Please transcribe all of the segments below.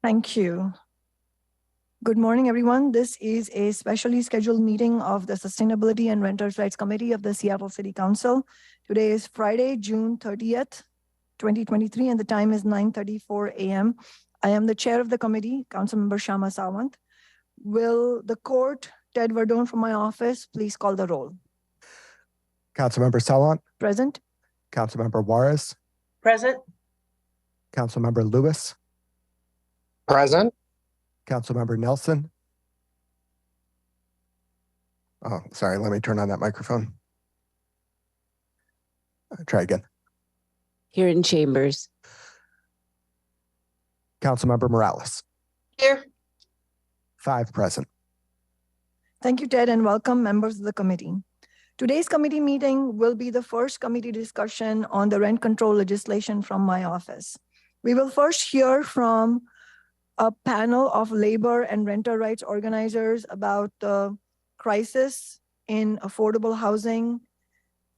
Thank you. Good morning, everyone. This is a specially scheduled meeting of the Sustainability and Renters' Rights Committee of the Seattle City Council. Today is Friday, June 30th, 2023, and the time is 9:34 a.m. I am the chair of the committee, Councilmember Shama Sawant. Will the court, Ted Verdone from my office, please call the roll? Councilmember Sawant. Present. Councilmember Juarez. Present. Councilmember Lewis. Present. Councilmember Nelson. Oh, sorry, let me turn on that microphone. Try again. Here in chambers. Councilmember Morales. Here. 5 present. Thank you, Ted, and welcome members of the committee. Today's committee meeting will be the first committee discussion on the rent control legislation from my office. We will first hear from a panel of labor and renter rights organizers about the crisis in affordable housing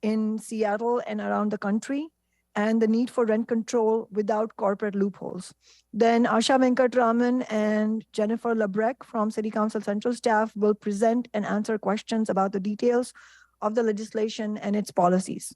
in Seattle and around the country, and the need for rent control without corporate loopholes. Then Asha Venkatraman and Jennifer Labreck from City Council Central staff will present and answer questions about the details of the legislation and its policies.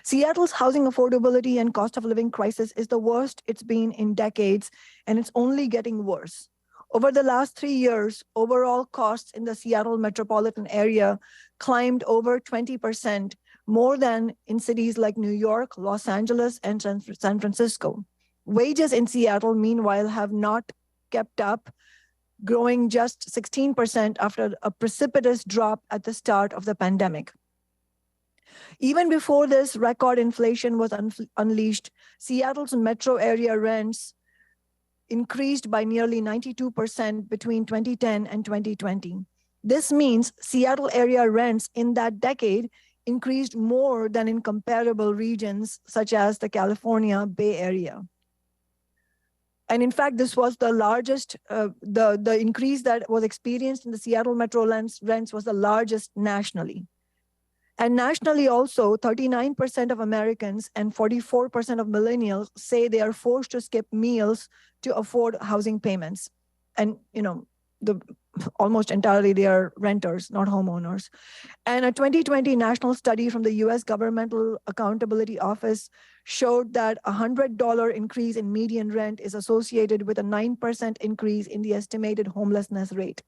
Seattle's housing affordability and cost of living crisis is the worst it's been in decades, and it's only getting worse. Over the last 3 years, overall costs in the Seattle metropolitan area climbed over 20%, more than in cities like New York, Los Angeles, and San Francisco. Wages in Seattle, meanwhile, have not kept up, growing just 16% after a precipitous drop at the start of the pandemic. Even before this record inflation was unleashed, Seattle's metro area rents increased by nearly 92% between 2010 and 2020. This means Seattle area rents in that decade increased more than in comparable regions such as the California Bay Area. And in fact, this was the largest, the increase that was experienced in the Seattle metro rents was the largest nationally. And nationally also, 39% of Americans and 44% of millennials say they are forced to skip meals to afford housing payments. And almost entirely they are renters, not homeowners. And a 2020 national study from the US Governmental Accountability Office showed that a $100 increase in median rent is associated with a 9% increase in the estimated homelessness rate.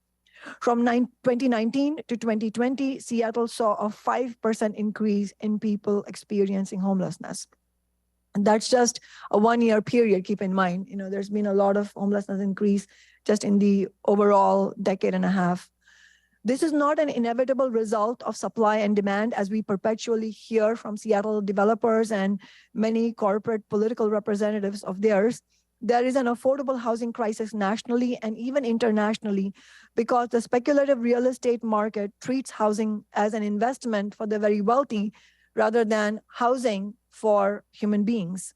From 2019 to 2020, Seattle saw a 5% increase in people experiencing homelessness. And that's just a 1-year period, keep in mind. There's been a lot of homelessness increase just in the overall decade and a half. This is not an inevitable result of supply and demand, as we perpetually hear from Seattle developers and many corporate political representatives of theirs. There is an affordable housing crisis nationally and even internationally because the speculative real estate market treats housing as an investment for the very wealthy rather than housing for human beings.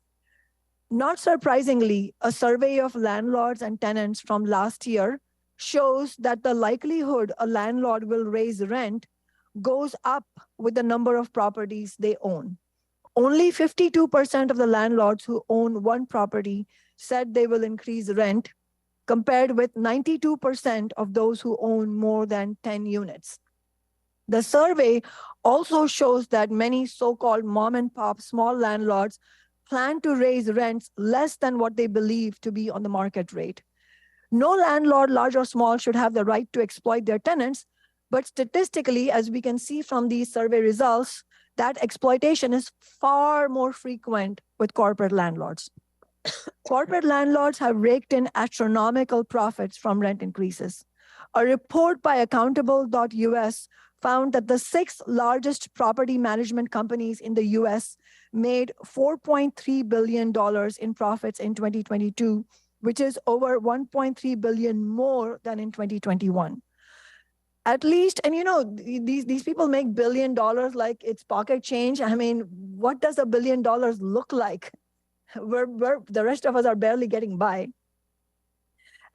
Not surprisingly, a survey of landlords and tenants from last year shows that the likelihood a landlord will raise rent goes up with the number of properties they own. Only 52% of the landlords who own one property said they will increase rent, compared with 92% of those who own more than 10 units. The survey also shows that many so-called mom and pop small landlords plan to raise rents less than what they believe to be on the market rate. No landlord, large or small, should have the right to exploit their tenants, but statistically, as we can see from these survey results, that exploitation is far more frequent with corporate landlords. Corporate landlords have raked in astronomical profits from rent increases. A report by accountable.us found that the 6 largest property management companies in the US made $4.3 billion in profits in 2022, which is over $1.3 billion more than in 2021. At least, and these people make $1 billion like it's pocket change. I mean, what does $1 billion look like? The rest of us are barely getting by.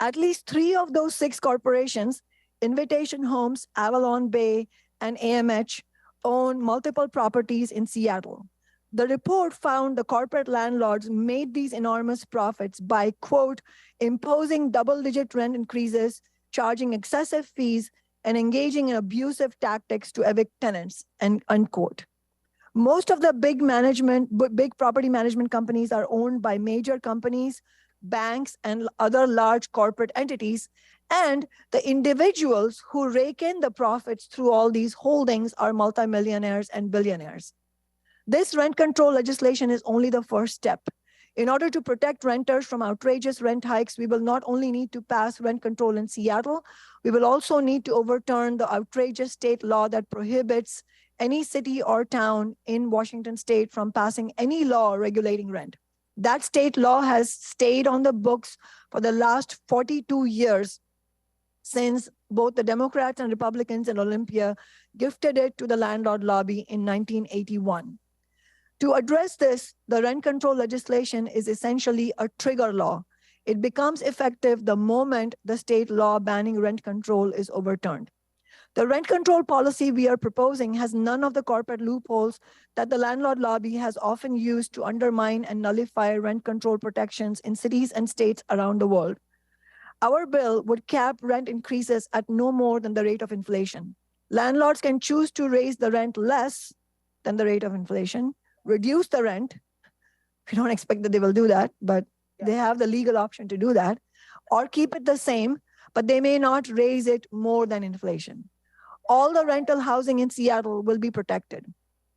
At least 3 of those 6 corporations, Invitation Homes, Avalon Bay, and AMH, own multiple properties in Seattle. The report found the corporate landlords made these enormous profits by, quote, imposing double-digit rent increases, charging excessive fees, and engaging in abusive tactics to evict tenants, and unquote. Most of the big property management companies are owned by major companies, banks, and other large corporate entities. And the individuals who rake in the profits through all these holdings are multimillionaires and billionaires. This rent control legislation is only the first step. In order to protect renters from outrageous rent hikes, we will not only need to pass rent control in Seattle, we will also need to overturn the outrageous state law that prohibits any city or town in Washington state from passing any law regulating rent. That state law has stayed on the books for the last 42 years since both the Democrats and Republicans in Olympia gifted it to the landlord lobby in 1981. To address this, the rent control legislation is essentially a trigger law. It becomes effective the moment the state law banning rent control is overturned. The rent control policy we are proposing has none of the corporate loopholes that the landlord lobby has often used to undermine and nullify rent control protections in cities and states around the world. Our bill would cap rent increases at no more than the rate of inflation. Landlords can choose to raise the rent less than the rate of inflation, reduce the rent. We don't expect that they will do that, but they have the legal option to do that, or keep it the same, but they may not raise it more than inflation. All the rental housing in Seattle will be protected.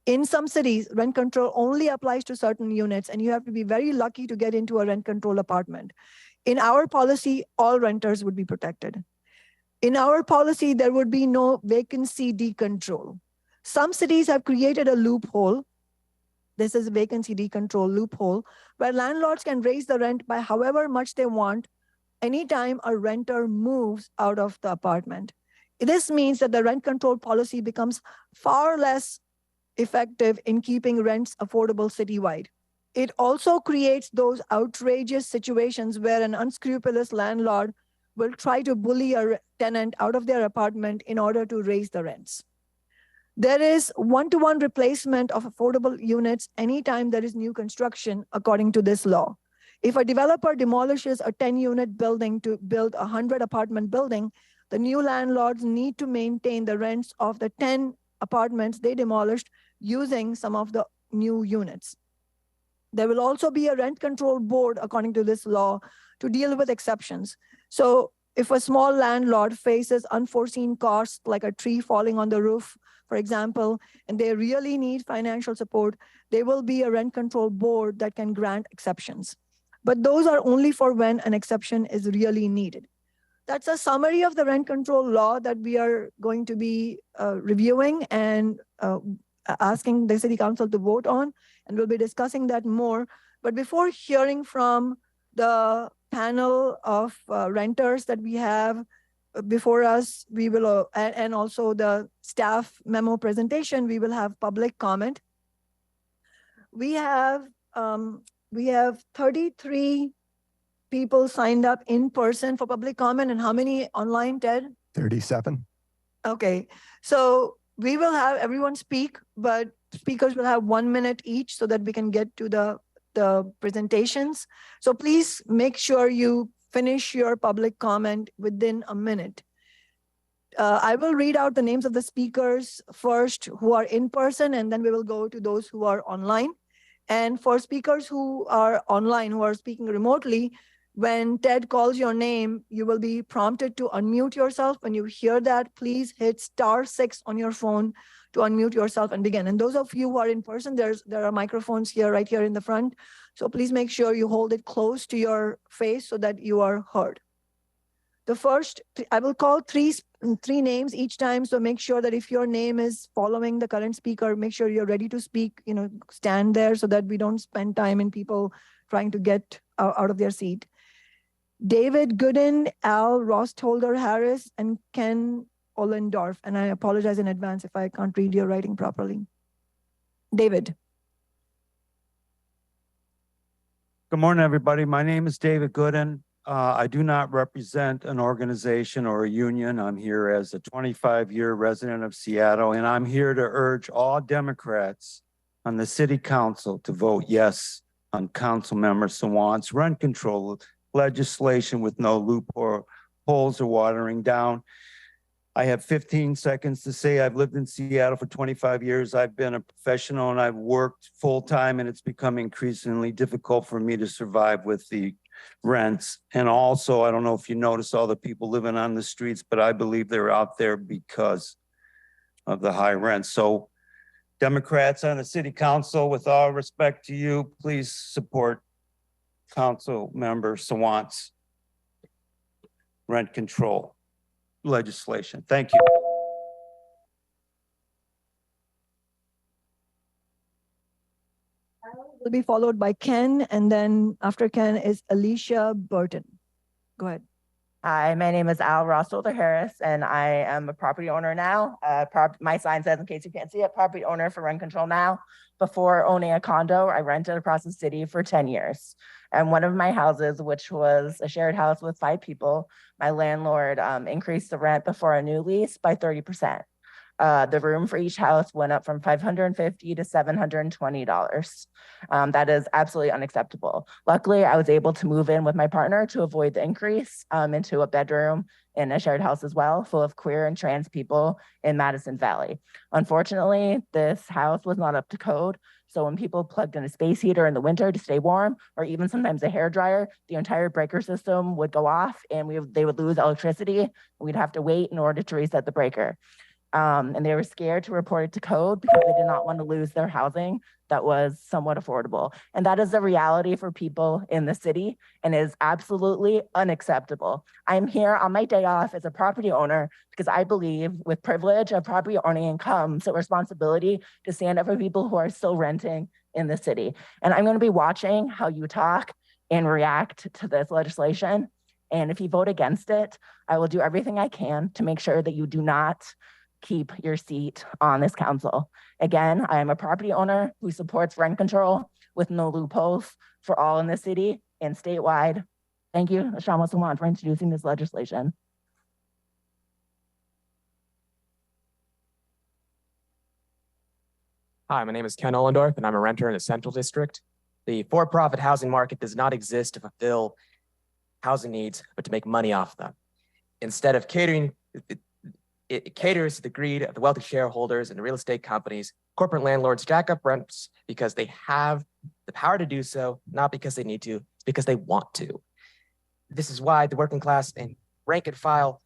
In some cities, rent control only applies to certain units, and you have to be very lucky to get into a rent control apartment. In our policy, all renters would be protected. In our policy, there would be no vacancy decontrol. Some cities have created a loophole. This is a vacancy decontrol loophole, where landlords can raise the rent by however much they want anytime a renter moves out of the apartment. This means that the rent control policy becomes far less effective in keeping rents affordable citywide. It also creates those outrageous situations where an unscrupulous landlord will try to bully a tenant out of their apartment in order to raise the rents. There is one-to-one replacement of affordable units anytime there is new construction, according to this law. If a developer demolishes a 10-unit building to build a 100-apartment building, the new landlords need to maintain the rents of the 10 apartments they demolished using some of the new units. There will also be a rent control board, according to this law, to deal with exceptions. So if a small landlord faces unforeseen costs, like a tree falling on the roof, for example, and they really need financial support, there will be a rent control board that can grant exceptions. But those are only for when an exception is really needed. That's a summary of the rent control law that we are going to be reviewing and asking the city council to vote on, and we'll be discussing that more. But before hearing from the panel of renters that we have before us, we will, and also the staff memo presentation, we will have public comment. We have 33 people signed up in person for public comment, and how many online, Ted? 37. Okay, so we will have everyone speak, but speakers will have 1 minute each so that we can get to the presentations. So please make sure you finish your public comment within a minute. I will read out the names of the speakers first who are in person, and then we will go to those who are online. And for speakers who are online, who are speaking remotely, when Ted calls your name, you will be prompted to unmute yourself. When you hear that, please hit *6 on your phone to unmute yourself and begin. And those of you who are in person, there are microphones here, right here in the front. So please make sure you hold it close to your face so that you are heard. The first, I will call three names each time. So make sure that if your name is following the current speaker, make sure you're ready to speak, stand there so that we don't spend time in people trying to get out of their seat. David Gooden, Al Rostholder Harris, and Ken Ollendorf. And I apologize in advance if I can't read your writing properly. David. Good morning, everybody. My name is David Gooden. I do not represent an organization or a union. I'm here as a 25-year resident of Seattle, and I'm here to urge all Democrats on the city council to vote yes on Councilmember Sawant's rent control legislation with no loopholes or watering down. I have 15 seconds to say I've lived in Seattle for 25 years. I've been a professional and I've worked full-time, and it's become increasingly difficult for me to survive with the rents. And also, I don't know if you notice all the people living on the streets, but I believe they're out there because of the high rent. So Democrats on the city council, with all respect to you, please support Council Member Sawant's rent control legislation. Thank you. Will be followed by Ken, and then after Ken is Alicia Burton. Go ahead. Hi, my name is Al Rossolder Harris, and I am a property owner now. My sign says, in case you can't see it, property owner for rent control now. Before owning a condo, I rented across the city for 10 years. And one of my houses, which was a shared house with 5 people, my landlord increased the rent before a new lease by 30%. The room for each house went up from $550 to $720. That is absolutely unacceptable. Luckily, I was able to move in with my partner to avoid the increase into a bedroom in a shared house as well, full of queer and trans people in Madison Valley. Unfortunately, this house was not up to code. So when people plugged in a space heater in the winter to stay warm, or even sometimes a hair dryer, the entire breaker system would go off and they would lose electricity. We'd have to wait in order to reset the breaker. And they were scared to report it to code because they did not want to lose their housing that was somewhat affordable. And that is the reality for people in the city and is absolutely unacceptable. I'm here on my day off as a property owner because I believe with privilege of property owning comes a responsibility to stand up for people who are still renting in the city. And I'm going to be watching how you talk and react to this legislation. And if you vote against it, I will do everything I can to make sure that you do not keep your seat on this council. Again, I am a property owner who supports rent control with no loopholes for all in the city and statewide. Thank you, Shama Sawant, for introducing this legislation. Hi, my name is Ken Ollendorf, and I'm a renter in the Central District. The for-profit housing market does not exist to fulfill housing needs, but to make money off them. Instead of catering, it caters to the greed of the wealthy shareholders and the real estate companies. Corporate landlords jack up rents because they have the power to do so, not because they need to, it's because they want to. This is why the working class and rank and file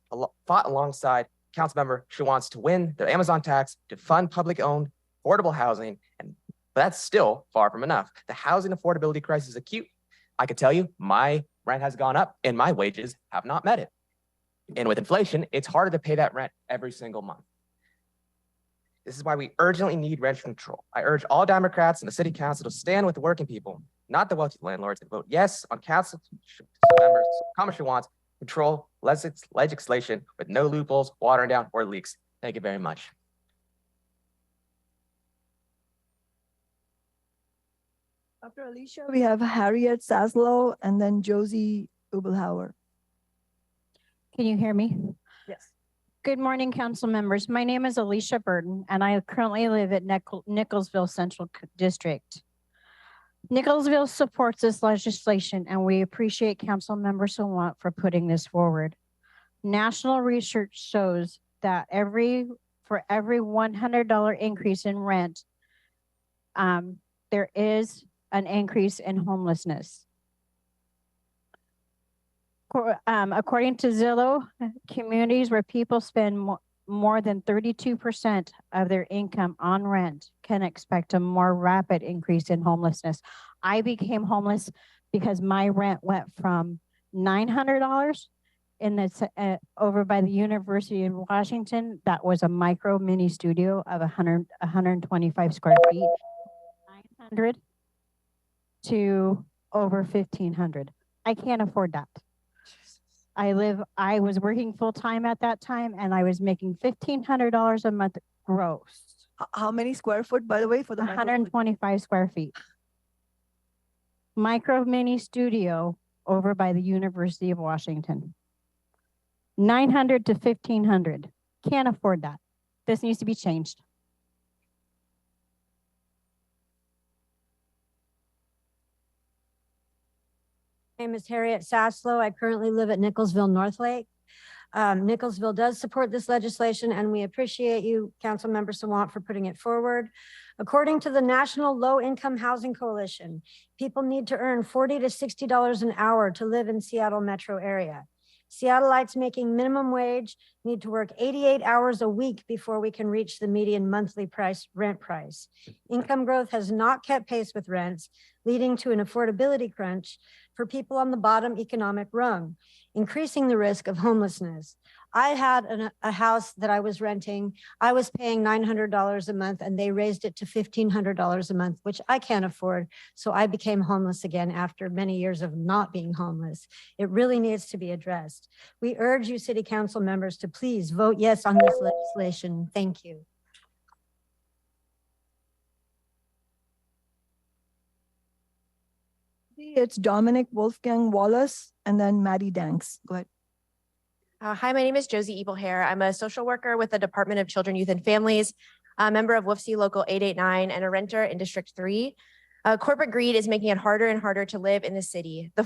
fought alongside Councilmember Sawant to win the Amazon tax to fund public-owned affordable housing, but that's still far from enough. The housing affordability crisis is acute. I can tell you my rent has gone up and my wages have not met it. And with inflation, it's harder to pay that rent every single month. This is why we urgently need rent control. I urge all Democrats in the city council to stand with the working people, not the wealthy landlords, and vote yes on council members Sawant's control legislation with no loopholes, watering down, or leaks. Thank you very much. After Alicia, we have Harriet Saslow and then Josie Ubelhauer. Can you hear me? Yes. Good morning, council members. My name is Alicia Burton, and I currently live at Nicholsville Central District. Nicholsville supports this legislation, and we appreciate Council Member Sawant for putting this forward. National research shows that for every $100 increase in rent, there is an increase in homelessness. According to Zillow, communities where people spend more than 32% of their income on rent can expect a more rapid increase in homelessness. I became homeless because my rent went from $900 in the over by the University of Washington. That was a micro mini studio of 125 square feet, 900 to over 1,500. I can't afford that. I was working full-time at that time, and I was making $1,500 a month gross. How many square foot, by the way, for the 125 square feet. Micro mini studio over by the University of Washington. 900 to 1,500. Can't afford that. This needs to be changed. My name is Harriet Saslow. I currently live at Nicholsville, Northlake. Nicholsville does support this legislation, and we appreciate you, Councilmember Sawant, for putting it forward. According to the National Low Income Housing Coalition, people need to earn $40 to $60 an hour to live in Seattle metro area. Seattleites making minimum wage need to work 88 hours a week before we can reach the median monthly rent price. Income growth has not kept pace with rents, leading to an affordability crunch for people on the bottom economic rung, increasing the risk of homelessness. I had a house that I was renting. I was paying $900 a month and they raised it to $1,500 a month, which I can't afford. So I became homeless again after many years of not being homeless. It really needs to be addressed. We urge you city council members to please vote yes on this legislation. Thank you. It's Dominic Wolfgang Wallace and then Maddie Danks. Go ahead. Hi, my name is Josie Ebelhair. I'm a social worker with the Department of Children, Youth, and Families, a member of WFC Local 889, and a renter in District 3. Corporate greed is making it harder and harder to live in the city. The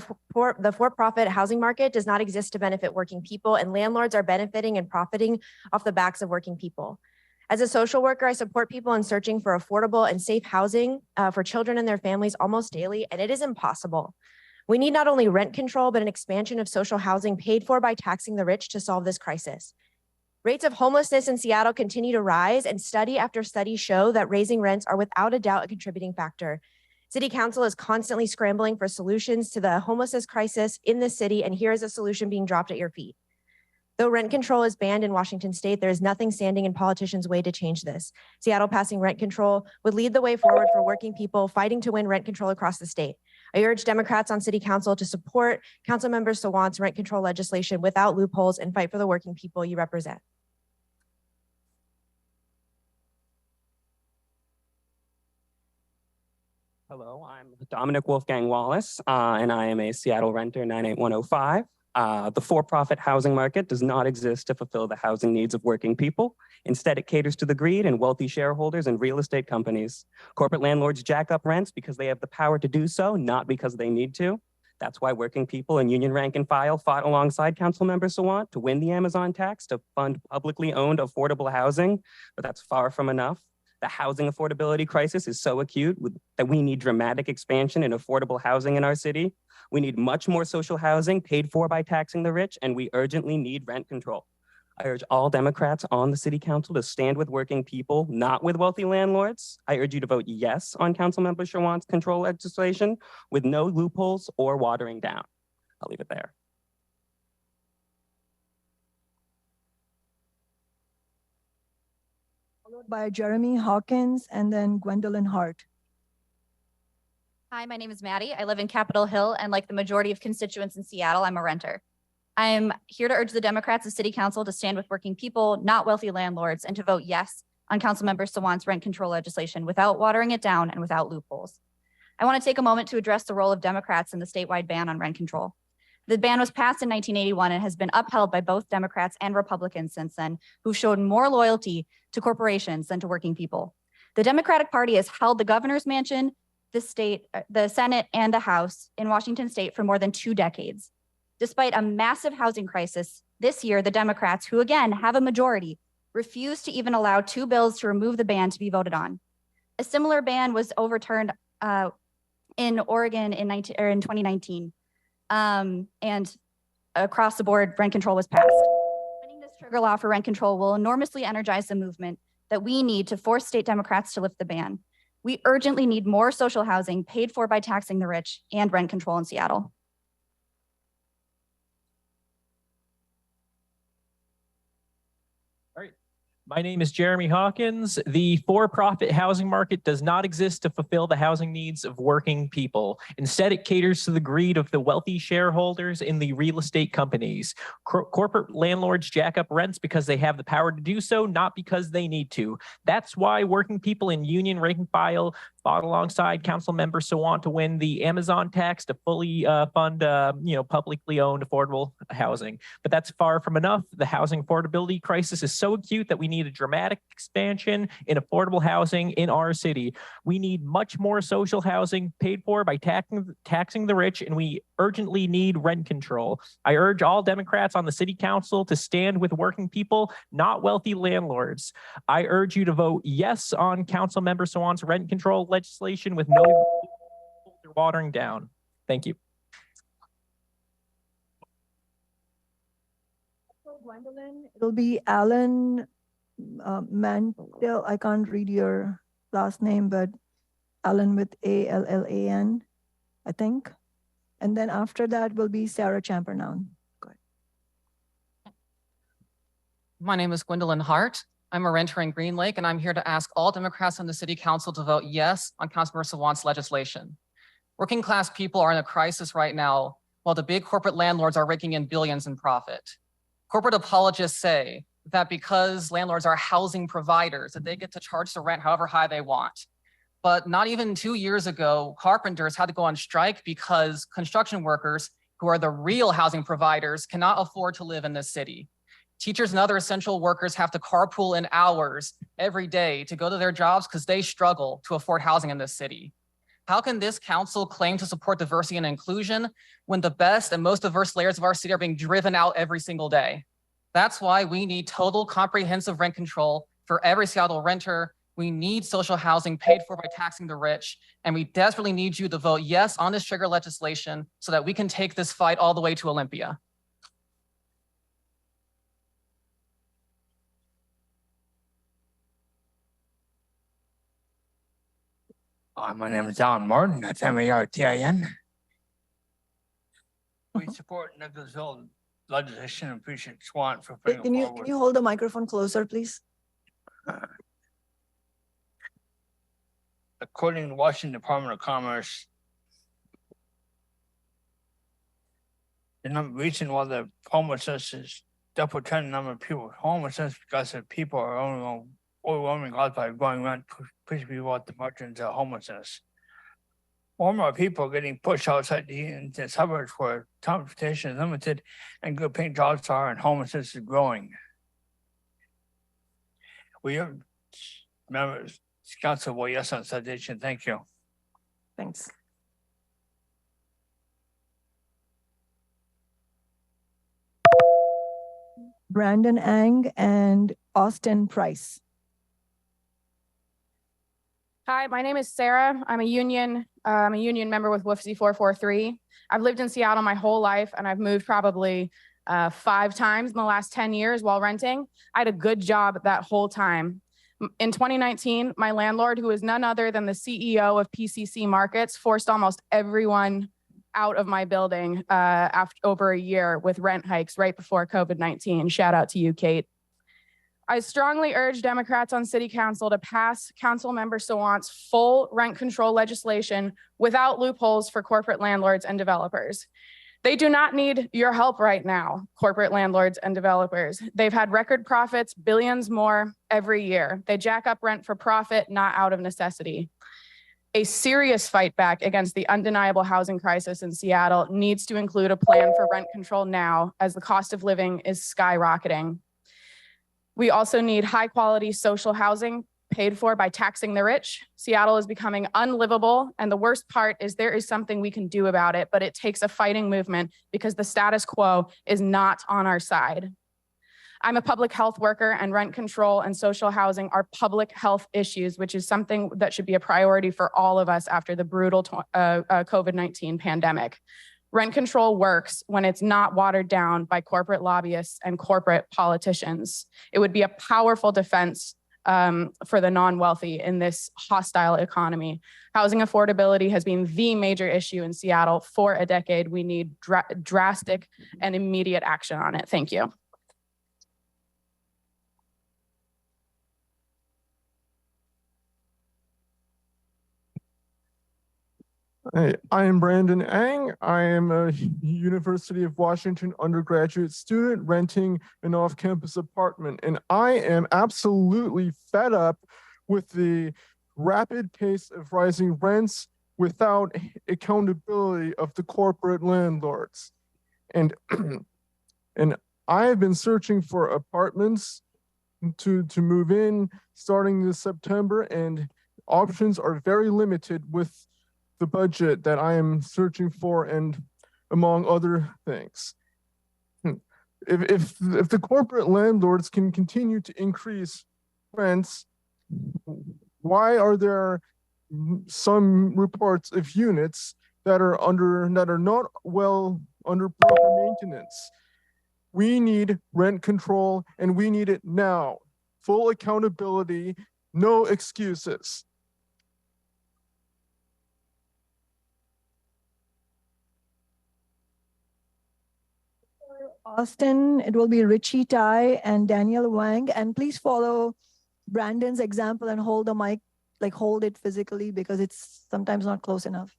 for-profit housing market does not exist to benefit working people, and landlords are benefiting and profiting off the backs of working people. As a social worker, I support people in searching for affordable and safe housing for children and their families almost daily, and it is impossible. We need not only rent control, but an expansion of social housing paid for by taxing the rich to solve this crisis. Rates of homelessness in Seattle continue to rise, and study after study show that raising rents are without a doubt a contributing factor. City Council is constantly scrambling for solutions to the homelessness crisis in the city, and here is a solution being dropped at your feet. Though rent control is banned in Washington state, there is nothing standing in politicians' way to change this. Seattle passing rent control would lead the way forward for working people fighting to win rent control across the state. I urge Democrats on City Council to support Councilmember Sawant's rent control legislation without loopholes and fight for the working people you represent. Hello, I'm Dominic Wolfgang Wallace, and I am a Seattle renter 98105. The for-profit housing market does not exist to fulfill the housing needs of working people. Instead, it caters to the greed and wealthy shareholders and real estate companies. Corporate landlords jack up rents because they have the power to do so, not because they need to. That's why working people and union rank and file fought alongside Councilmember Sawant to win the Amazon tax to fund publicly owned affordable housing, but that's far from enough. The housing affordability crisis is so acute that we need dramatic expansion in affordable housing in our city. We need much more social housing paid for by taxing the rich, and we urgently need rent control. I urge all Democrats on the city council to stand with working people, not with wealthy landlords. I urge you to vote yes on Councilmember Sawant's control legislation with no loopholes or watering down. I'll leave it there. Followed by Jeremy Hawkins and then Gwendolyn Hart. Hi, my name is Maddie. I live in Capitol Hill, and like the majority of constituents in Seattle, I'm a renter. I'm here to urge the Democrats of City Council to stand with working people, not wealthy landlords, and to vote yes on Councilmember Sawant's rent control legislation without watering it down and without loopholes. I want to take a moment to address the role of Democrats in the statewide ban on rent control. The ban was passed in 1981 and has been upheld by both Democrats and Republicans since then, who've shown more loyalty to corporations than to working people. The Democratic Party has held the governor's mansion, the state, the Senate, and the House in Washington state for more than 2 decades. Despite a massive housing crisis, this year, the Democrats, who again have a majority, refused to even allow 2 bills to remove the ban to be voted on. A similar ban was overturned in Oregon in 2019. And across the board, rent control was passed. Winning this trigger law for rent control will enormously energize the movement that we need to force state Democrats to lift the ban. We urgently need more social housing paid for by taxing the rich and rent control in Seattle. My name is Jeremy Hawkins. The for-profit housing market does not exist to fulfill the housing needs of working people. Instead, it caters to the greed of the wealthy shareholders in the real estate companies. Corporate landlords jack up rents because they have the power to do so, not because they need to. That's why working people in union rank and file fought alongside Councilmember Sawant to win the Amazon tax to fully fund, publicly owned affordable housing. But that's far from enough. The housing affordability crisis is so acute that we need a dramatic expansion in affordable housing in our city. We need much more social housing paid for by taxing the rich, and we urgently need rent control. I urge all Democrats on the city council to stand with working people, not wealthy landlords. I urge you to vote yes on Councilmember Sawant's rent control legislation with no watering down. Thank you. Gwendolyn, it'll be Alan Mantel. I can't read your last name, but Alan with ALLAN, I think. And then after that will be Sarah Champernoun. Go ahead. My name is Gwendolyn Hart. I'm a renter in Green Lake, and I'm here to ask all Democrats on the city council to vote yes on Councilmember Sawant's legislation. Working class people are in a crisis right now, while the big corporate landlords are raking in billions in profit. Corporate apologists say that because landlords are housing providers, that they get to charge the rent however high they want. But not even 2 years ago, carpenters had to go on strike because construction workers, who are the real housing providers, cannot afford to live in this city. Teachers and other essential workers have to carpool in hours every day to go to their jobs because they struggle to afford housing in this city. How can this council claim to support diversity and inclusion when the best and most diverse layers of our city are being driven out every single day? That's why we need total comprehensive rent control for every Seattle renter. We need social housing paid for by taxing the rich. And we desperately need you to vote yes on this trigger legislation so that we can take this fight all the way to Olympia. My name is Alan Martin. That's Martin. We support Nicholsville legislation and appreciate Sawant for putting it forward. Can you hold the microphone closer, please? According to the Washington Department of Commerce, the reason why the homelessness is double trend number of people homelessness because the people are only overwhelming caused by growing rent, pushing people out the margins of homelessness. More and more people are getting pushed outside the suburbs where transportation is limited and good paying jobs are, and homelessness is growing. We have members, council vote yes on citation. Thank you. Thanks. Brandon Ang and Austin Price. Hi, my name is Sarah. I'm a union member with WFC 443. I've lived in Seattle my whole life, and I've moved probably 5 times in the last 10 years while renting. I had a good job that whole time. In 2019, my landlord, who is none other than the CEO of PCC Markets, forced almost everyone out of my building after over a year with rent hikes right before COVID-19. Shout out to you, Kate. I strongly urge Democrats on City Council to pass Councilmember Sawant's full rent control legislation without loopholes for corporate landlords and developers. They do not need your help right now, corporate landlords and developers. They've had record profits, billions more every year. They jack up rent for profit, not out of necessity. A serious fight back against the undeniable housing crisis in Seattle needs to include a plan for rent control now, as the cost of living is skyrocketing. We also need high quality social housing paid for by taxing the rich. Seattle is becoming unlivable, and the worst part is there is something we can do about it, but it takes a fighting movement because the status quo is not on our side. I'm a public health worker, and rent control and social housing are public health issues, which is something that should be a priority for all of us after the brutal COVID-19 pandemic. Rent control works when it's not watered down by corporate lobbyists and corporate politicians. It would be a powerful defense for the non-wealthy in this hostile economy. Housing affordability has been the major issue in Seattle for a decade. We need drastic and immediate action on it. Thank you. Hi, I am Brandon Ang. I am a University of Washington undergraduate student renting an off-campus apartment, and I am absolutely fed up with the rapid pace of rising rents without accountability of the corporate landlords. And, and I have been searching for apartments to move in starting this September, and options are very limited with the budget that I am searching for, and among other things. If the corporate landlords can continue to increase rents, why are there some reports of units that are not well under proper maintenance? We need rent control, and we need it now. Full accountability, no excuses. Austin, it will be Richie Tai and Daniel Wang. And please follow Brandon's example and hold the mic, like hold it physically, because it's sometimes not close enough.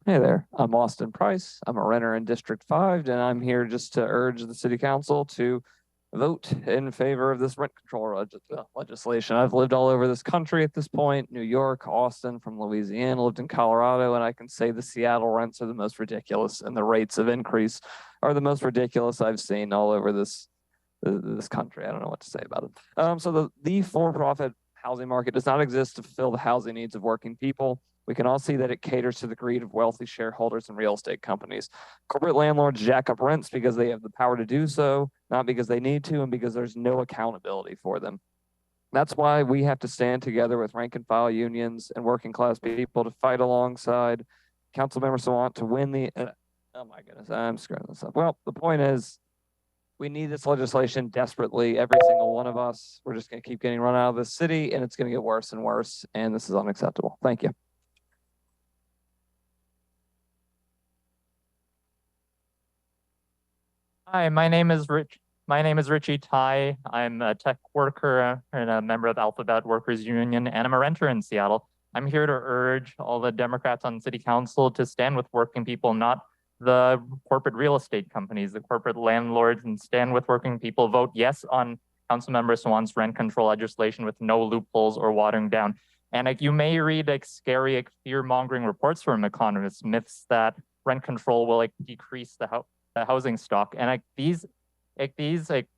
Hey there, I'm Austin Price. I'm a renter in District 5, and I'm here just to urge the City Council to vote in favor of this rent control legislation. I've lived all over this country at this point, New York, Austin, from Louisiana, lived in Colorado, and I can say the Seattle rents are the most ridiculous, and the rates of increase are the most ridiculous I've seen all over this country. I don't know what to say about it. So the for-profit housing market does not exist to fulfill the housing needs of working people. We can all see that it caters to the greed of wealthy shareholders and real estate companies. Corporate landlords jack up rents because they have the power to do so, not because they need to, and because there's no accountability for them. That's why we have to stand together with rank and file unions and working class people to fight alongside Councilmember Sawant to win the, oh my goodness, I'm screwing this up. Well, the point is, we need this legislation desperately, every single one of us. We're just gonna keep getting run out of this city, and it's gonna get worse and worse, and this is unacceptable. Thank you. Hi, my name is Richie Tai. I'm a tech worker and a member of Alphabet Workers Union, and I'm a renter in Seattle. I'm here to urge all the Democrats on City Council to stand with working people, not the corporate real estate companies, the corporate landlords, and stand with working people. Vote yes on Councilmember Swan's rent control legislation with no loopholes or watering down. And you may read scary fear-mongering reports from economists, myths that rent control will decrease the housing stock, and these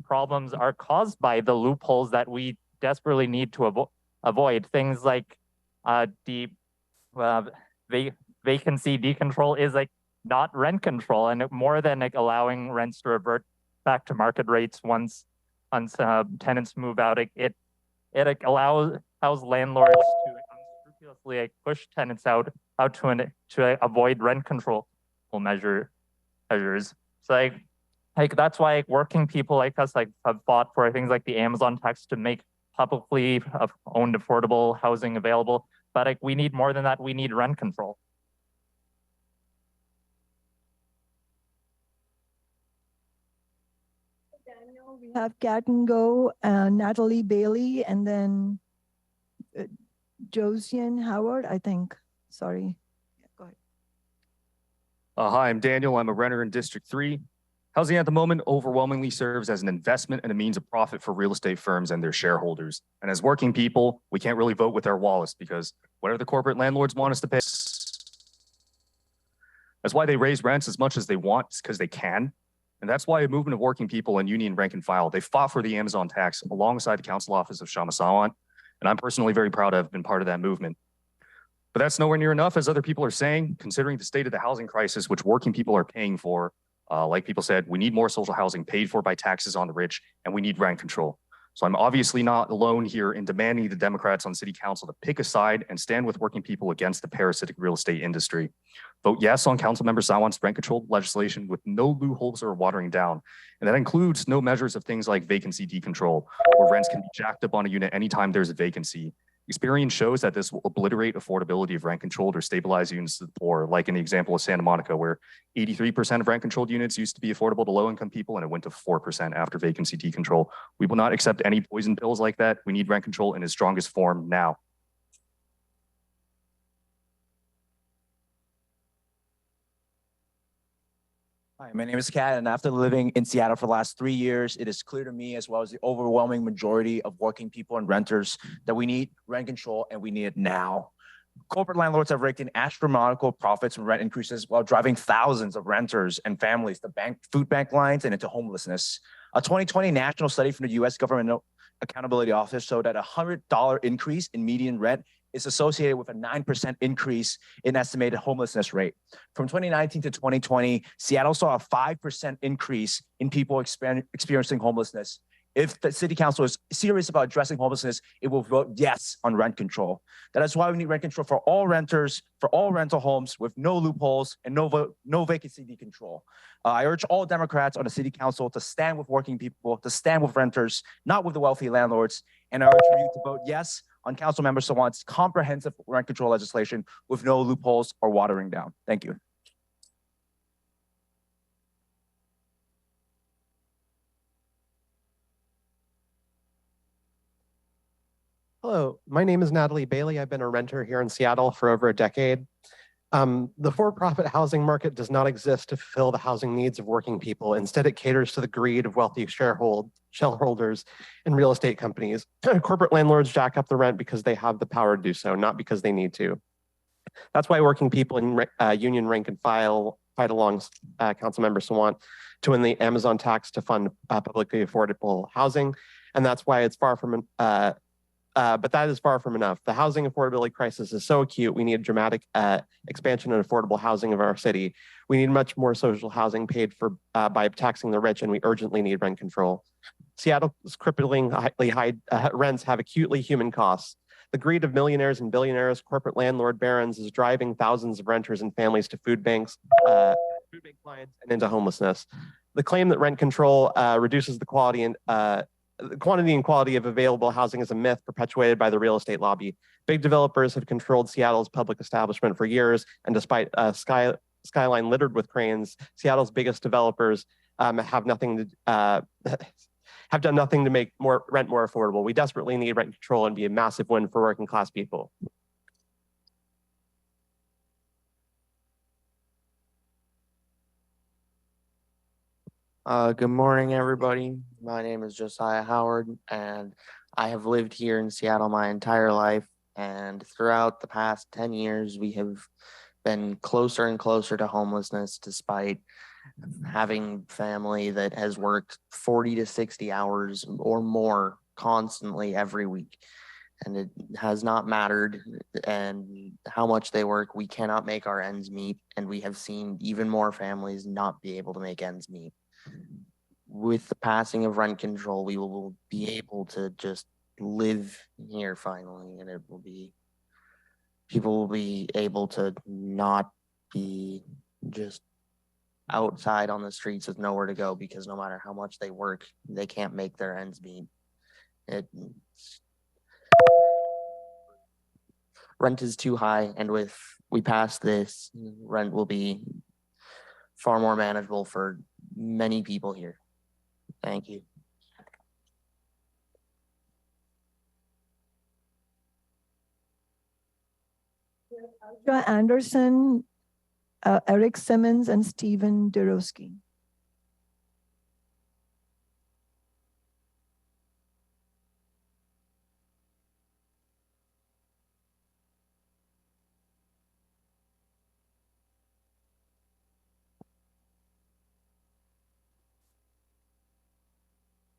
problems are caused by the loopholes that we desperately need to avoid. Things like vacancy decontrol is not rent control, and more than allowing rents to revert back to market rates once tenants move out. It allows landlords to unscrupulously push tenants out to avoid rent control measures. So that's why working people like us have fought for things like the Amazon tax to make publicly owned affordable housing available. But we need more than that. We need rent control. Daniel, we have Kat and Go, Natalie Bailey, and then Josian Howard, I think. Sorry. Go ahead. Hi, I'm Daniel. I'm a renter in District 3. Housing at the moment overwhelmingly serves as an investment and a means of profit for real estate firms and their shareholders. And as working people, we can't really vote with our wallets because whatever the corporate landlords want us to pay, that's why they raise rents as much as they want, because they can. And that's why a movement of working people and union rank and file, they fought for the Amazon tax alongside the council office of Shama Sawant. And I'm personally very proud to have been part of that movement. But that's nowhere near enough, as other people are saying, considering the state of the housing crisis, which working people are paying for. Like people said, we need more social housing paid for by taxes on the rich, and we need rent control. So I'm obviously not alone here in demanding the Democrats on City Council to pick a side and stand with working people against the parasitic real estate industry. Vote yes on Councilmember Sawant's rent control legislation with no loopholes or watering down. And that includes no measures of things like vacancy decontrol, where rents can be jacked up on a unit anytime there's a vacancy. Experience shows that this will obliterate affordability of rent-controlled or stabilized units to the poor, like in the example of Santa Monica, where 83% of rent-controlled units used to be affordable to low-income people, and it went to 4% after vacancy decontrol. We will not accept any poison pills like that. We need rent control in its strongest form now. Hi, Hi, my name is Kat, and after living in Seattle for the last 3 years, it is clear to me, as well as the overwhelming majority of working people and renters, that we need rent control and we need it now. Corporate landlords have raked in astronomical profits from rent increases while driving thousands of renters and families to food bank lines and into homelessness. A 2020 national study from the U.S. Government Accountability Office showed that a $100 increase in median rent is associated with a 9% increase in estimated homelessness rate. From 2019 to 2020, Seattle saw a 5% increase in people experiencing homelessness. If the city council is serious about addressing homelessness, it will vote yes on rent control. That is why we need rent control for all renters, for all rental homes with no loopholes and no vacancy decontrol. I urge all Democrats on the city council to stand with working people, to stand with renters, not with the wealthy landlords. And I urge for you to vote yes on Councilmember Sawant's comprehensive rent control legislation with no loopholes or watering down. Thank you. Hello, my name is Natalie Bailey. I've been a renter here in Seattle for over a decade. The for-profit housing market does not exist to fulfill the housing needs of working people. Instead, it caters to the greed of wealthy shareholders and real estate companies. Corporate landlords jack up the rent because they have the power to do so, not because they need to. That's why working people in union rank and file fight along Councilmember Sawant to win the Amazon tax to fund publicly affordable housing. And that's why it's far from but that is far from enough. The housing affordability crisis is so acute, we need a dramatic expansion in affordable housing of our city. We need much more social housing paid for by taxing the rich, and we urgently need rent control. Seattle's cripplingly high rents have acutely human costs. The greed of millionaires and billionaires, corporate landlord barons, is driving thousands of renters and families to food bank clients and into homelessness. The claim that rent control reduces the quality and the quantity and quality of available housing is a myth perpetuated by the real estate lobby. Big developers have controlled Seattle's public establishment for years, and despite a skyline littered with cranes, Seattle's biggest developers have done nothing to make rent more affordable. We desperately need rent control and be a massive win for working class people. Good morning, everybody. My name is Josiah Howard, and I have lived here in Seattle my entire life. And throughout the past 10 years, we have been closer and closer to homelessness, despite having family that has worked 40 to 60 hours or more constantly every week. And it has not mattered and how much they work. We cannot make our ends meet, and we have seen even more families not be able to make ends meet. With the passing of rent control, we will be able to just live here finally, and it will be, people will be able to not be just outside on the streets with nowhere to go, because no matter how much they work, they can't make their ends meet. Rent is too high, and if we pass this, rent will be far more manageable for many people here. Thank you. Joe Anderson, Eric Simmons, and Stephen Derowski.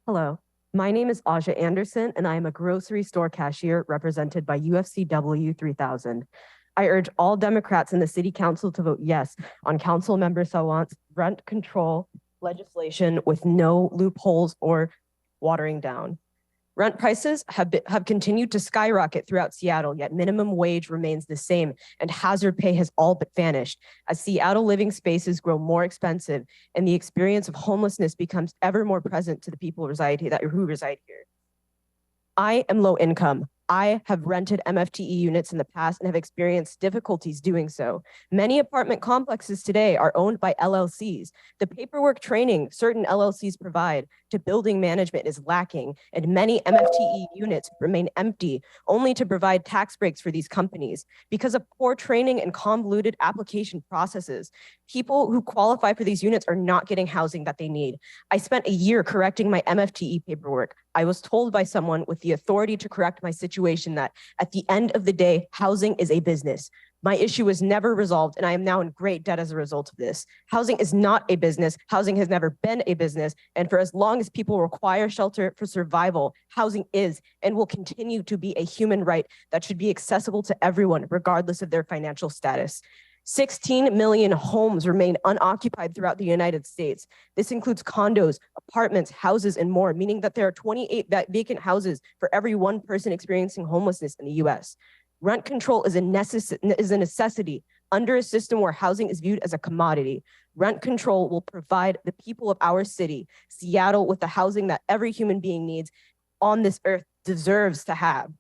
Hello, my name is Aja Anderson, and I am a grocery store cashier represented by UFCW 3000. I urge all Democrats in the City Council to vote yes on Councilmember Sawant's rent control legislation with no loopholes or watering down. Rent prices have continued to skyrocket throughout Seattle, yet minimum wage remains the same, and hazard pay has all but vanished as Seattle living spaces grow more expensive and the experience of homelessness becomes ever more present to the people who reside here. I am low income. I have rented MFTE units in the past and have experienced difficulties doing so. Many apartment complexes today are owned by LLCs. The paperwork training certain LLCs provide to building management is lacking, and many MFTE units remain empty, only to provide tax breaks for these companies. Because of poor training and convoluted application processes, people who qualify for these units are not getting housing that they need. I spent a year correcting my MFTE paperwork. I was told by someone with the authority to correct my situation that at the end of the day, housing is a business. My issue was never resolved, and I am now in great debt as a result of this. Housing is not a business. Housing has never been a business. And for as long as people require shelter for survival, housing is and will continue to be a human right that should be accessible to everyone, regardless of their financial status. 16 million homes remain unoccupied throughout the United States. This includes condos, apartments, houses, and more, meaning that there are 28 vacant houses for every one person experiencing homelessness in the US. Rent control is a necessity under a system where housing is viewed as a commodity. Rent control will provide the people of our city, Seattle, with the housing that every human being needs on this earth deserves to have.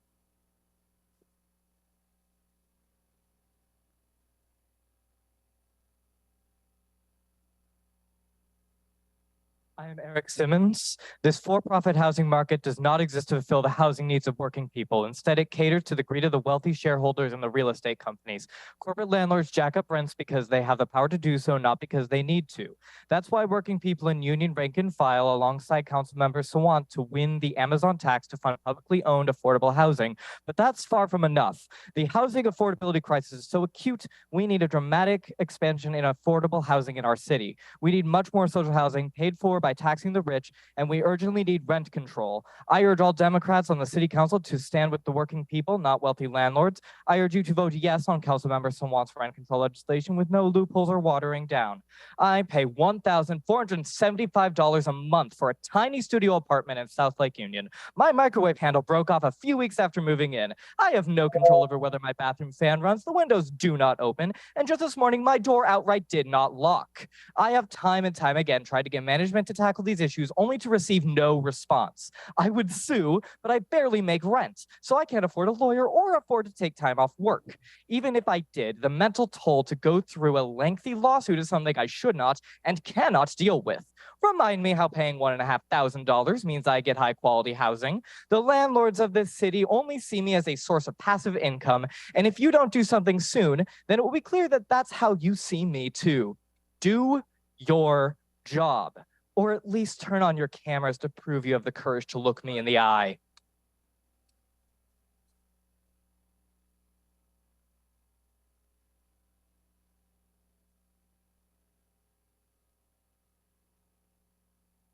I am Eric Simmons. This for-profit housing market does not exist to fulfill the housing needs of working people. Instead, it caters to the greed of the wealthy shareholders and the real estate companies. Corporate landlords jack up rents because they have the power to do so, not because they need to. That's why working people in union rank and file alongside Councilmember Sawant to win the Amazon tax to fund publicly owned affordable housing. But that's far from enough. The housing affordability crisis is so acute, we need a dramatic expansion in affordable housing in our city. We need much more social housing paid for by taxing the rich, and we urgently need rent control. I urge all Democrats on the city council to stand with the working people, not wealthy landlords. I urge you to vote yes on Councilmember Sawant's rent control legislation with no loopholes or watering down. I pay $1,475 a month for a tiny studio apartment in South Lake Union. My microwave handle broke off a few weeks after moving in. I have no control over whether my bathroom fan runs, the windows do not open, and just this morning, my door outright did not lock. I have time and time again tried to get management to tackle these issues only to receive no response. I would sue, but I barely make rent, so I can't afford a lawyer or afford to take time off work. Even if I did, the mental toll to go through a lengthy lawsuit is something I should not and cannot deal with. Remind me how paying $1,500 means I get high quality housing. The landlords of this city only see me as a source of passive income, and if you don't do something soon, then it will be clear that that's how you see me too. Do your job. Or at least turn on your cameras to prove you have the courage to look me in the eye.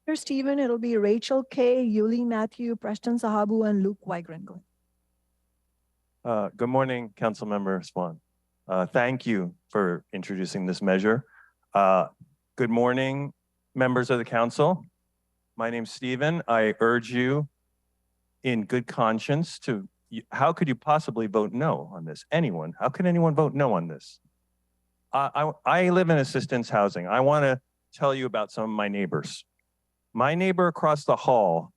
Dear Stephen, it'll be Rachel K., Yuli Matthew, Preston Sahabu, and Luke Wygren. Good morning, Councilmember Swan. Thank you for introducing this measure. Good morning, members of the council. My name's Stephen. I urge you in good conscience to, how could you possibly vote no on this? Anyone, how can anyone vote no on this? I live in assistance housing. I wanna tell you about some of my neighbors. My neighbor across the hall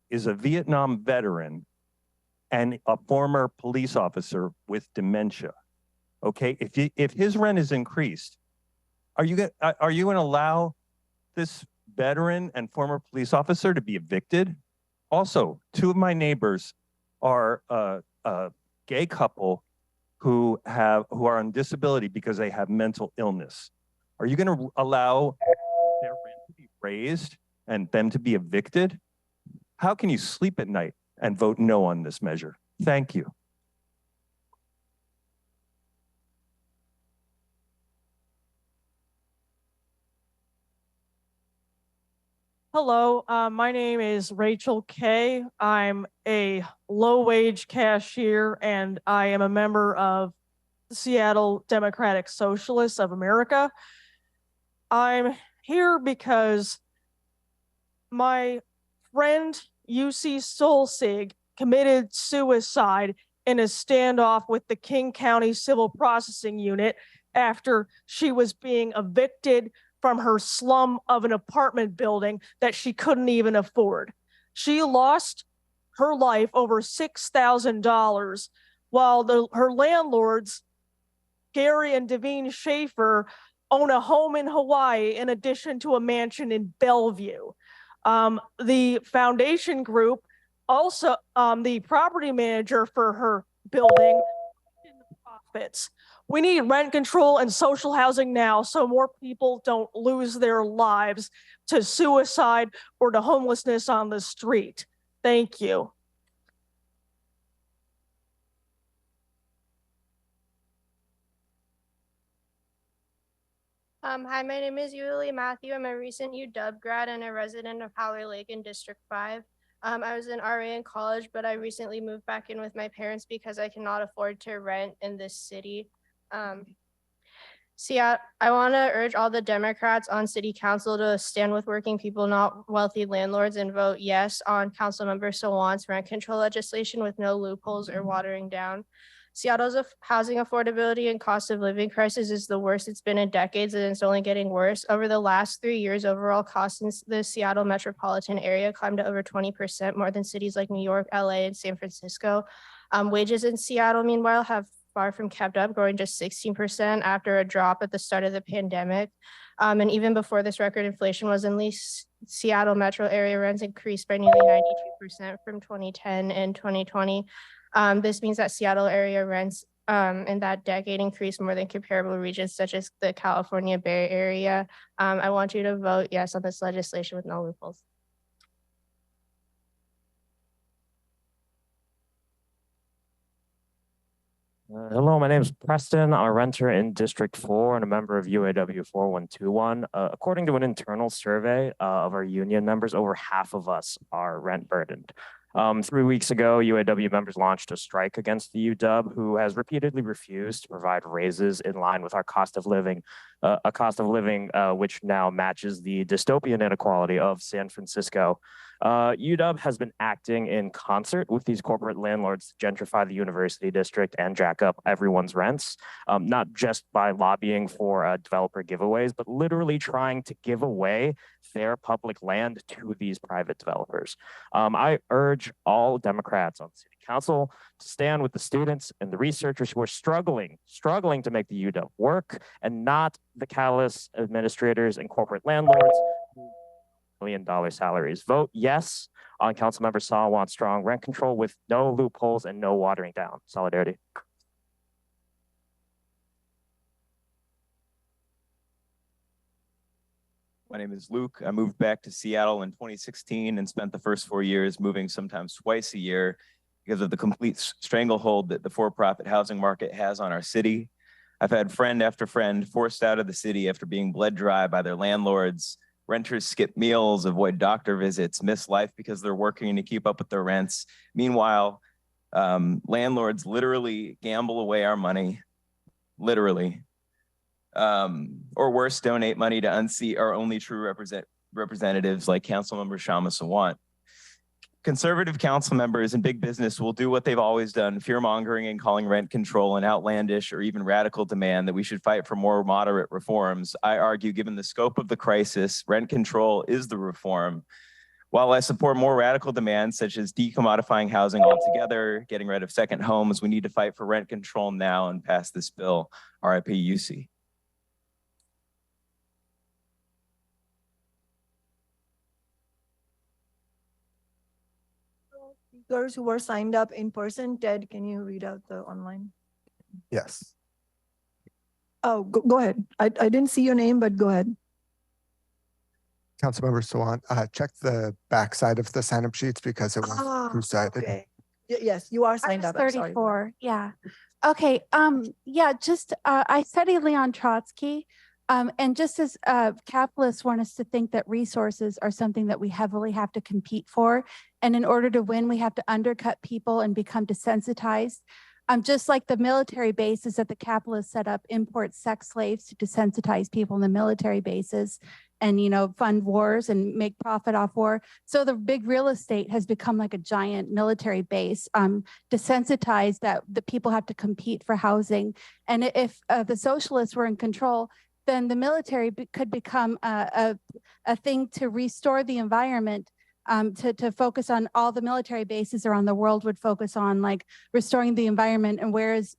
is a Vietnam veteran and a former police officer with dementia. Okay, if his rent is increased, are you gonna allow this veteran and former police officer to be evicted? Also, two of my neighbors are a gay couple who are on disability because they have mental illness. Are you gonna allow their rent to be raised and them to be evicted? How can you sleep at night and vote no on this measure? Thank you. Hello, my name is Rachel K. I'm a low-wage cashier, and I am a member of the Seattle Democratic Socialists of America. I'm here because my friend UC Solsig committed suicide in a standoff with the King County Civil Processing Unit after she was being evicted from her slum of an apartment building that she couldn't even afford. She lost her life over $6,000, while her landlords, Gary and Devine Schaefer, own a home in Hawaii in addition to a mansion in Bellevue. The foundation group, also the property manager for her building, profits. We need rent control and social housing now so more people don't lose their lives to suicide or to homelessness on the street. Thank you. Hi, my name is Yulie Matthew. I'm a recent UW grad and a resident of Howler Lake in District 5. I was an RA in college, but I recently moved back in with my parents because I cannot afford to rent in this city. I want to urge all the Democrats on city council to stand with working people, not wealthy landlords, and vote yes on Councilmember Sawant's rent control legislation with no loopholes or watering down. Seattle's housing affordability and cost of living crisis is the worst it's been in decades, and it's only getting worse. Over the last 3 years, overall costs in the Seattle metropolitan area climbed to over 20%, more than cities like New York, LA, and San Francisco. Wages in Seattle, meanwhile, have far from kept up, growing just 16% after a drop at the start of the pandemic. And even before this record inflation was unleashed, Seattle metro area rents increased by nearly 92% from 2010 and 2020. This means that Seattle area rents in that decade increased more than comparable regions such as the California Bay Area. I want you to vote yes on this legislation with no loopholes. Hello, my name is Preston. I'm a renter in District 4 and a member of UAW 4121. According to an internal survey of our union members, over half of us are rent burdened. 3 weeks ago, UAW members launched a strike against the UW, who has repeatedly refused to provide raises in line with our cost of living, which now matches the dystopian inequality of San Francisco. UW has been acting in concert with these corporate landlords to gentrify the university district and jack up everyone's rents, not just by lobbying for developer giveaways, but literally trying to give away their public land to these private developers. I urge all Democrats on city council to stand with the students and the researchers who are struggling to make the UW work, and not the callous administrators and corporate landlords who $1 million salaries. Vote yes on Councilmember Sawant's strong rent control with no loopholes and no watering down. Solidarity. My name is Luke. I moved back to Seattle in 2016 and spent the first 4 years moving sometimes twice a year because of the complete stranglehold that the for-profit housing market has on our city. I've had friend after friend forced out of the city after being bled dry by their landlords. Renters skip meals, avoid doctor visits, miss life because they're working to keep up with their rents. Meanwhile, landlords literally gamble away our money, literally. Or worse, donate money to unseat our only true representatives like Councilmember Shama Sawant. Conservative council members and big business will do what they've always done, fear-mongering and calling rent control an outlandish or even radical demand that we should fight for more moderate reforms. I argue, given the scope of the crisis, rent control is the reform. While I support more radical demands such as decommodifying housing altogether, getting rid of second homes, we need to fight for rent control now and pass this bill. RIP UC. Speakers who were signed up in person, Ted, can you read out the online? Yes. Oh, go ahead. I didn't see your name, but go ahead. Councilmember Sawant, check the back side of the sign-up sheets because it was two-sided. Okay. Yes, you are signed up. I'm sorry. 34. Yeah. Okay. Yeah. Just I study Leon Trotsky, and just as capitalists want us to think that resources are something that we heavily have to compete for, and in order to win, we have to undercut people and become desensitized. Just like the military bases that the capitalists set up import sex slaves to desensitize people in the military bases, and fund wars and make profit off war. So the big real estate has become like a giant military base, desensitized that the people have to compete for housing. And if the socialists were in control, then the military could become a thing to restore the environment to focus on all the military bases around the world would focus on like restoring the environment and where is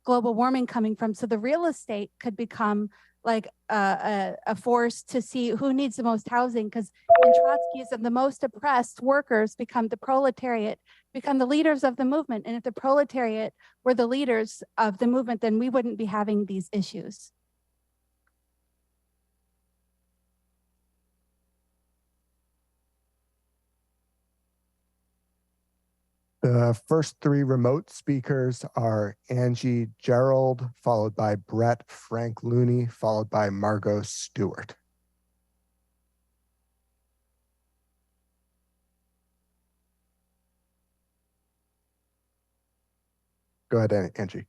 global warming coming from. So the real estate could become like a force to see who needs the most housing, because in Trotskyism, the most oppressed workers become the proletariat, become the leaders of the movement. And if the proletariat were the leaders of the movement, then we wouldn't be having these issues. The first three remote speakers are Angie Gerald, followed by Brett Frank Looney, followed by Margot Stewart. Go ahead, Angie.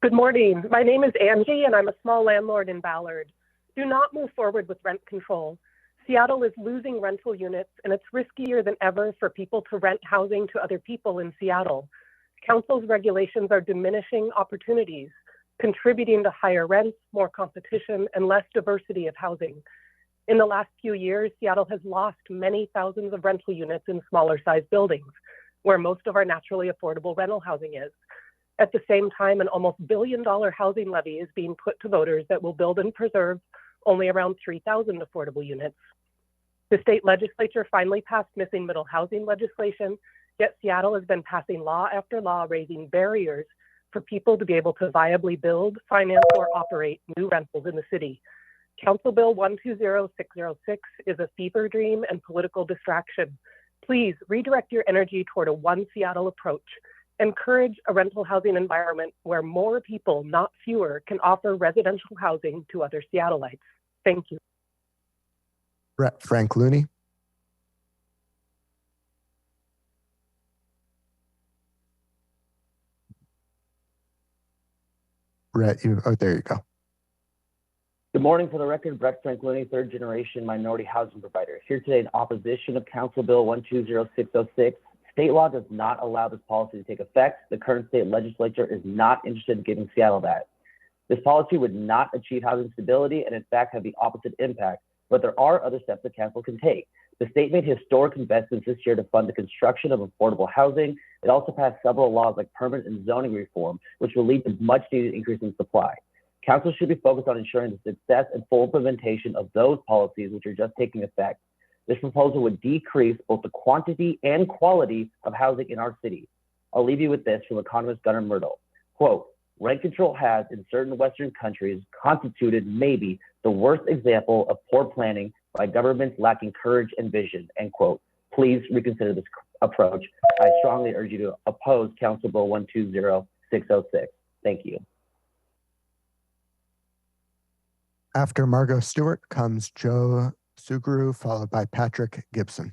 Good morning. My name is Angie, and I'm a small landlord in Ballard. Do not move forward with rent control. Seattle is losing rental units, and it's riskier than ever for people to rent housing to other people in Seattle. Council's regulations are diminishing opportunities, contributing to higher rents, more competition, and less diversity of housing. In the last few years, Seattle has lost many thousands of rental units in smaller sized buildings, where most of our naturally affordable rental housing is. At the same time, an almost $1 billion housing levy is being put to voters that will build and preserve only around 3,000 affordable units. The state legislature finally passed missing middle housing legislation, yet Seattle has been passing law after law raising barriers for people to be able to viably build, finance, or operate new rentals in the city. Council Bill 120606 is a fever dream and political distraction. Please redirect your energy toward a One Seattle approach. Encourage a rental housing environment where more people, not fewer, can offer residential housing to other Seattleites. Thank you. Brett Frank Looney. Brett, there you go. Good morning. For the record, Brett Frank Looney, third generation minority housing provider. Here today in opposition of Council Bill 120606. State law does not allow this policy to take effect. The current state legislature is not interested in giving Seattle that. This policy would not achieve housing stability and in fact have the opposite impact, but there are other steps the council can take. The state made historic investments this year to fund the construction of affordable housing. It also passed several laws like permit and zoning reform, which will lead to much needed increase in supply. Council should be focused on ensuring the success and full implementation of those policies which are just taking effect. This proposal would decrease both the quantity and quality of housing in our city. I'll leave you with this from economist Gunnar Myrdal. Quote, rent control has, in certain Western countries, constituted maybe the worst example of poor planning by governments lacking courage and vision, end quote. Please reconsider this approach. I strongly urge you to oppose Council Bill 120606. Thank you. After Margot Stewart comes Joe Suguru, followed by Patrick Gibson.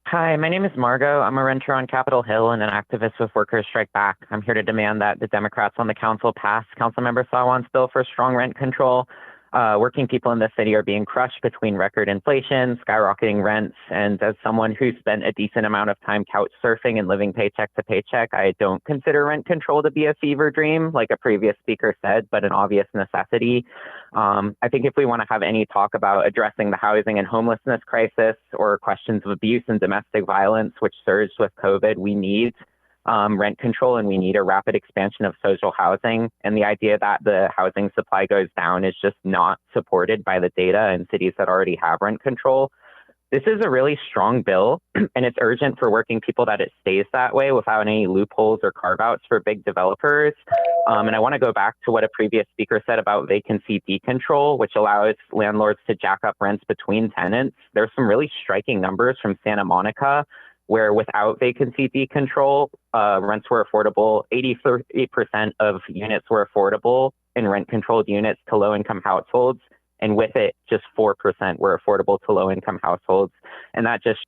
Hi, my name is Margot. I'm a renter on Capitol Hill and an activist with Workers Strike Back. I'm here to demand that the Democrats on the council pass Councilmember Sawant's bill for strong rent control. Working people in the city are being crushed between record inflation, skyrocketing rents, and as someone who spent a decent amount of time couch surfing and living paycheck to paycheck, I don't consider rent control to be a fever dream, like a previous speaker said, but an obvious necessity. I think if we want to have any talk about addressing the housing and homelessness crisis or questions of abuse and domestic violence, which surged with COVID, we need rent control and we need a rapid expansion of social housing. And the idea that the housing supply goes down is just not supported by the data in cities that already have rent control. This is a really strong bill, and it's urgent for working people that it stays that way without any loopholes or carve-outs for big developers. And I want to go back to what a previous speaker said about vacancy decontrol, which allows landlords to jack up rents between tenants. There's some really striking numbers from Santa Monica where without vacancy decontrol, rents were affordable. 83% of units were affordable in rent-controlled units to low-income households. And with it, just 4% were affordable to low-income households. And that just...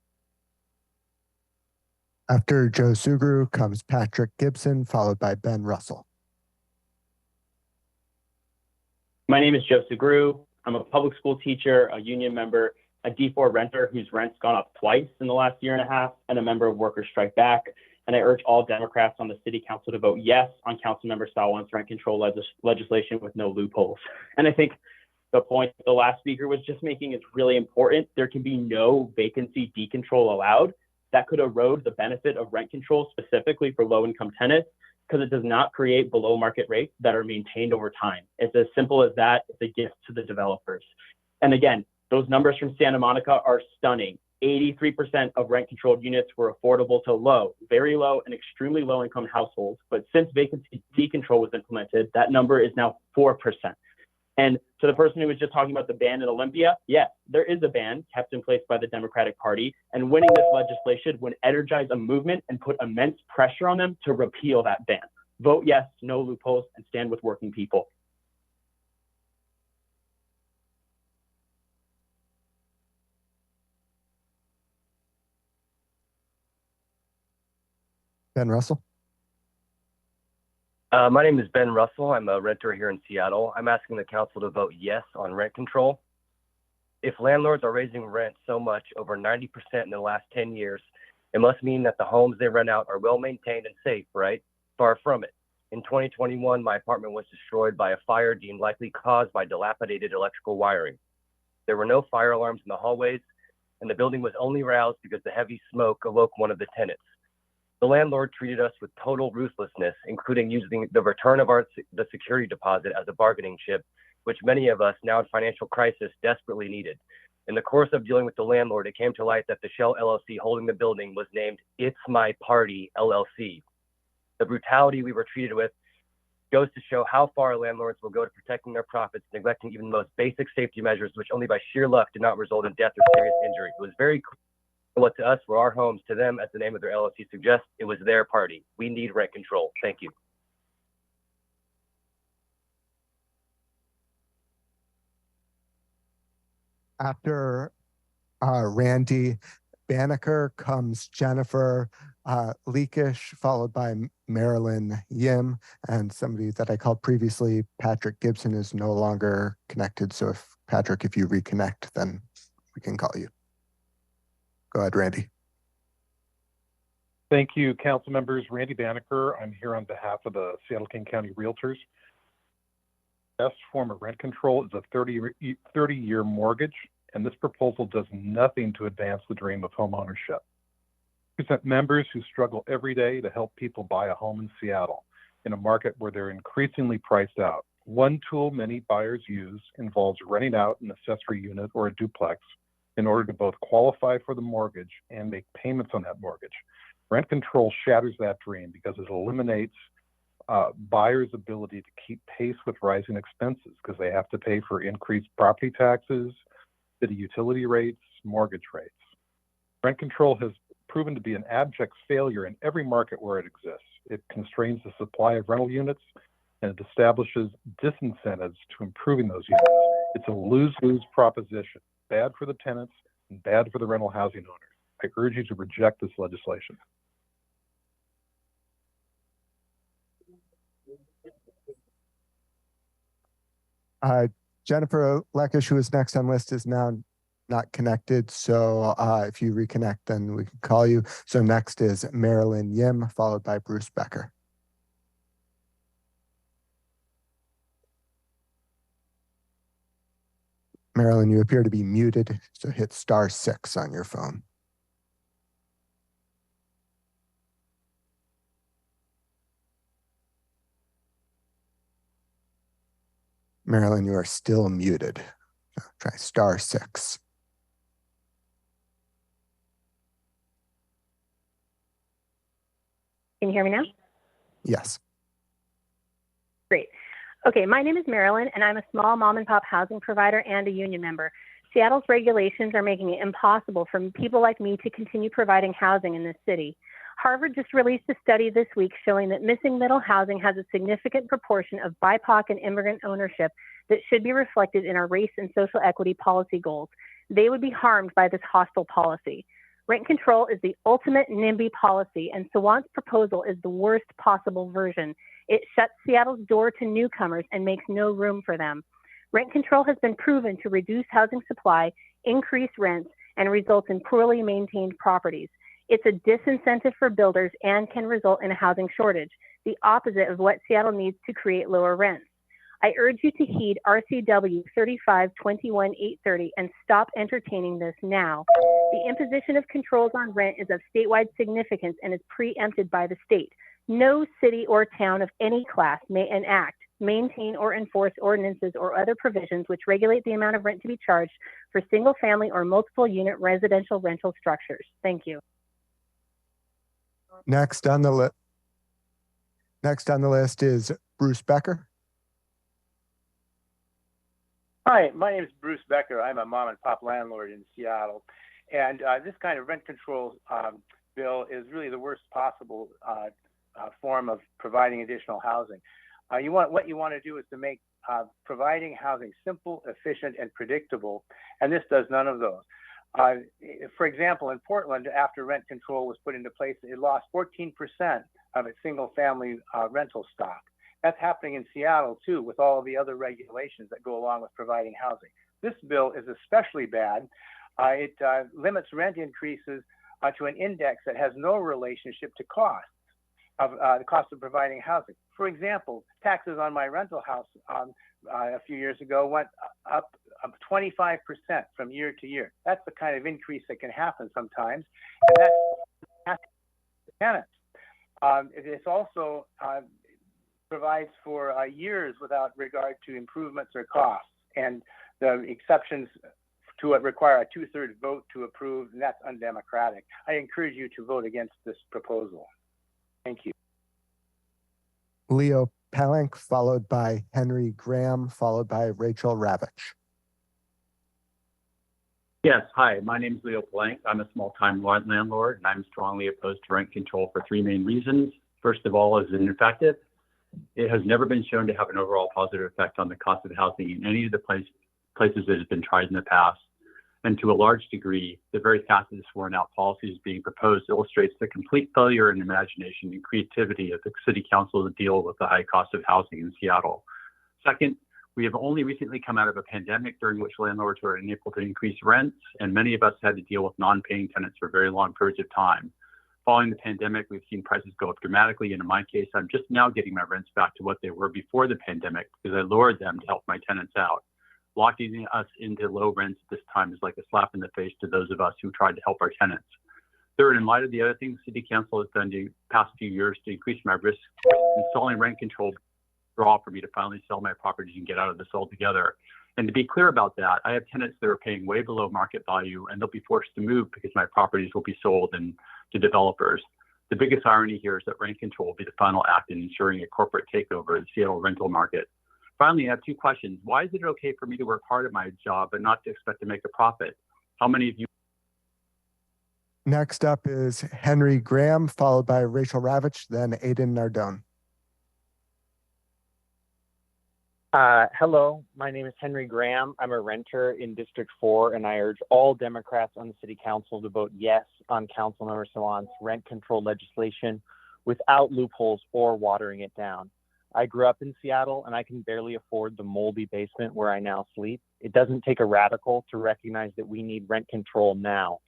After Joe Suguru comes Patrick Gibson, followed by Ben Russell. My name is Joe Suguru. I'm a public school teacher, a union member, a D4 renter whose rent's gone up twice in the last year and a half, and a member of Workers Strike Back. And I urge all Democrats on the city council to vote yes on Councilmember Sawant's rent control legislation with no loopholes. And I think the point the last speaker was just making is really important. There can be no vacancy decontrol allowed. That could erode the benefit of rent control specifically for low-income tenants because it does not create below market rates that are maintained over time. It's as simple as that. It's a gift to the developers. And again, those numbers from Santa Monica are stunning. 83% of rent controlled units were affordable to low, very low, and extremely low income households. But since vacancy decontrol was implemented, that number is now 4%. And to the person who was just talking about the ban in Olympia, yes, there is a ban kept in place by the Democratic Party, and winning this legislation would energize a movement and put immense pressure on them to repeal that ban. Vote yes, no loopholes, and stand with working people. Ben Russell. My name is Ben Russell. I'm a renter here in Seattle. I'm asking the council to vote yes on rent control. If landlords are raising rent so much, over 90% in the last 10 years, it must mean that the homes they rent out are well maintained and safe, right? Far from it. In 2021, my apartment was destroyed by a fire deemed likely caused by dilapidated electrical wiring. There were no fire alarms in the hallways, and the building was only roused because the heavy smoke awoke one of the tenants. The landlord treated us with total ruthlessness, including using the return of the security deposit as a bargaining chip, which many of us now in financial crisis desperately needed. In the course of dealing with the landlord, it came to light that the Shell LLC holding the building was named It's My Party LLC. The brutality we were treated with goes to show how far landlords will go to protecting their profits, neglecting even the most basic safety measures, which only by sheer luck did not result in death or serious injury. It was very clear what to us were our homes, to them, as the name of their LLC suggests, it was their party. We need rent control. Thank you. After Randy Banneker comes Jennifer Leakish, followed by Marilyn Yim, and somebody that I called previously, Patrick Gibson, is no longer connected. So if Patrick, if you reconnect, then we can call you. Go ahead, Randy. Thank you, council members. Randy Banneker. I'm here on behalf of the Seattle King County Realtors. The best form of rent control is a 30-year mortgage, and this proposal does nothing to advance the dream of home ownership. We present members who struggle every day to help people buy a home in Seattle in a market where they're increasingly priced out. One tool many buyers use involves renting out an accessory unit or a duplex in order to both qualify for the mortgage and make payments on that mortgage. Rent control shatters that dream because it eliminates buyers' ability to keep pace with rising expenses because they have to pay for increased property taxes, city utility rates, mortgage rates. Rent control has proven to be an abject failure in every market where it exists. It constrains the supply of rental units and it establishes disincentives to improving those units. It's a lose-lose proposition. Bad for the tenants and bad for the rental housing owners. I urge you to reject this legislation. Jennifer Lekish, who is next on list, is now not connected. So if you reconnect, then we can call you. So next is Marilyn Yim, followed by Bruce Becker. Marilyn, you appear to be muted, so hit *6 on your phone. Marilyn, you are still muted. So try *6. Can you hear me now? Yes. Great. Okay, my name is Marilyn, and I'm a small mom and pop housing provider and a union member. Seattle's regulations are making it impossible for people like me to continue providing housing in this city. Harvard just released a study this week showing that missing middle housing has a significant proportion of BIPOC and immigrant ownership that should be reflected in our race and social equity policy goals. They would be harmed by this hostile policy. Rent control is the ultimate NIMBY policy, and Sawant's proposal is the worst possible version. It shuts Seattle's door to newcomers and makes no room for them. Rent control has been proven to reduce housing supply, increase rents, and result in poorly maintained properties. It's a disincentive for builders and can result in a housing shortage, the opposite of what Seattle needs to create lower rents. I urge you to heed RCW 3521-830 and stop entertaining this now. The imposition of controls on rent is of statewide significance and is preempted by the state. No city or town of any class may enact, maintain, or enforce ordinances or other provisions which regulate the amount of rent to be charged for single family or multiple unit residential rental structures. Thank you. Next on the list is Bruce Becker. Hi, my name is Bruce Becker. I'm a mom and pop landlord in Seattle. And this kind of rent control bill is really the worst possible form of providing additional housing. What you want to do is to make providing housing simple, efficient, and predictable, and this does none of those. For example, in Portland, after rent control was put into place, it lost 14% of its single-family rental stock. That's happening in Seattle, too, with all of the other regulations that go along with providing housing. This bill is especially bad. It limits rent increases to an index that has no relationship to cost of the cost of providing housing. For example, taxes on my rental house a few years ago went up 25% from year to year. That's the kind of increase that can happen sometimes, and that's tenants. It's also provides for years without regard to improvements or costs, and the exceptions to it require a 2/3 vote to approve, and that's undemocratic. I encourage you to vote against this proposal. Thank you. Leo Palank, followed by Henry Graham, followed by Rachel Ravitch. Yes, hi, my name is Leo Palank. I'm a small-time landlord, and I'm strongly opposed to rent control for three main reasons. First of all, it's ineffective. It has never been shown to have an overall positive effect on the cost of housing in any of the places that has been tried in the past. And to a large degree, the very fact that the sworn out policies being proposed illustrates the complete failure in imagination and creativity of the city council to deal with the high cost of housing in Seattle. Second, we have only recently come out of a pandemic during which landlords were unable to increase rents, and many of us had to deal with non-paying tenants for very long periods of time. Following the pandemic, we've seen prices go up dramatically, and in my case, I'm just now getting my rents back to what they were before the pandemic because I lowered them to help my tenants out. Locking us into low rents at this time is like a slap in the face to those of us who tried to help our tenants. Third, in light of the other things the City Council has done the past few years to increase my risk, installing rent control draw for me to finally sell my properties and get out of this altogether. And to be clear about that, I have tenants that are paying way below market value, and they'll be forced to move because my properties will be sold and to developers. The biggest irony here is that rent control will be the final act in ensuring a corporate takeover of the Seattle rental market. Finally, I have two questions. Why is it okay for me to work hard at my job but not to expect to make a profit? How many of you? Next up is Henry Graham, followed by Rachel Ravitch, then Aidan Nardone. Hello, my name is Henry Graham. I'm a renter in District 4, and I urge all Democrats on the City Council to vote yes on Councilmember Sawant's rent control legislation without loopholes or watering it down. I grew up in Seattle, and I can barely afford the moldy basement where I now sleep. It doesn't take a radical to recognize that we need rent control now.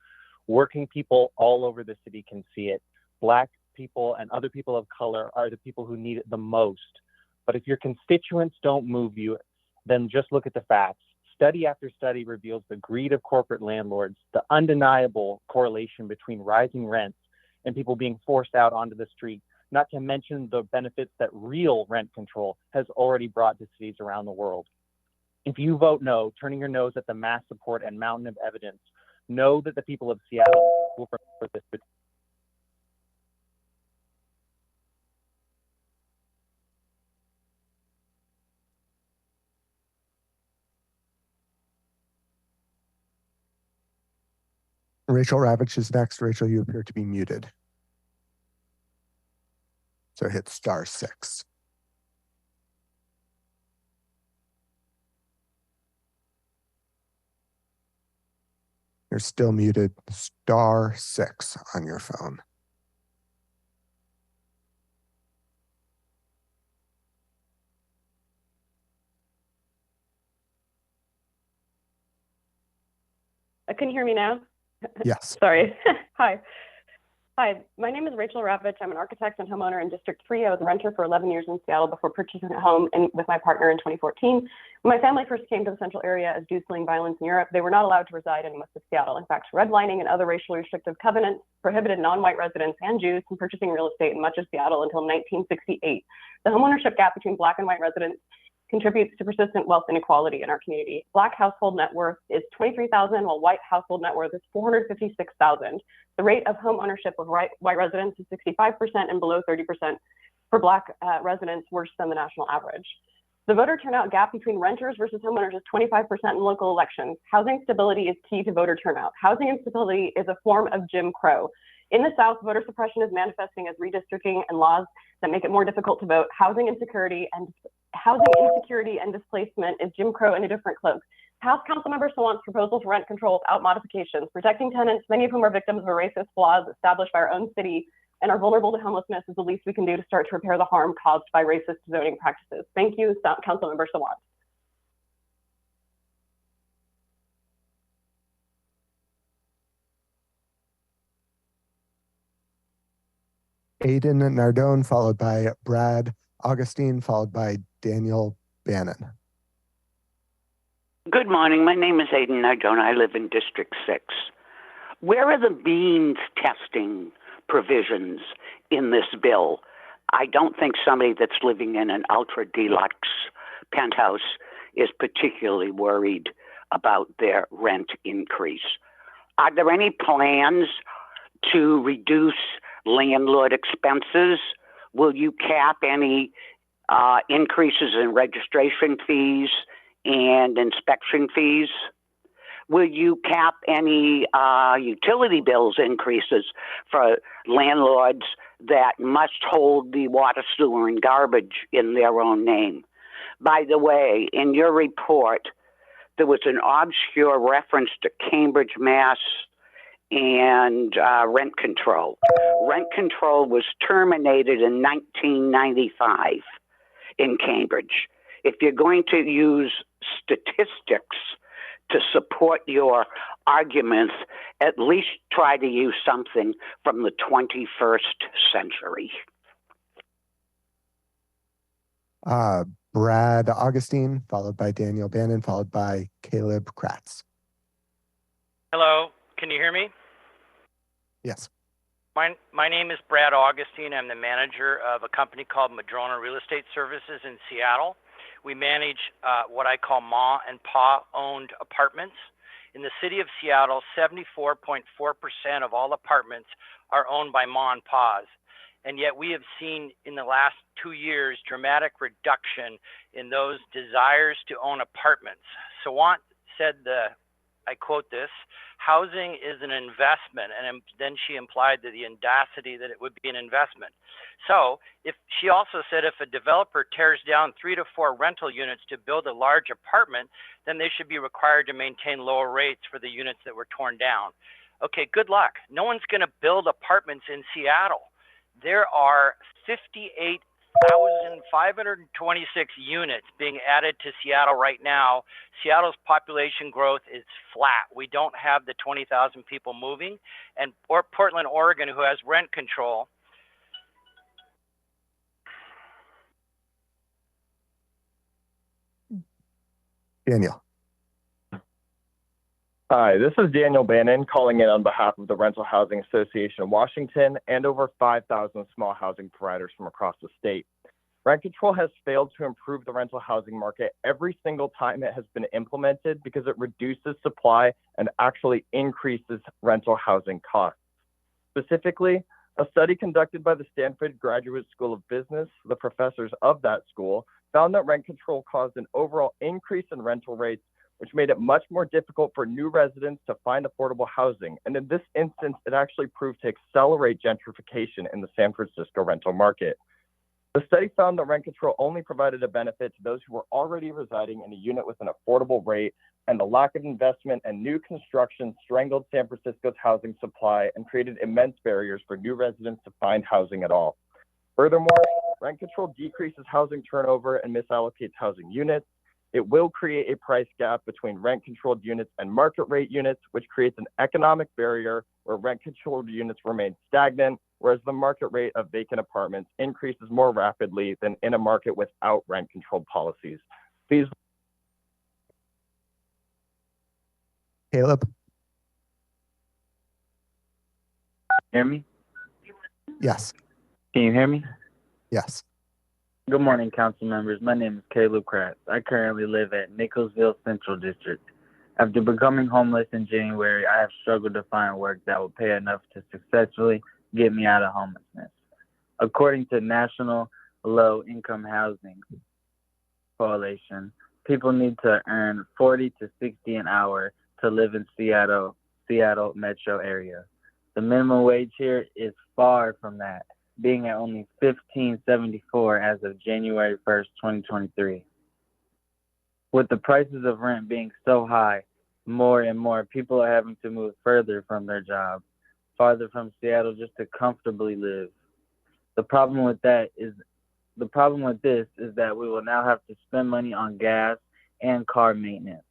Working people all over the city can see it. Black people and other people of color are the people who need it the most. But if your constituents don't move you, then just look at the facts. Study after study reveals the greed of corporate landlords, the undeniable correlation between rising rents and people being forced out onto the street, not to mention the benefits that real rent control has already brought to cities around the world. If you vote no, turning your nose at the mass support and mountain of evidence, know that the people of Seattle will remember this. Rachel Ravitch is next. Rachel, you appear to be muted. So hit *6. You're still muted. *6 on your phone. Can you hear me now? Yes. Sorry. Hi. Hi, my name is Rachel Ravitch. I'm an architect and homeowner in District 3. I was a renter for 11 years in Seattle before purchasing a home with my partner in 2014. When my family first came to the central area as due fleeing violence in Europe, they were not allowed to reside in most of Seattle. In fact, redlining and other racially restrictive covenants prohibited non-white residents and Jews from purchasing real estate in much of Seattle until 1968. The homeownership gap between Black and white residents contributes to persistent wealth inequality in our community. Black household net worth is $23,000, while white household net worth is $456,000. The rate of home ownership of white residents is 65% and below 30% for Black residents, worse than the national average. The voter turnout gap between renters versus homeowners is 25% in local elections. Housing stability is key to voter turnout. Housing instability is a form of Jim Crow. In the South, voter suppression is manifesting as redistricting and laws that make it more difficult to vote. Housing insecurity and displacement is Jim Crow in a different cloak. House Councilmember Sawant's proposal for rent control without modifications, protecting tenants, many of whom are victims of racist flaws established by our own city and are vulnerable to homelessness, is the least we can do to start to repair the harm caused by racist zoning practices. Thank you, Councilmember Sawant. Aiden Nardone, followed by Brad Augustine, followed by Daniel Bannon. Good morning. My name is Aiden Nardone. I live in District 6. Where are the means testing provisions in this bill? I don't think somebody that's living in an ultra deluxe penthouse is particularly worried about their rent increase. Are there any plans to reduce landlord expenses? Will you cap any increases in registration fees and inspection fees? Will you cap any utility bills increases for landlords that must hold the water, sewer, and garbage in their own name? By the way, in your report, there was an obscure reference to Cambridge, Mass. And rent control. Rent control was terminated in 1995 in Cambridge. If you're going to use statistics to support your arguments, at least try to use something from the 21st century. Brad Augustine, followed by Daniel Bannon, followed by Caleb Kratz. Hello, can you hear me? Yes. My name is Brad Augustine. I'm the manager of a company called Madrona Real Estate Services in Seattle. We manage what I call Ma and Pa owned apartments. In the city of Seattle, 74.4% of all apartments are owned by Ma and Pa's. And yet we have seen in the last 2 years dramatic reduction in those desires to own apartments. Sawant said I quote this, housing is an investment, and then she implied that the audacity that it would be an investment. So if she also said if a developer tears down 3 to 4 rental units to build a large apartment, then they should be required to maintain lower rates for the units that were torn down. Okay, good luck. No one's going to build apartments in Seattle. There are 58,526 units being added to Seattle right now. Seattle's population growth is flat. We don't have the 20,000 people moving. And Portland, Oregon, who has rent control. Daniel. Hi, this is Daniel Bannon calling in on behalf of the Rental Housing Association of Washington and over 5,000 small housing providers from across the state. Rent control has failed to improve the rental housing market every single time it has been implemented because it reduces supply and actually increases rental housing costs. Specifically, a study conducted by the Stanford Graduate School of Business, the professors of that school, found that rent control caused an overall increase in rental rates, which made it much more difficult for new residents to find affordable housing. And in this instance, it actually proved to accelerate gentrification in the San Francisco rental market. The study found that rent control only provided a benefit to those who were already residing in a unit with an affordable rate, and the lack of investment and new construction strangled San Francisco's housing supply and created immense barriers for new residents to find housing at all. Furthermore, rent control decreases housing turnover and misallocates housing units. It will create a price gap between rent-controlled units and market rate units, which creates an economic barrier where rent-controlled units remain stagnant, whereas the market rate of vacant apartments increases more rapidly than in a market without rent-controlled policies. Please. Caleb? Hear me? Yes. Can you hear me? Yes. Good morning, council members. My name is Caleb Kratz. I currently live at Nicholsville Central District. After becoming homeless in January, I have struggled to find work that will pay enough to successfully get me out of homelessness. According to National Low Income Housing Coalition, people need to earn 40 to 60 an hour to live in Seattle metro area. The minimum wage here is far from that, being at only $15.74 as of January 1st, 2023. With the prices of rent being so high, more and more people are having to move further from their jobs, farther from Seattle just to comfortably live. The problem with this is that we will now have to spend money on gas and car maintenance.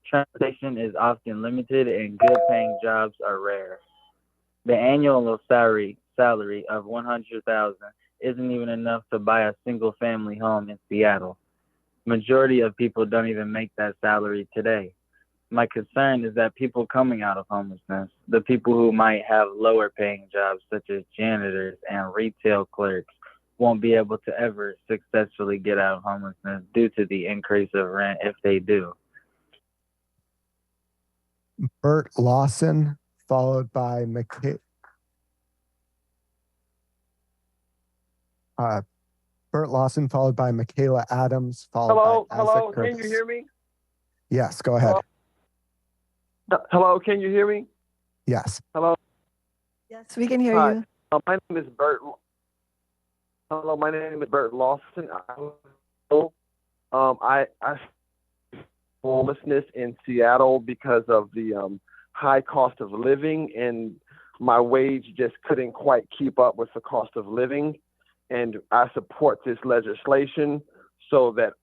Transportation is often limited and good paying jobs are rare. The annual salary of $100,000 isn't even enough to buy a single family home in Seattle. Majority of people don't even make that salary today. My concern is that people coming out of homelessness, the people who might have lower paying jobs such as janitors and retail clerks, won't be able to ever successfully get out of homelessness due to the increase of rent if they do. Bert Lawson, followed by Bert Lawson, followed by Michaela Adams, followed by Isaac Curtis. Can you hear me? Yes, go ahead. Hello, can you hear me? Yes. Hello. Yes, we can hear Hi. you. My name is Bert. Hello, my name is Bert Lawson. I homelessness in Seattle because of the high cost of living, and my wage just couldn't quite keep up with the cost of living. And I support this legislation so that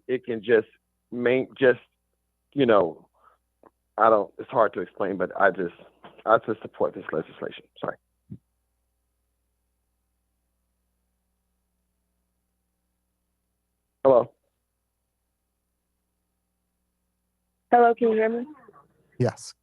it can just it's hard to explain, but I just support this legislation. Sorry. Hello. Hello, can you hear me? Yes.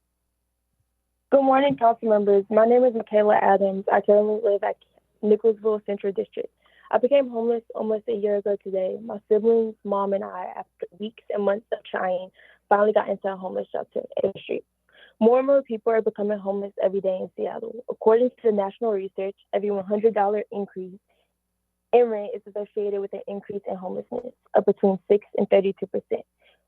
Good morning, council members. My name is Michaela Adams. I currently live at Nicholsville Central District. I became homeless almost a year ago today. My siblings, mom, and I, after weeks and months of trying, finally got into a homeless shelter in the street. More and more people are becoming homeless every day in Seattle. According to the national research, every $100 increase in rent is associated with an increase in homelessness of between 6 and 32%.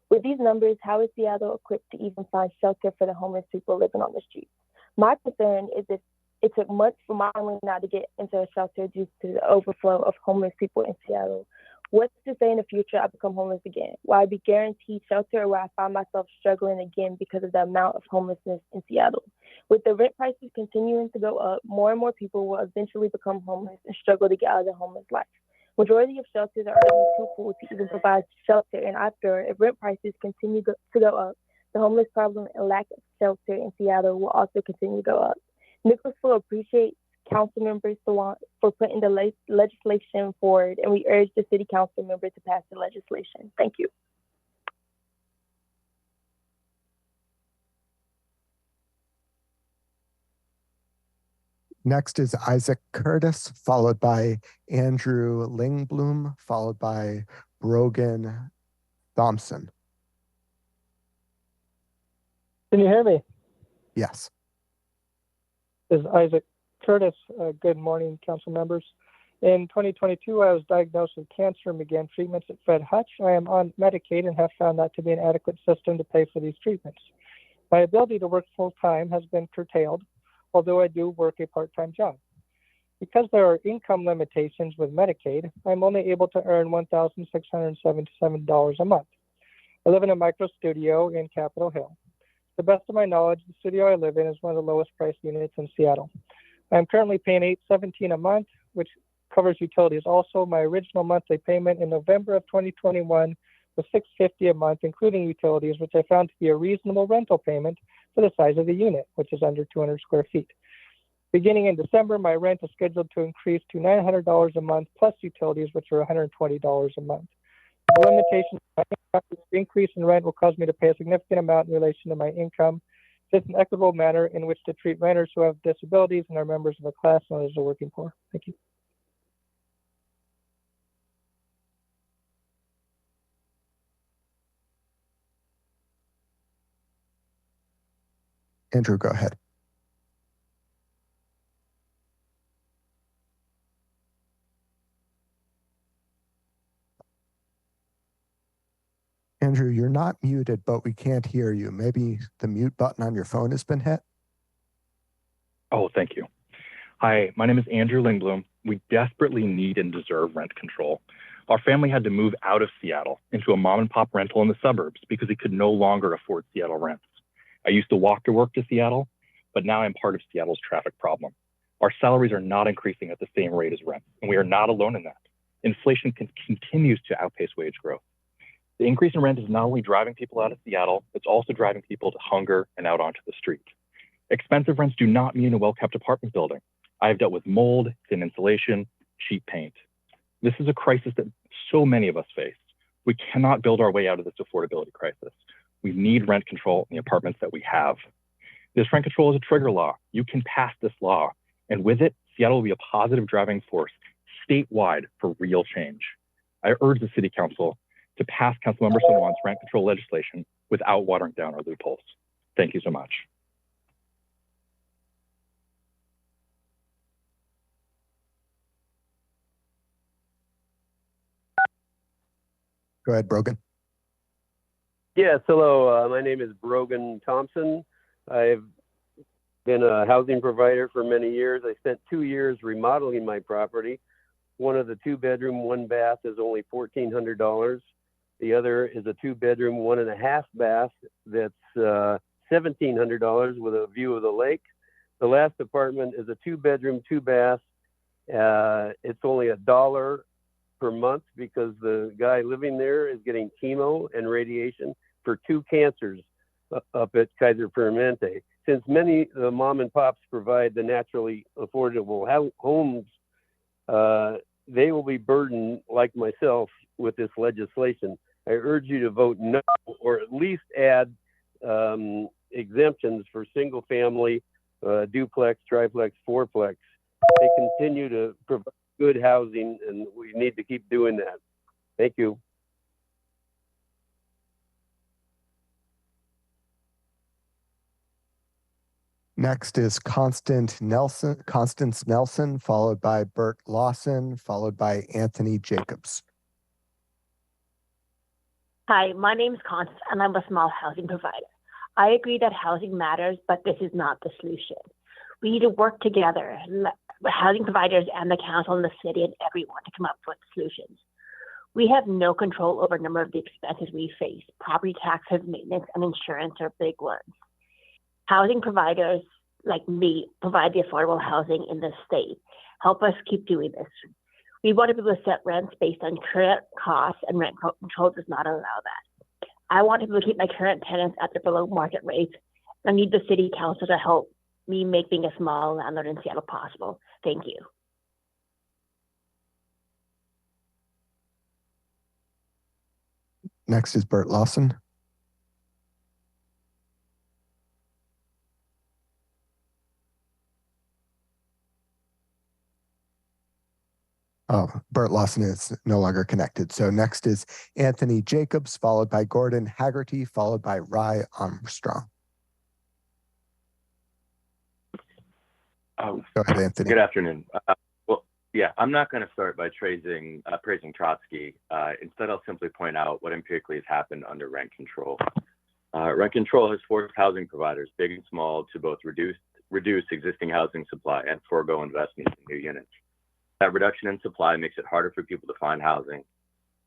With these numbers, how is Seattle equipped to even find shelter for the homeless people living on the streets? My concern is if it took months for my family now to get into a shelter due to the overflow of homeless people in Seattle. What's to say in the future I become homeless again? Will I be guaranteed shelter, or will I find myself struggling again because of the amount of homelessness in Seattle? With the rent prices continuing to go up, more and more people will eventually become homeless and struggle to get out of the homeless life. Majority of shelters are already too full to even provide shelter, and after, if rent prices continue to go up, the homeless problem and lack of shelter in Seattle will also continue to go up. Nicholsville appreciates council members for putting the legislation forward, and we urge the city council member to pass the legislation. Thank you. Next is Isaac Curtis, followed by Andrew Lingblom, followed by Brogan Thompson. Can you hear me? Yes. This is Isaac Curtis. Good morning, council members. In 2022, I was diagnosed with cancer and began treatments at Fred Hutch. I am on Medicaid and have found that to be an adequate system to pay for these treatments. My ability to work full-time has been curtailed, although I do work a part-time job. Because there are income limitations with Medicaid, I'm only able to earn $1,677 a month. I live in a micro studio in Capitol Hill. To the best of my knowledge, the studio I live in is one of the lowest priced units in Seattle. I'm currently paying $817 a month, which covers utilities. Also, my original monthly payment in November of 2021 was $650 a month, including utilities, which I found to be a reasonable rental payment for the size of the unit, which is under 200 square feet. Beginning in December, my rent is scheduled to increase to $900 a month plus utilities, which are $120 a month. The limitation of my increase in rent will cause me to pay a significant amount in relation to my income. This is an equitable manner in which to treat renters who have disabilities and are members of a class known as the working poor. Thank you. Andrew, go ahead. Andrew, you're not muted, but we can't hear you. Maybe the mute button on your phone has been hit. Oh, thank you. Hi, my name is Andrew Lindblom. We desperately need and deserve rent control. Our family had to move out of Seattle into a mom and pop rental in the suburbs because we could no longer afford Seattle rents. I used to walk to work to Seattle, but now I'm part of Seattle's traffic problem. Our salaries are not increasing at the same rate as rent, and we are not alone in that. Inflation continues to outpace wage growth. The increase in rent is not only driving people out of Seattle, it's also driving people to hunger and out onto the street. Expensive rents do not mean a well-kept apartment building. I have dealt with mold, thin insulation, cheap paint. This is a crisis that so many of us face. We cannot build our way out of this affordability crisis. We need rent control in the apartments that we have. This rent control is a trigger law. You can pass this law, and with it, Seattle will be a positive driving force statewide for real change. I urge the City Council to pass Councilmember Sawant's rent control legislation without watering down our loopholes. Thank you so much. Go ahead, Brogan. Yes, hello. My name is Brogan Thompson. I've been a housing provider for many years. I spent 2 years remodeling my property. One of the 2-bedroom, 1-bath is only $1,400. The other is a 2-bedroom, 1.5 bath that's $1,700 with a view of the lake. The last apartment is a 2-bedroom, 2-bath. It's only $1 per month because the guy living there is getting chemo and radiation for 2 cancers up at Kaiser Permanente. Since many of the mom and pops provide the naturally affordable homes, they will be burdened, like myself, with this legislation. I urge you to vote no, or at least add exemptions for single family, duplex, triplex, fourplex. They continue to provide good housing, and we need to keep doing that. Thank you. Next is Constance Nelson, followed by Bert Lawson, followed by Anthony Jacobs. Hi, my name is Constance, and I'm a small housing provider. I agree that housing matters, but this is not the solution. We need to work together, housing providers and the council and the city and everyone, to come up with solutions. We have no control over a number of the expenses we face. Property taxes, maintenance, and insurance are big ones. Housing providers like me provide the affordable housing in the state. Help us keep doing this. We want to be able to set rents based on current costs, and rent control does not allow that. I want to be able to keep my current tenants at their below market rates. I need the city council to help me make being a small landlord in Seattle possible. Thank you. Next is Bert Lawson. Oh, Bert Lawson is no longer connected. So next is Anthony Jacobs, followed by Gordon Haggerty, followed by Rye Armstrong. Go ahead, Anthony. Good afternoon. Well, yeah, I'm not going to start by praising Trotsky. Instead, I'll simply point out what empirically has happened under rent control. Rent control has forced housing providers, big and small, to both reduce existing housing supply and forego investments in new units. That reduction in supply makes it harder for people to find housing,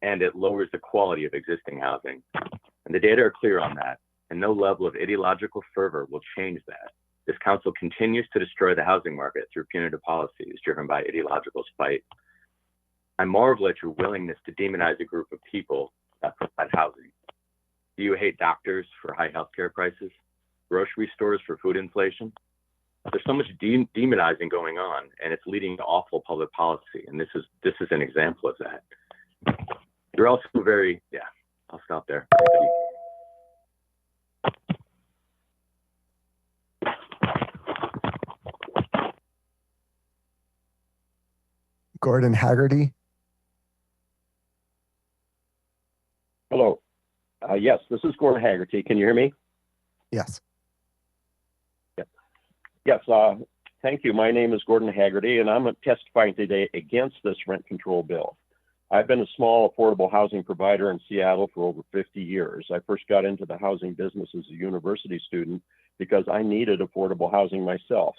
and it lowers the quality of existing housing. And the data are clear on that, and no level of ideological fervor will change that. This council continues to destroy the housing market through punitive policies driven by ideological spite. I marvel at your willingness to demonize a group of people that provide housing? Do you hate doctors for high healthcare prices? Grocery stores for food inflation? There's so much demonizing going on, and it's leading to awful public policy. And this is an example of that. You're also very, yeah, I'll stop there. Thank you. Gordon Haggerty. Hello. Yes, this is Gordon Haggerty. Can you hear me? Yes. Yes, thank you. My name is Gordon Haggerty, and I'm testifying today against this rent control bill. I've been a small affordable housing provider in Seattle for over 50 years. I first got into the housing business as a university student because I needed affordable housing myself.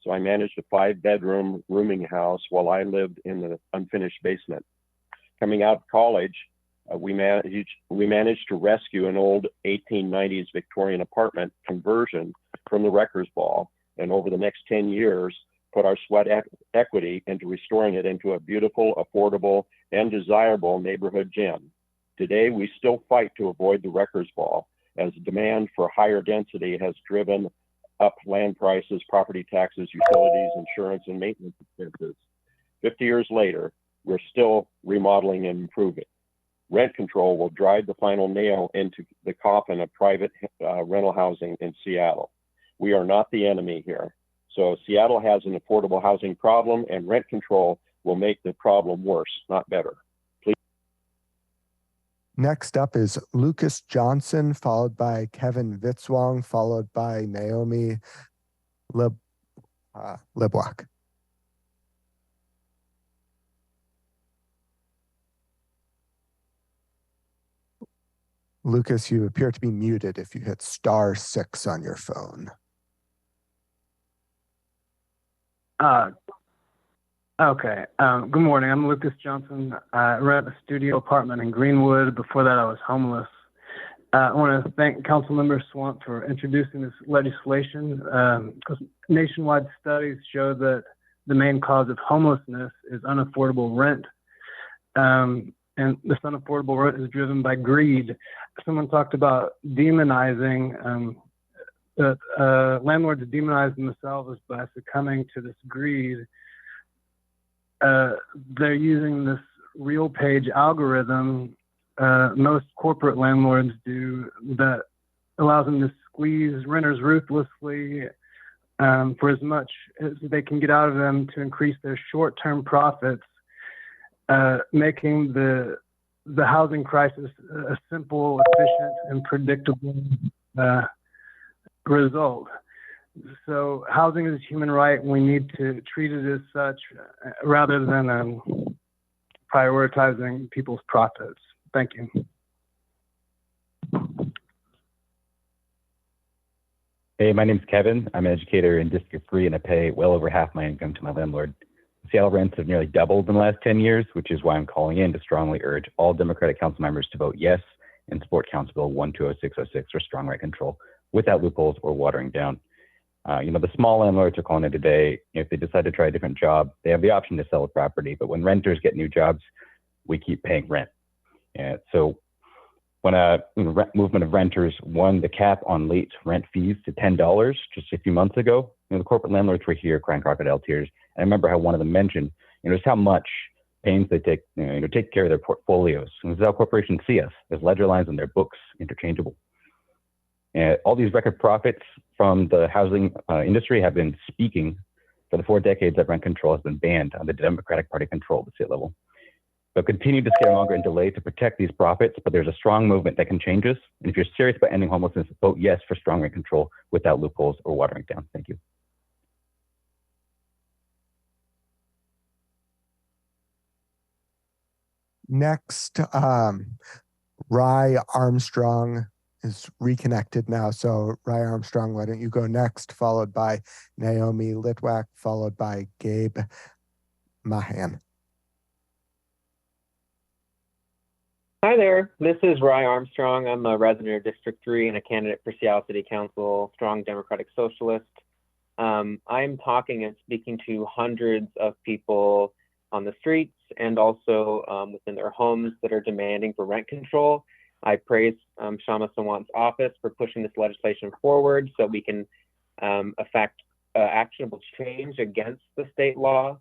So I managed a 5-bedroom rooming house while I lived in the unfinished basement. Coming out of college, we managed to rescue an old 1890s Victorian apartment conversion from the wrecker's ball, and over the next 10 years, put our sweat equity into restoring it into a beautiful, affordable, and desirable neighborhood gem. Today, we still fight to avoid the wrecker's ball, as demand for higher density has driven up land prices, property taxes, utilities, insurance, and maintenance expenses. 50 years later, we're still remodeling and improving. Rent control will drive the final nail into the coffin of private rental housing in Seattle. We are not the enemy here. So Seattle has an affordable housing problem, and rent control will make the problem worse, not better. Please. Next up is Lucas Johnson, followed by Kevin Vitzwong, followed by Naomi Libwak. Lucas, you appear to be muted if you hit *6 on your phone. Okay. Good morning. I'm Lucas Johnson. I rent a studio apartment in Greenwood. Before that, I was homeless. I want to thank Councilmember Swamp for introducing this legislation, because nationwide studies show that the main cause of homelessness is unaffordable rent. And this unaffordable rent is driven by greed. Someone talked about demonizing, that landlords demonize themselves by succumbing to this greed. They're using this real page algorithm, most corporate landlords do, that allows them to squeeze renters ruthlessly for as much as they can get out of them to increase their short-term profits, making the housing crisis a simple, efficient, and predictable result. So housing is a human right. We need to treat it as such rather than prioritizing people's profits. Thank you. Hey, my name's Kevin. I'm an educator in District 3, and I pay well over half my income to my landlord. Seattle rents have nearly doubled in the last 10 years, which is why I'm calling in to strongly urge all Democratic council members to vote yes and support Council Bill 120606 for strong rent control without loopholes or watering down. The small landlords are calling it today. If they decide to try a different job, they have the option to sell a property. But when renters get new jobs, we keep paying rent. So when a movement of renters won the cap on late rent fees to $10 just a few months ago, the corporate landlords were here crying crocodile tears. And I remember how one of them mentioned, just how much pains they take, take care of their portfolios. And this is how corporations see us, as ledger lines on their books, interchangeable. All these record profits from the housing industry have been speaking for the 4 decades that rent control has been banned under the Democratic Party control at the state level. They'll continue to scaremonger and delay to protect these profits, but there's a strong movement that can change this. And if you're serious about ending homelessness, vote yes for strong rent control without loopholes or watering down. Thank you. Next, Rye Armstrong is reconnected now. So Rye Armstrong, why don't you go next, followed by Naomi Litwack, followed by Gabe Mahan. Hi there, this is Rye Armstrong. I'm a resident of District 3 and a candidate for Seattle City Council, strong Democratic Socialist. I'm talking and speaking to hundreds of people on the streets and also within their homes that are demanding for rent control. I praise Shama Sawant's office for pushing this legislation forward so we can affect actionable change against the state law.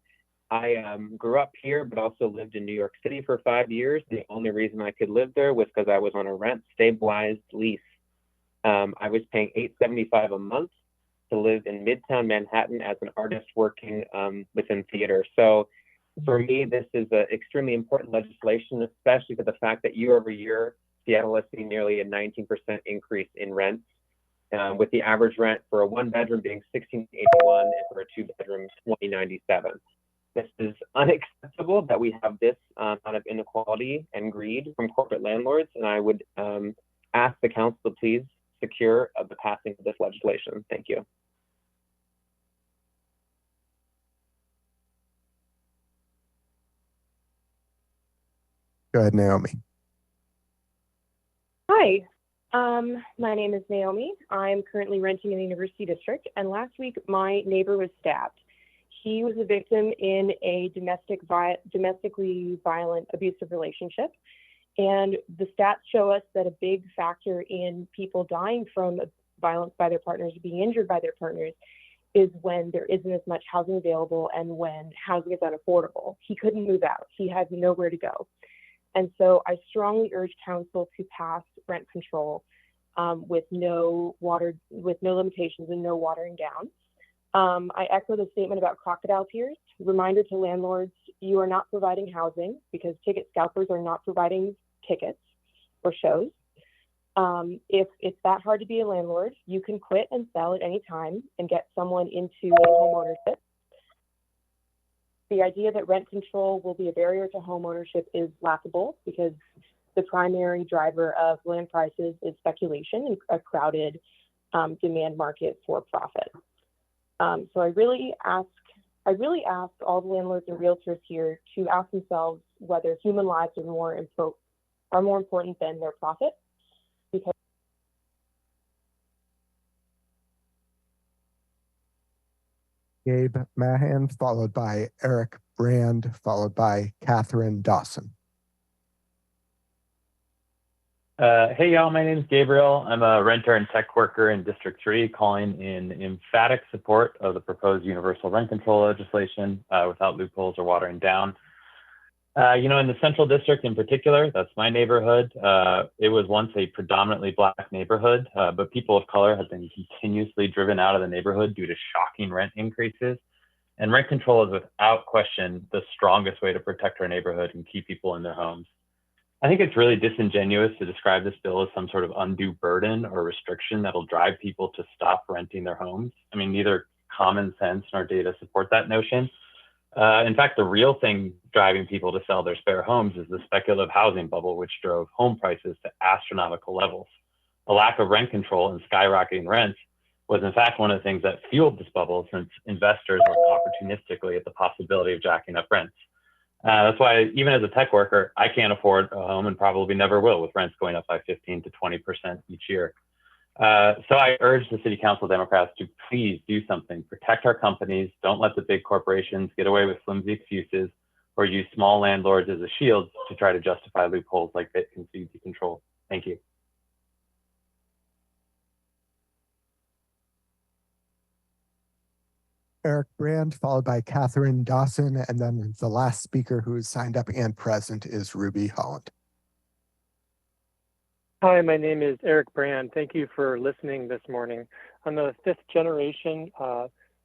I grew up here, but also lived in New York City for 5 years. The only reason I could live there was because I was on a rent stabilized lease. I was paying $875 a month to live in Midtown Manhattan as an artist working within theater. So for me, this is an extremely important legislation, especially for the fact that year over year, Seattle has seen nearly a 19% increase in rents, with the average rent for a one bedroom being $1,681 and for a two bedroom $2,097. This is unacceptable that we have this amount of inequality and greed from corporate landlords, and I would ask the council to please secure the passing of this legislation. Thank you. Go ahead, Naomi. Hi, my name is Naomi. I'm currently renting in the University District, and last week my neighbor was stabbed. He was a victim in a domestically violent, abusive relationship. And the stats show us that a big factor in people dying from violence by their partners, being injured by their partners, is when there isn't as much housing available and when housing is unaffordable. He couldn't move out. He had nowhere to go. And so I strongly urge council to pass rent control with no limitations and no watering down. I echo the statement about crocodile tears. Reminder to landlords, you are not providing housing because ticket scalpers are not providing tickets or shows. If it's that hard to be a landlord, you can quit and sell at any time and get someone into homeownership. The idea that rent control will be a barrier to homeownership is laughable because the primary driver of land prices is speculation and a crowded demand market for profit. So I really ask all the landlords and realtors here to ask themselves whether human lives are more important than their profit. Because Gabe Mahan, followed by Eric Brand, followed by Catherine Dawson. Hey y'all, my name is Gabriel. I'm a renter and tech worker in District 3, calling in emphatic support of the proposed universal rent control legislation without loopholes or watering down. In the Central District in particular, that's my neighborhood. It was once a predominantly Black neighborhood, but people of color have been continuously driven out of the neighborhood due to shocking rent increases. And rent control is without question the strongest way to protect our neighborhood and keep people in their homes. I think it's really disingenuous to describe this bill as some sort of undue burden or restriction that'll drive people to stop renting their homes. I mean, neither common sense nor data support that notion. In fact, the real thing driving people to sell their spare homes is the speculative housing bubble, which drove home prices to astronomical levels. A lack of rent control and skyrocketing rents was in fact one of the things that fueled this bubble, since investors looked opportunistically at the possibility of jacking up rents. That's why even as a tech worker, I can't afford a home and probably never will, with rents going up by 15 to 20% each year. So I urge the City Council Democrats to please do something. Protect our companies. Don't let the big corporations get away with flimsy excuses or use small landlords as a shield to try to justify loopholes like vacancy control. Thank you. Eric Brand, followed by Catherine Dawson, and then the last speaker who is signed up and present is Ruby Holland. Hi, my name is Eric Brand. Thank you for listening this morning. I'm a fifth generation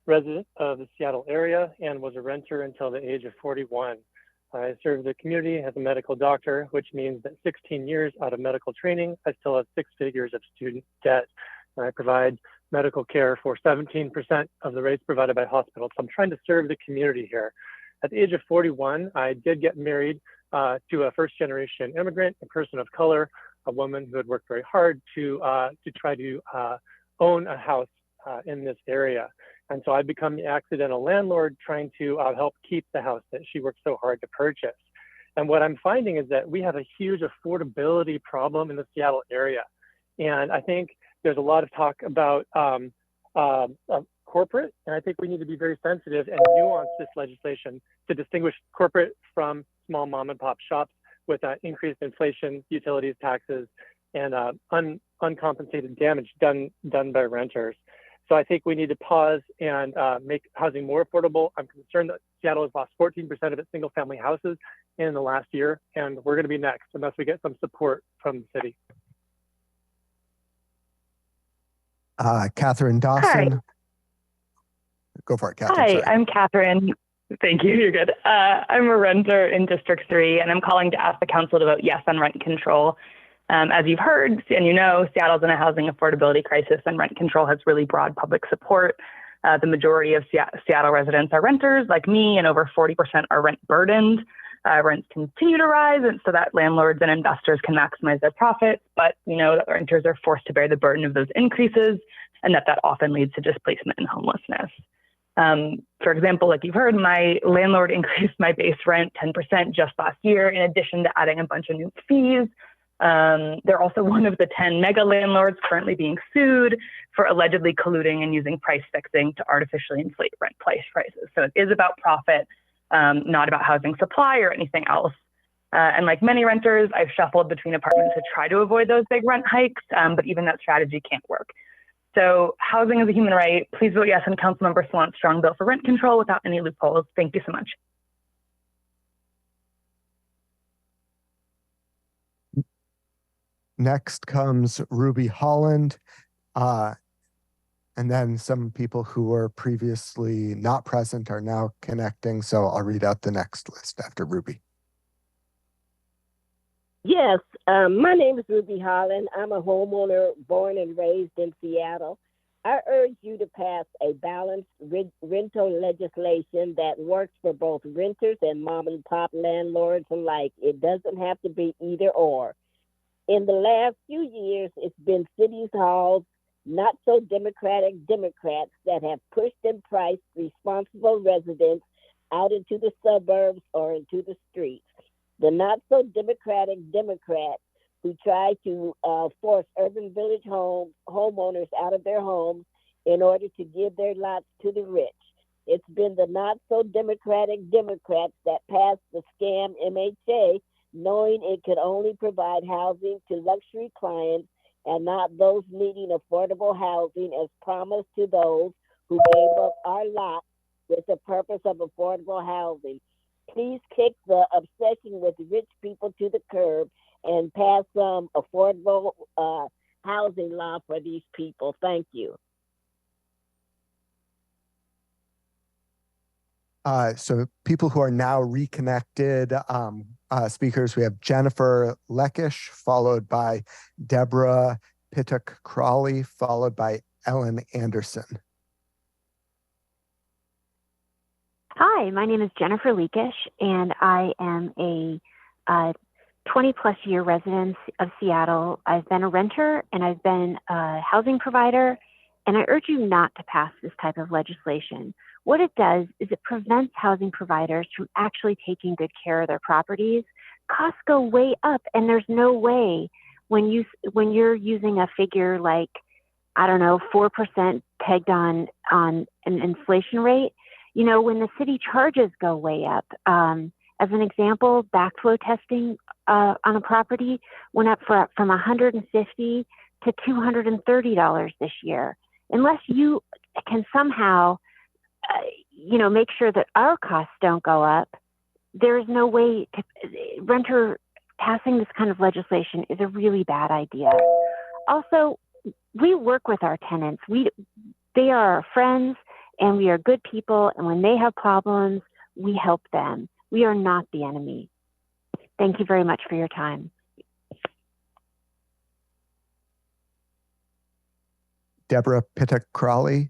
resident of the Seattle area and was a renter until the age of 41. I served the community as a medical doctor, which means that 16 years out of medical training, I still have 6 figures of student debt. And I provide medical care for 17% of the rates provided by hospitals. So I'm trying to serve the community here. At the age of 41, I did get married to a first generation immigrant, a person of color, a woman who had worked very hard to try to own a house in this area. And so I've become the accidental landlord trying to help keep the house that she worked so hard to purchase. And what I'm finding is that we have a huge affordability problem in the Seattle area. And I think there's a lot of talk about corporate, and I think we need to be very sensitive and nuance this legislation to distinguish corporate from small mom and pop shops with increased inflation, utilities, taxes, and uncompensated damage done by renters. So I think we need to pause and make housing more affordable. I'm concerned that Seattle has lost 14% of its single family houses in the last year, and we're going to be next unless we get some support from the city. Catherine Dawson. Hi. Go for it, Catherine. Hi, Sorry. I'm Catherine. Thank you, you're good. I'm a renter in District 3, and I'm calling to ask the council to vote yes on rent control. As you've heard, and you know, Seattle's in a housing affordability crisis, and rent control has really broad public support. The majority of Seattle residents are renters like me, and over 40% are rent burdened. Rents continue to rise, and so that landlords and investors can maximize their profits, but we know that renters are forced to bear the burden of those increases, and that often leads to displacement and homelessness. For example, like you've heard, my landlord increased my base rent 10% just last year, in addition to adding a bunch of new fees. They're also one of the 10 mega landlords currently being sued for allegedly colluding and using price fixing to artificially inflate rent prices. So it is about profit, not about housing supply or anything else. And like many renters, I've shuffled between apartments to try to avoid those big rent hikes, but even that strategy can't work. So housing is a human right. Please vote yes on Councilmember Swant's strong bill for rent control without any loopholes. Thank you so much. Next comes Ruby Holland, and then some people who were previously not present are now connecting. So I'll read out the next list after Ruby. Yes, my name is Ruby Holland. I'm a homeowner born and raised in Seattle. I urge you to pass a balanced rental legislation that works for both renters and mom and pop landlords alike. It doesn't have to be either or. In the last few years, it's been city halls, not so democratic Democrats that have pushed and priced responsible residents out into the suburbs or into the streets. The not so democratic Democrats who try to force urban village homeowners out of their homes in order to give their lots to the rich. It's been the not so democratic Democrats that passed the scam MHA, knowing it could only provide housing to luxury clients and not those needing affordable housing as promised to those who gave up our lot with the purpose of affordable housing. Please kick the obsession with rich people to the curb and pass some affordable housing law for these people. Thank you. So people who are now reconnected, speakers, we have Jennifer Leckish, followed by Deborah Pittock-Crawley, followed by Ellen Anderson. Hi, my name is Jennifer Leakish, and I am a 20-plus year resident of Seattle. I've been a renter, and I've been a housing provider, and I urge you not to pass this type of legislation. What it does is it prevents housing providers from actually taking good care of their properties. Costs go way up, and there's no way when you're using a figure like, I don't know, 4% pegged on an inflation rate. You know, when the city charges go way up, as an example, backflow testing on a property went up from $150 to $230 this year. Unless you can somehow, make sure that our costs don't go up, there is no way to passing this kind of legislation is a really bad idea. Also, we work with our tenants. They are our friends, and we are good people, and when they have problems, we help them. We are not the enemy. Thank you very much for your time. Deborah Pittock-Crawley.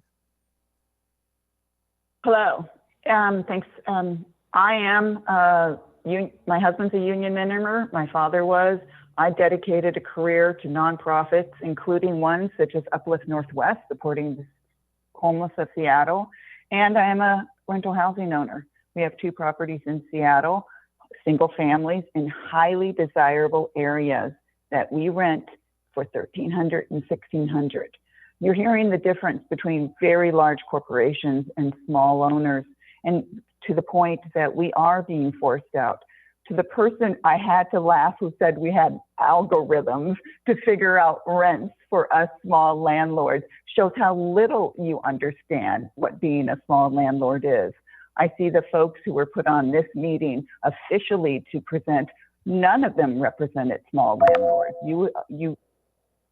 Hello. Thanks. I am, my husband's a union member. My father was. I dedicated a career to nonprofits, including ones such as Uplift Northwest, supporting the homeless of Seattle. And I am a rental housing owner. We have 2 properties in Seattle, single families in highly desirable areas that we rent for $1,300 and $1,600. You're hearing the difference between very large corporations and small owners, and to the point that we are being forced out. To the person, I had to laugh, who said we had algorithms to figure out rents for us small landlords, shows how little you understand what being a small landlord is. I see the folks who were put on this meeting officially to present, none of them represented small landlords.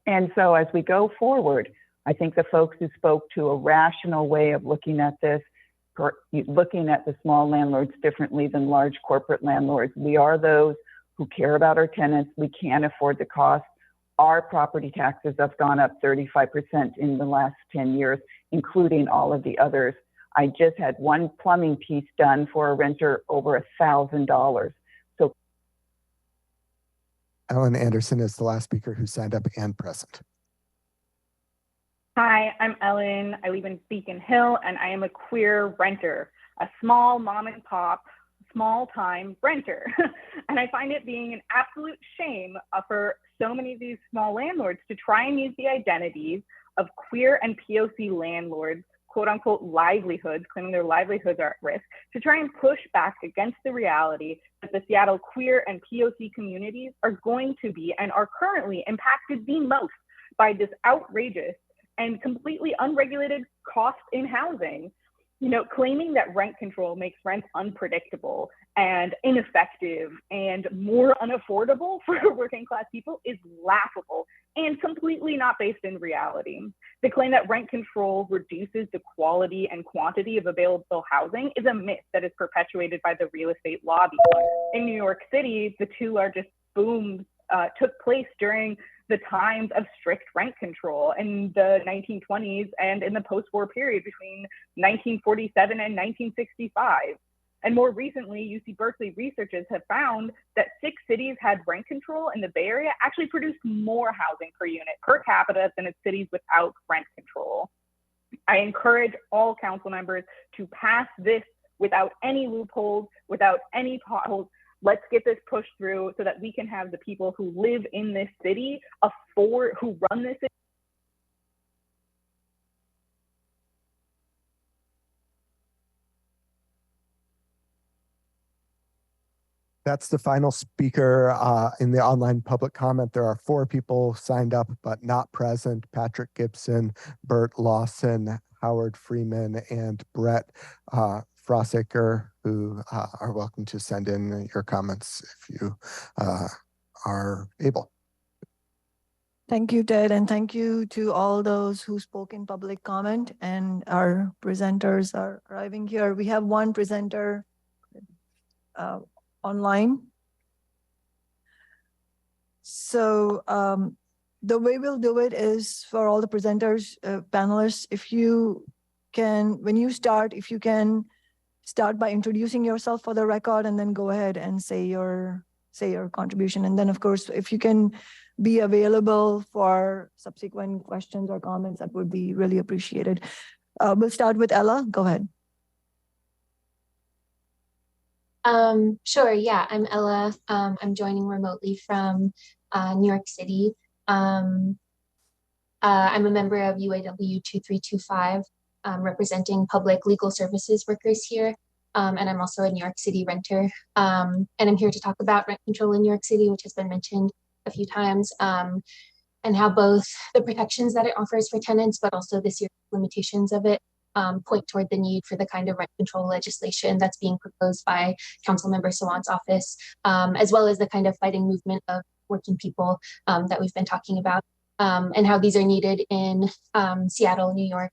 And so as we go forward, I think the folks who spoke to a rational way of looking at this, looking at the small landlords differently than large corporate landlords. We are those who care about our tenants. We can't afford the cost. Our property taxes have gone up 35% in the last 10 years, including all of the others. I just had one plumbing piece done for a renter over $1,000. So Ellen Anderson is the last speaker who signed up and present. Hi, I'm Ellen. I live in Beacon Hill, and I am a queer renter, a small mom and pop, small-time renter. And I find it being an absolute shame for so many of these small landlords to try and use the identities of queer and POC landlords, quote unquote livelihoods, claiming their livelihoods are at risk, to try and push back against the reality that the Seattle queer and POC communities are going to be and are currently impacted the most by this outrageous and completely unregulated cost in housing. You know, claiming that rent control makes rent unpredictable and ineffective and more unaffordable for working class people is laughable and completely not based in reality. The claim that rent control reduces the quality and quantity of available housing is a myth that is perpetuated by the real estate lobby. In New York City, the two largest booms took place during the times of strict rent control in the 1920s and in the post-war period between 1947 and 1965. And more recently, UC Berkeley researchers have found that 6 cities had rent control in the Bay Area actually produced more housing per unit per capita than its cities without rent control. I encourage all council members to pass this without any loopholes, without any potholes. Let's get this pushed through so that we can have the people who live in this city who run this city. That's the final speaker in the online public comment. There are 4 people signed up but not present: Patrick Gibson, Bert Lawson, Howard Freeman, and Brett Frossaker, who are welcome to send in your comments if you are able. Thank you, Ted, and thank you to all those who spoke in public comment, and our presenters are arriving here. We have one presenter online. So the way we'll do it is for all the presenters, panelists, if you can, when you start, if you can start by introducing yourself for the record and then go ahead and say your contribution. And then of course, if you can be available for subsequent questions or comments, that would be really appreciated. We'll start with Ella. Go ahead. Sure, yeah, I'm Ella. I'm joining remotely from New York City. I'm a member of UAW 2325, representing public legal services workers here. And I'm also a New York City renter. And I'm here to talk about rent control in New York City, which has been mentioned a few times, and how both the protections that it offers for tenants, but also the serious limitations of it, point toward the need for the kind of rent control legislation that's being proposed by Councilmember Sawant's office, as well as the kind of fighting movement of working people that we've been talking about, and how these are needed in Seattle, New York,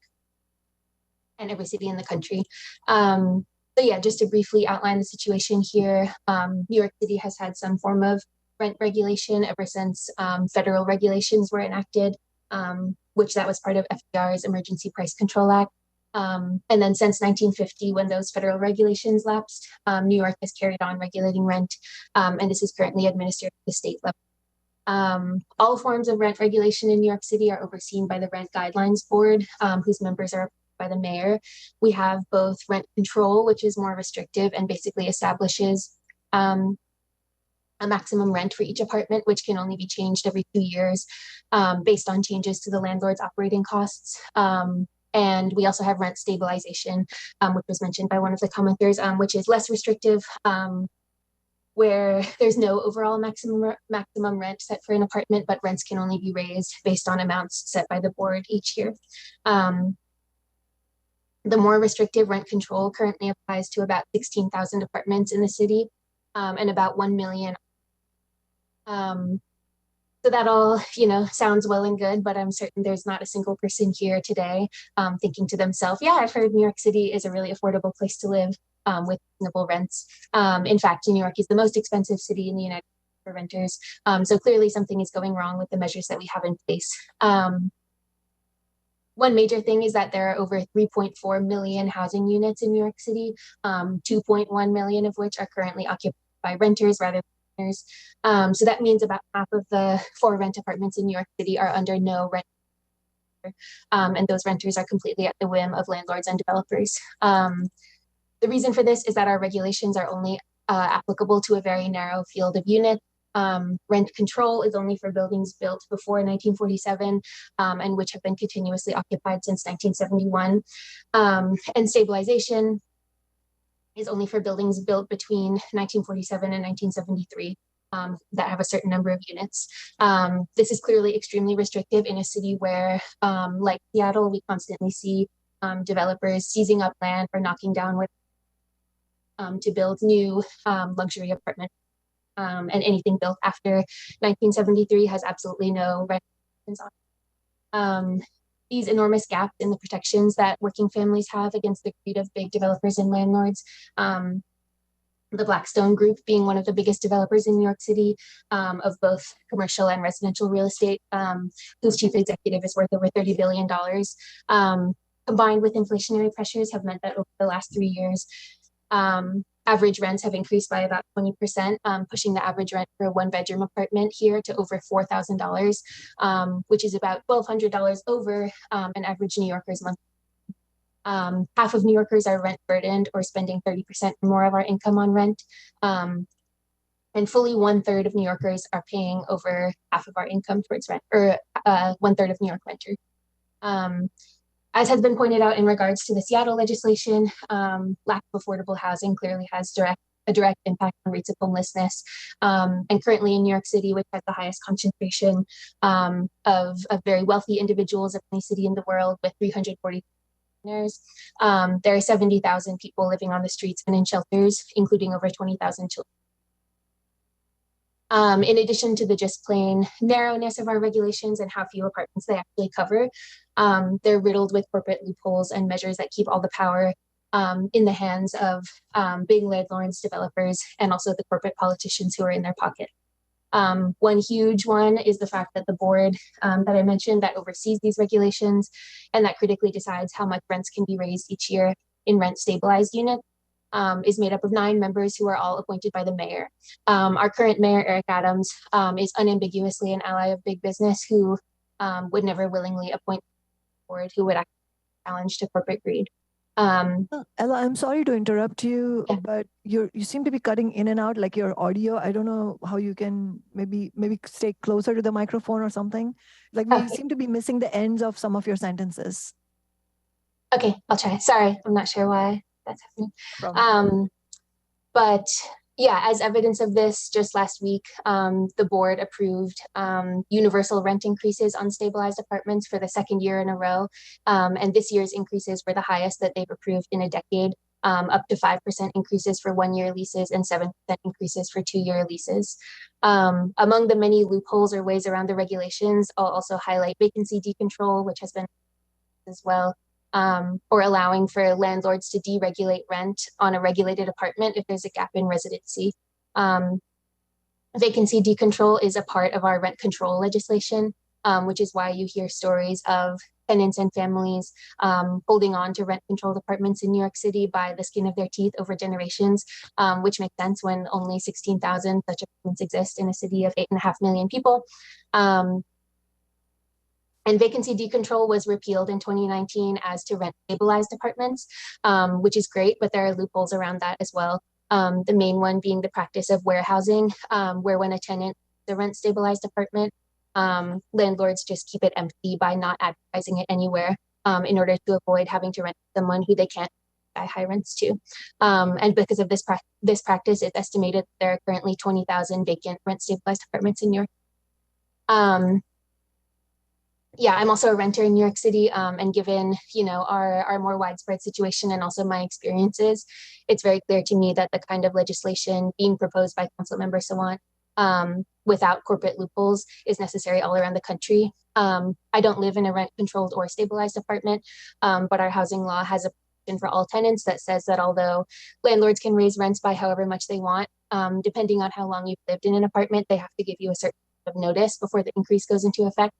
and every city in the country. So yeah, just to briefly outline the situation here, New York City has had some form of rent regulation ever since federal regulations were enacted, which that was part of FDR's Emergency Price Control Act. And then since 1950, when those federal regulations lapsed, New York has carried on regulating rent, and this is currently administered at the state level. All forms of rent regulation in New York City are overseen by the Rent Guidelines Board, whose members are by the mayor. We have both rent control, which is more restrictive and basically establishes a maximum rent for each apartment, which can only be changed every 2 years based on changes to the landlord's operating costs. And we also have rent stabilization, which was mentioned by one of the commenters, which is less restrictive, where there's no overall maximum rent set for an apartment, but rents can only be raised based on amounts set by the board each year. The more restrictive rent control currently applies to about 16,000 apartments in the city and about 1 million. So that all, sounds well and good, but I'm certain there's not a single person here today thinking to themselves, yeah, I've heard New York City is a really affordable place to live with reasonable rents. In fact, New York is the most expensive city in the United States for renters. So clearly something is going wrong with the measures that we have in place. One major thing is that there are over 3.4 million housing units in New York City, 2.1 million of which are currently occupied by renters rather than owners. So that means about half of the for rent apartments in New York City are under no rent. And those renters are completely at the whim of landlords and developers. The reason for this is that our regulations are only applicable to a very narrow field of units. Rent control is only for buildings built before 1947 and which have been continuously occupied since 1971. And stabilization is only for buildings built between 1947 and 1973 that have a certain number of units. This is clearly extremely restrictive in a city where, like Seattle, we constantly see developers seizing up land or knocking down wood to build new luxury apartments. And anything built after 1973 has absolutely no regulations on. These enormous gaps in the protections that working families have against the greed of big developers and landlords. The Blackstone Group being one of the biggest developers in New York City of both commercial and residential real estate, whose chief executive is worth over $30 billion, combined with inflationary pressures have meant that over the last 3 years, average rents have increased by about 20%, pushing the average rent for a one-bedroom apartment here to over $4,000, which is about $1,200 over an average New Yorker's month. Half of New Yorkers are rent burdened or spending 30% or more of our income on rent. And fully 1/3 of New Yorkers are paying over half of our income towards rent, or 1/3 of New York renters. As has been pointed out in regards to the Seattle legislation, lack of affordable housing clearly has a direct impact on rates of homelessness. And currently in New York City, which has the highest concentration of very wealthy individuals of any city in the world with 340 millionaires, there are 70,000 people living on the streets and in shelters, including over 20,000 children. In addition to the just plain narrowness of our regulations and how few apartments they actually cover, they're riddled with corporate loopholes and measures that keep all the power in the hands of big landlords, developers, and also the corporate politicians who are in their pocket. One huge one is the fact that the board that I mentioned that oversees these regulations and that critically decides how much rents can be raised each year in rent stabilized units is made up of 9 members who are all appointed by the mayor. Our current mayor, Eric Adams, is unambiguously an ally of big business who would never willingly appoint a board who would actually challenge to corporate greed. Ella, I'm sorry to interrupt you, but you seem to be cutting in and out, like your audio. I don't know how you can maybe stay closer to the microphone or something. Like we seem to be missing the ends of some of your sentences. Okay, I'll try. Sorry, I'm not sure why that's happening. But yeah, as evidence of this, just last week, the board approved universal rent increases on stabilized apartments for the 2nd year in a row. And this year's increases were the highest that they've approved in a decade, up to 5% increases for 1-year leases and 7% increases for 2-year leases. Among the many loopholes or ways around the regulations, I'll also highlight vacancy decontrol, which has been as well. Or allowing for landlords to deregulate rent on a regulated apartment if there's a gap in residency. Vacancy decontrol is a part of our rent control legislation, which is why you hear stories of tenants and families holding on to rent controlled apartments in New York City by the skin of their teeth over generations, which makes sense when only 16,000 such apartments exist in a city of 8.5 million people. And vacancy decontrol was repealed in 2019 as to rent stabilized apartments, which is great, but there are loopholes around that as well. The main one being the practice of warehousing, where when a tenant, the rent stabilized apartment, landlords just keep it empty by not advertising it anywhere in order to avoid having to rent to someone who they can't buy high rents to. And because of this practice, it's estimated there are currently 20,000 vacant rent stabilized apartments in New York. Yeah, I'm also a renter in New York City, and given our more widespread situation and also my experiences, it's very clear to me that the kind of legislation being proposed by Councilmember Sawant without corporate loopholes is necessary all around the country. I don't live in a rent-controlled or stabilized apartment, but our housing law has a provision for all tenants that says that although landlords can raise rents by however much they want, depending on how long you've lived in an apartment, they have to give you a certain amount of notice before the increase goes into effect.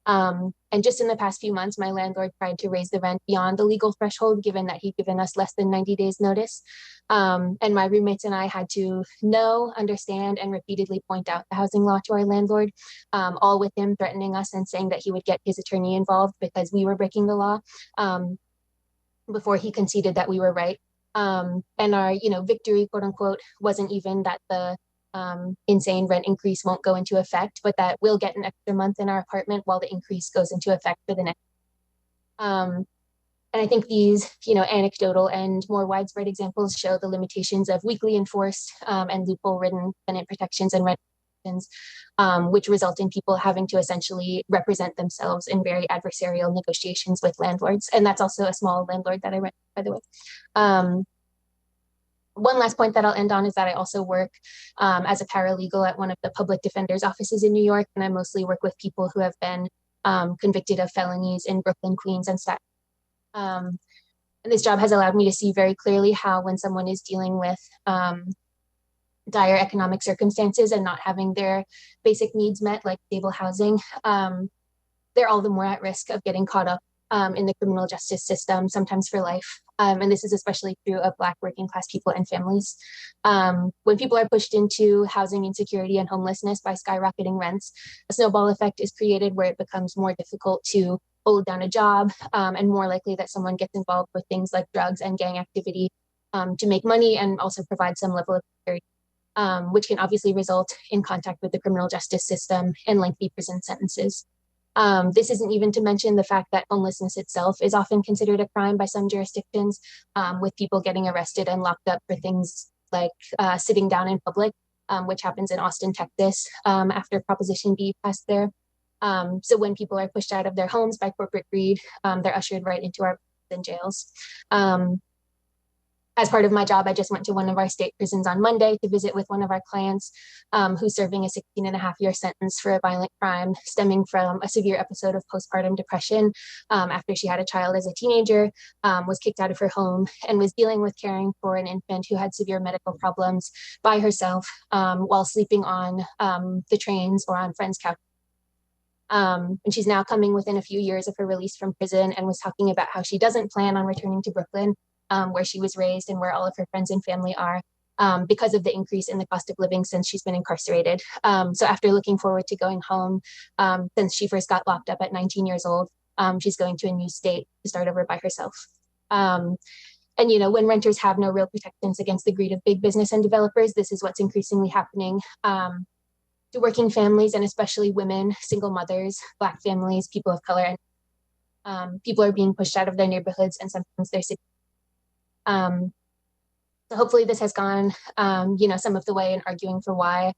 And just in the past few months, my landlord tried to raise the rent beyond the legal threshold, given that he'd given us less than 90 days notice. And my roommates and I had to know, understand, and repeatedly point out the housing law to our landlord, all with him threatening us and saying that he would get his attorney involved because we were breaking the law, before he conceded that we were right. And our, victory, quote unquote, wasn't even that the insane rent increase won't go into effect, but that we'll get an extra month in our apartment while the increase goes into effect for the next. And I think these, anecdotal and more widespread examples show the limitations of weakly enforced and loophole-ridden tenant protections and rent protections, which result in people having to essentially represent themselves in very adversarial negotiations with landlords. And that's also a small landlord that I rent, by the way. One last point that I'll end on is that I also work as a paralegal at one of the public defender's offices in New York, and I mostly work with people who have been convicted of felonies in Brooklyn, Queens, and Staten Island. And this job has allowed me to see very clearly how when someone is dealing with dire economic circumstances and not having their basic needs met, like stable housing, they're all the more at risk of getting caught up in the criminal justice system, sometimes for life. And this is especially true of Black working class people and families. When people are pushed into housing insecurity and homelessness by skyrocketing rents, a snowball effect is created where it becomes more difficult to hold down a job, and more likely that someone gets involved with things like drugs and gang activity to make money and also provide some level of security, which can obviously result in contact with the criminal justice system and lengthy prison sentences. This isn't even to mention the fact that homelessness itself is often considered a crime by some jurisdictions, with people getting arrested and locked up for things like sitting down in public, which happens in Austin, Texas, after Proposition B passed there. So when people are pushed out of their homes by corporate greed, they're ushered right into our prison jails. As part of my job, I just went to one of our state prisons on Monday to visit with one of our clients who's serving a 16-and-a-half-year sentence for a violent crime stemming from a severe episode of postpartum depression after she had a child as a teenager, was kicked out of her home, and was dealing with caring for an infant who had severe medical problems by herself while sleeping on the trains or on friends' couches. And she's now coming within a few years of her release from prison, and was talking about how she doesn't plan on returning to Brooklyn, where she was raised and where all of her friends and family are, because of the increase in the cost of living since she's been incarcerated. So after looking forward to going home, since she first got locked up at 19 years old, she's going to a new state to start over by herself. And when renters have no real protections against the greed of big business and developers, this is what's increasingly happening to working families, and especially women, single mothers, Black families, people of color, and people are being pushed out of their neighborhoods and sometimes their cities. So hopefully this has gone, some of the way in arguing for why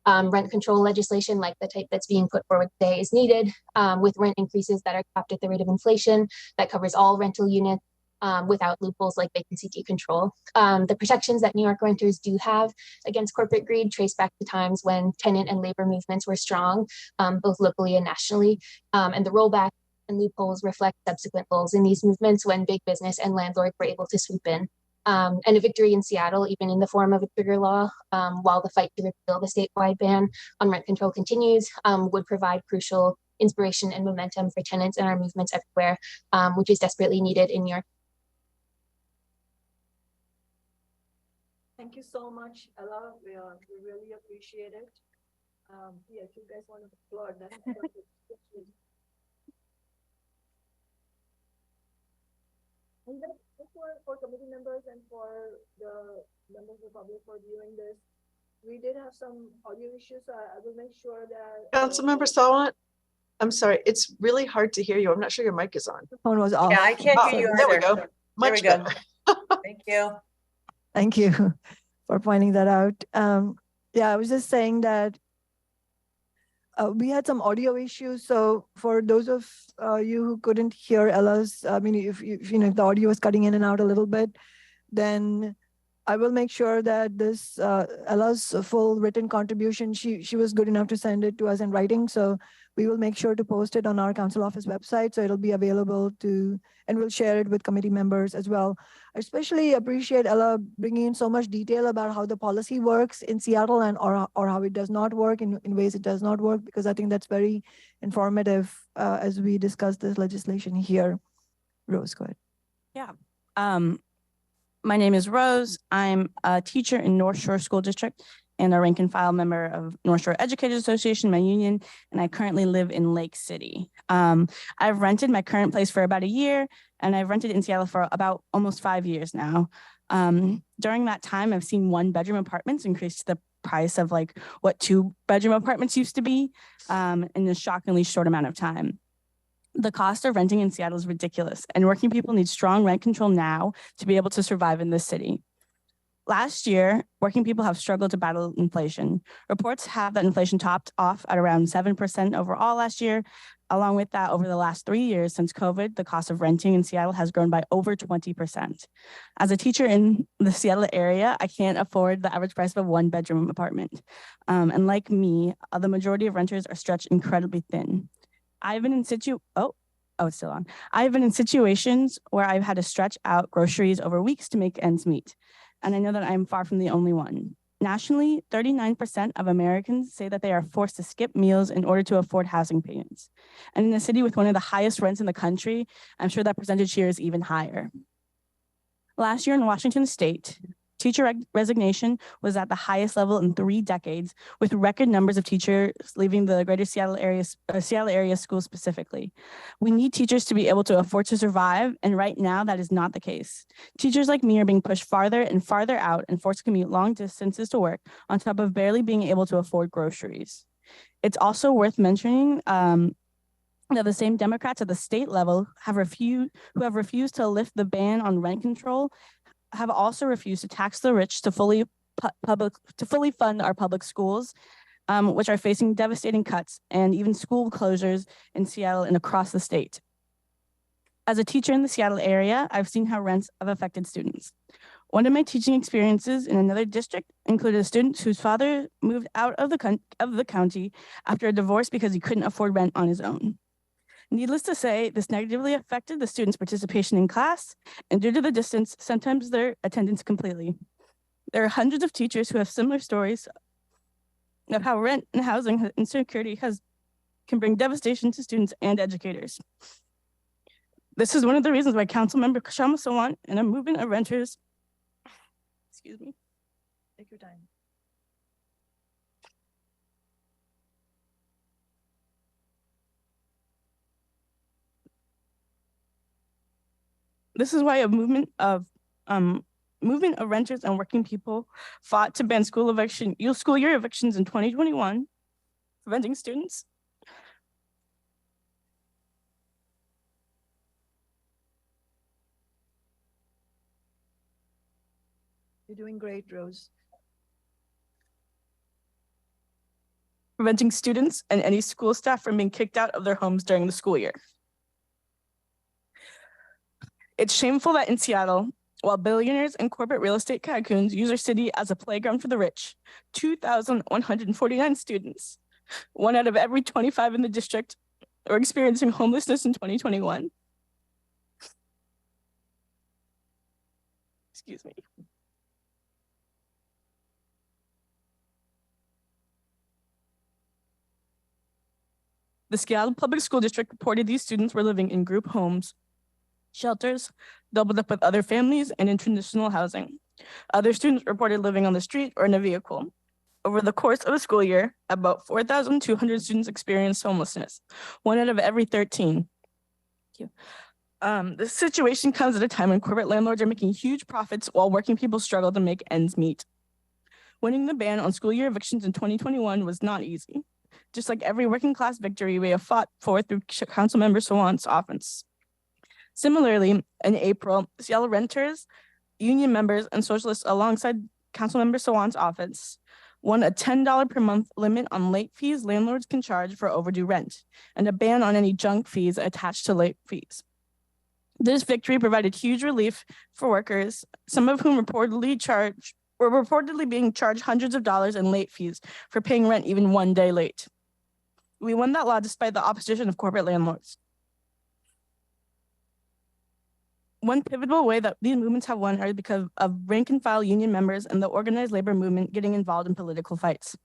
rent control legislation like the type that's being put forward today is needed, with rent increases that are capped at the rate of inflation that covers all rental units without loopholes like vacancy decontrol. The protections that New York renters do have against corporate greed trace back to times when tenant and labor movements were strong, both locally and nationally, and the rollback and loopholes reflect subsequent lulls in these movements when big business and landlords were able to swoop in. And a victory in Seattle, even in the form of a trigger law, while the fight to repeal the statewide ban on rent control continues, would provide crucial inspiration and momentum for tenants and our movements everywhere, which is desperately needed in New York. Thank you so much, Ella. We really appreciate it. Yeah, if you guys want to applaud, that's perfect. And then for committee members and for the members of the public for viewing this, we did have some audio issues, so I will make sure that. Councilmember Sawant, I'm sorry, it's really hard to hear you. I'm not sure your mic is on. The phone was off. Yeah, I can't hear you There we either. go. There Much we go. better. Thank you. Thank you for pointing that out. Yeah, I was just saying that we had some audio issues. So for those of you who couldn't hear Ella's, I mean, if the audio was cutting in and out a little bit, then I will make sure that this Ella's full written contribution, she was good enough to send it to us in writing. So we will make sure to post it on our council office website. So it'll be available and we'll share it with committee members as well. I especially appreciate Ella bringing in so much detail about how the policy works in Seattle and or how it does not work in ways it does not work, because I think that's very informative as we discuss this legislation here. Rose, go ahead. Yeah. My name is Rose. I'm a teacher in North Shore School District and a rank and file member of North Shore Educators Association, my union, and I currently live in Lake City. I've rented my current place for about a year, and I've rented in Seattle for about almost 5 years now. During that time, I've seen 1-bedroom apartments increase to the price of like what 2-bedroom apartments used to be in a shockingly short amount of time. The cost of renting in Seattle is ridiculous, and working people need strong rent control now to be able to survive in this city. Last year, working people have struggled to battle inflation. Reports have that inflation topped off at around 7% overall last year. Along with that, over the last 3 years since COVID, the cost of renting in Seattle has grown by over 20%. As a teacher in the Seattle area, I can't afford the average price of a 1-bedroom apartment. And like me, the majority of renters are stretched incredibly thin. I've been in it's still on. I've been in situations where I've had to stretch out groceries over weeks to make ends meet. And I know that I'm far from the only one. Nationally, 39% of Americans say that they are forced to skip meals in order to afford housing payments. And in a city with one of the highest rents in the country, I'm sure that percentage here is even higher. Last year in Washington State, teacher resignation was at the highest level in 3 decades, with record numbers of teachers leaving the greater Seattle area schools specifically. We need teachers to be able to afford to survive, and right now that is not the case. Teachers like me are being pushed farther and farther out and forced to commute long distances to work, on top of barely being able to afford groceries. It's also worth mentioning that the same Democrats at the state level who have refused to lift the ban on rent control have also refused to tax the rich to fully fund our public schools, which are facing devastating cuts and even school closures in Seattle and across the state. As a teacher in the Seattle area, I've seen how rents have affected students. One of my teaching experiences in another district included a student whose father moved out of the county after a divorce because he couldn't afford rent on his own. Needless to say, this negatively affected the students' participation in class, and due to the distance, sometimes their attendance completely. There are hundreds of teachers who have similar stories of how rent and housing insecurity can bring devastation to students and educators. This is one of the reasons why Councilmember Kshama Sawant and a movement of renters, Take your time. This is why a movement of renters and working people fought to ban school year evictions in 2021, preventing students. You're doing great, Rose. Preventing students and any school staff from being kicked out of their homes during the school year. It's shameful that in Seattle, while billionaires and corporate real estate tycoons use our city as a playground for the rich, 2,149 students, 1 out of every 25 in the district, are experiencing homelessness in 2021. Excuse me. The Seattle Public School District reported these students were living in group homes, shelters, doubled up with other families, and in traditional housing. Other students reported living on the street or in a vehicle. Over the course of a school year, about 4,200 students experienced homelessness, 1 out of every 13. Thank you. This situation comes at a time when corporate landlords are making huge profits while working people struggle to make ends meet. Winning the ban on school year evictions in 2021 was not easy. Just like every working class victory we have fought for through Councilmember Sawant's office. Similarly, in April, Seattle renters, union members, and socialists alongside Councilmember Sawant's office won a $10 per month limit on late fees landlords can charge for overdue rent, and a ban on any junk fees attached to late fees. This victory provided huge relief for workers, some of whom were reportedly being charged hundreds of dollars in late fees for paying rent even one day late. We won that law despite the opposition of corporate landlords. One pivotal way that these movements have won are because of rank and file union members and the organized labor movement getting involved in political fights.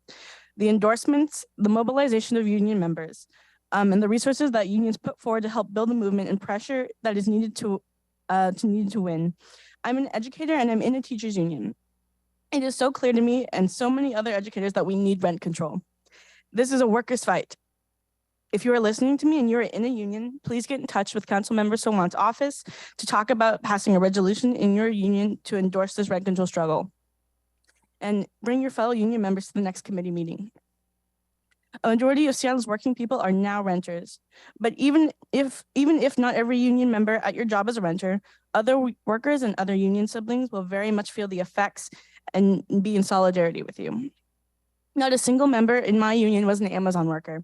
The endorsements, the mobilization of union members, and the resources that unions put forward to help build the movement and pressure that is needed to win. I'm an educator and I'm in a teachers union. It is so clear to me and so many other educators that we need rent control. This is a workers' fight. If you are listening to me and you're in a union, please get in touch with Councilmember Sawant's office to talk about passing a resolution in your union to endorse this rent control struggle. And bring your fellow union members to the next committee meeting. A majority of Seattle's working people are now renters, but even if not every union member at your job is a renter, other workers and other union siblings will very much feel the effects and be in solidarity with you. Not a single member in my union was an Amazon worker,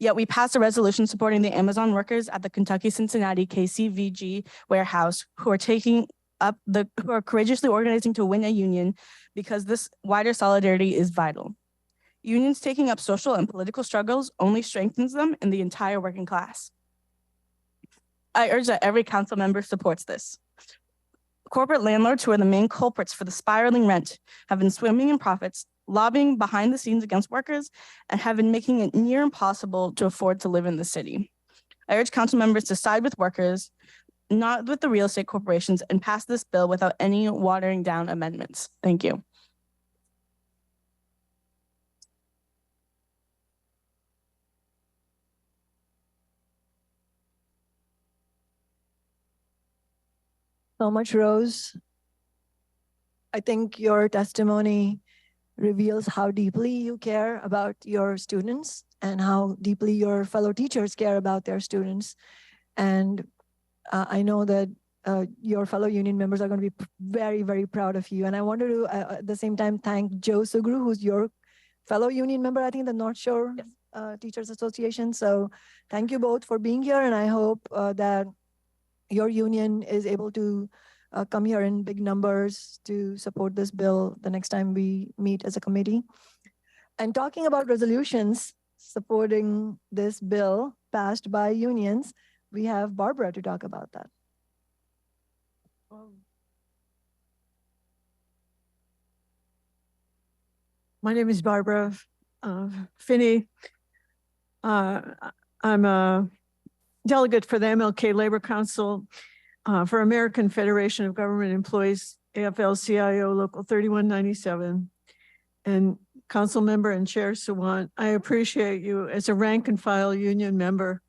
yet we passed a resolution supporting the Amazon workers at the Kentucky-Cincinnati KCVG warehouse who are courageously organizing to win a union because this wider solidarity is vital. Unions taking up social and political struggles only strengthens them in the entire working class. I urge that every council member supports this. Corporate landlords, who are the main culprits for the spiraling rent, have been swimming in profits, lobbying behind the scenes against workers, and have been making it near impossible to afford to live in the city. I urge council members to side with workers, not with the real estate corporations, and pass this bill without any watering down amendments. Thank you. So much, Rose. I think your testimony reveals how deeply you care about your students and how deeply your fellow teachers care about their students. And I know that your fellow union members are going to be very, very proud of you. And I wanted to, at the same time, thank Joe Sugru, who's your fellow union member, I think, the North Shore Teachers Association. So thank you both for being here. And I hope that your union is able to come here in big numbers to support this bill the next time we meet as a committee. And talking about resolutions supporting this bill passed by unions, we have Barbara to talk about that. My name is Barbara Finney. I'm a delegate for the MLK Labor Council for American Federation of Government Employees, AFL-CIO Local 3197. And Council Member and Chair Sawant, I appreciate you as a rank and file union member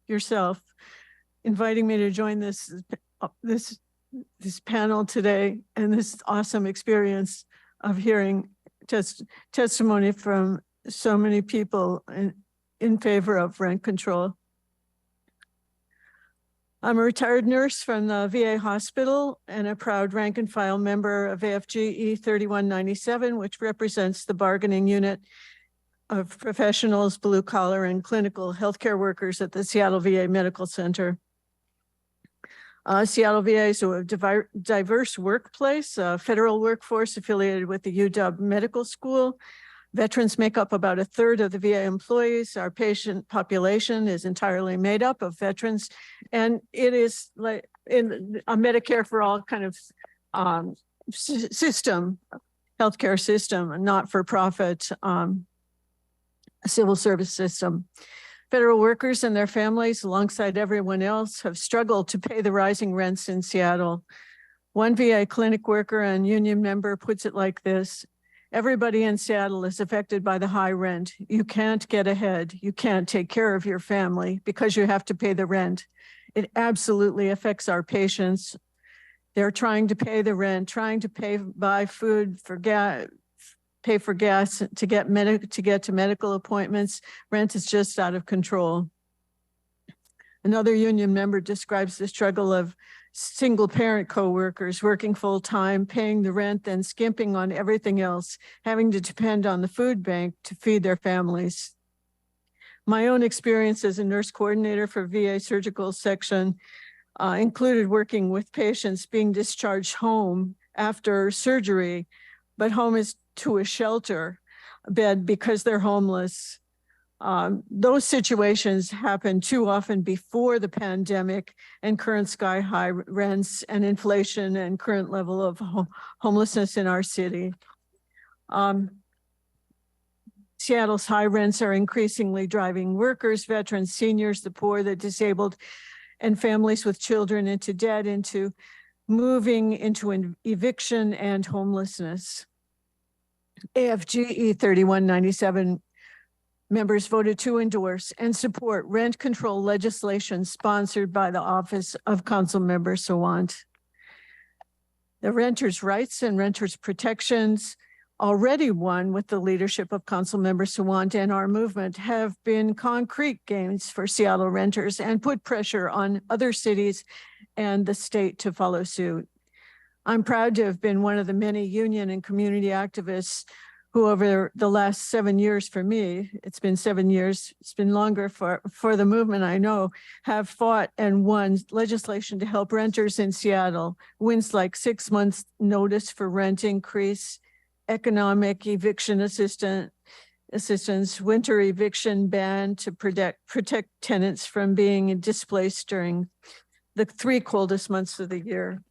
yourself inviting me to join this panel today and this awesome experience of hearing testimony from so many people in favor of rent control. I'm a retired nurse from the VA hospital and a proud rank and file member of AFGE 3197, which represents the bargaining unit of professionals, blue collar and clinical healthcare workers at the Seattle VA Medical Center. Seattle VA is a diverse workplace, a federal workforce affiliated with the UW Medical School. Veterans make up about 1/3 of the VA employees. Our patient population is entirely made up of veterans, and it is like in a Medicare for all kind of system, healthcare system, a not-for-profit civil service system. Federal workers and their families, alongside everyone else, have struggled to pay the rising rents in Seattle. One VA clinic worker and union member puts it like this: everybody in Seattle is affected by the high rent. You can't get ahead. You can't take care of your family because you have to pay the rent. It absolutely affects our patients. They're trying to pay the rent, trying to buy food for gas, pay for gas to get to medical appointments. Rent is just out of control. Another union member describes the struggle of single parent co-workers working full time, paying the rent, then skimping on everything else, having to depend on the food bank to feed their families. My own experience as a nurse coordinator for VA surgical section included working with patients being discharged home after surgery, but home is to a shelter bed because they're homeless. Those situations happened too often before the pandemic and current sky-high rents and inflation and current level of homelessness in our city. Seattle's high rents are increasingly driving workers, veterans, seniors, the poor, the disabled, and families with children into debt, into moving into an eviction and homelessness. AFGE 3197 members voted to endorse and support rent control legislation sponsored by the Office of Councilmember Sawant. The renters' rights and renters' protections already won with the leadership of Councilmember Sawant and our movement have been concrete gains for Seattle renters and put pressure on other cities and the state to follow suit. I'm proud to have been one of the many union and community activists who over the last 7 years for me, it's been 7 years, it's been longer for the movement I know, have fought and won legislation to help renters in Seattle. Wins like 6 months notice for rent increase, economic eviction assistance, winter eviction ban to protect tenants from being displaced during the 3 coldest months of the year,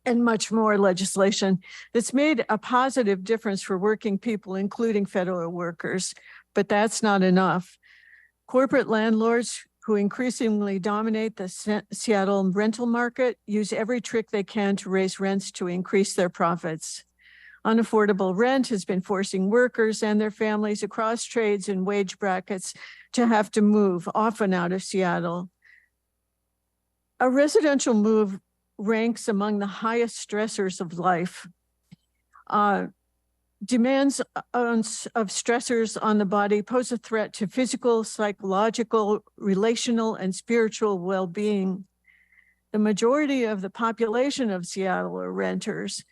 and much more legislation that's made a positive difference for working people, including federal workers. But that's not enough. Corporate landlords who increasingly dominate the Seattle rental market use every trick they can to raise rents to increase their profits. Unaffordable rent has been forcing workers and their families across trades and wage brackets to have to move, often out of Seattle. A residential move ranks among the highest stressors of life. Demands of stressors on the body pose a threat to physical, psychological, relational, and spiritual well-being. The majority of the population of Seattle are renters.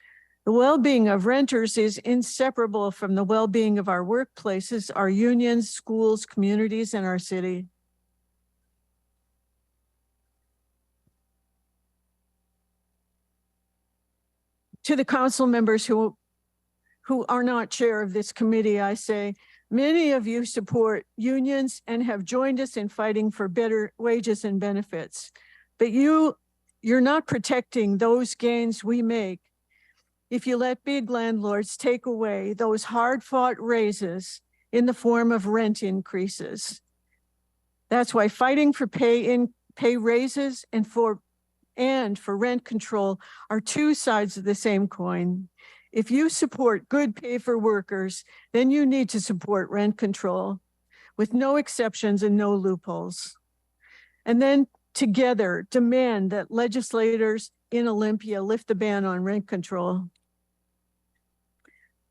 The well-being of renters is inseparable from the well-being of our workplaces, our unions, schools, communities, and our city. To the council members who are not chair of this committee, I say, many of you support unions and have joined us in fighting for better wages and benefits. But you're not protecting those gains we make if you let big landlords take away those hard-fought raises in the form of rent increases. That's why fighting for pay raises and for rent control are two sides of the same coin. If you support good pay for workers, then you need to support rent control with no exceptions and no loopholes. And then together demand that legislators in Olympia lift the ban on rent control.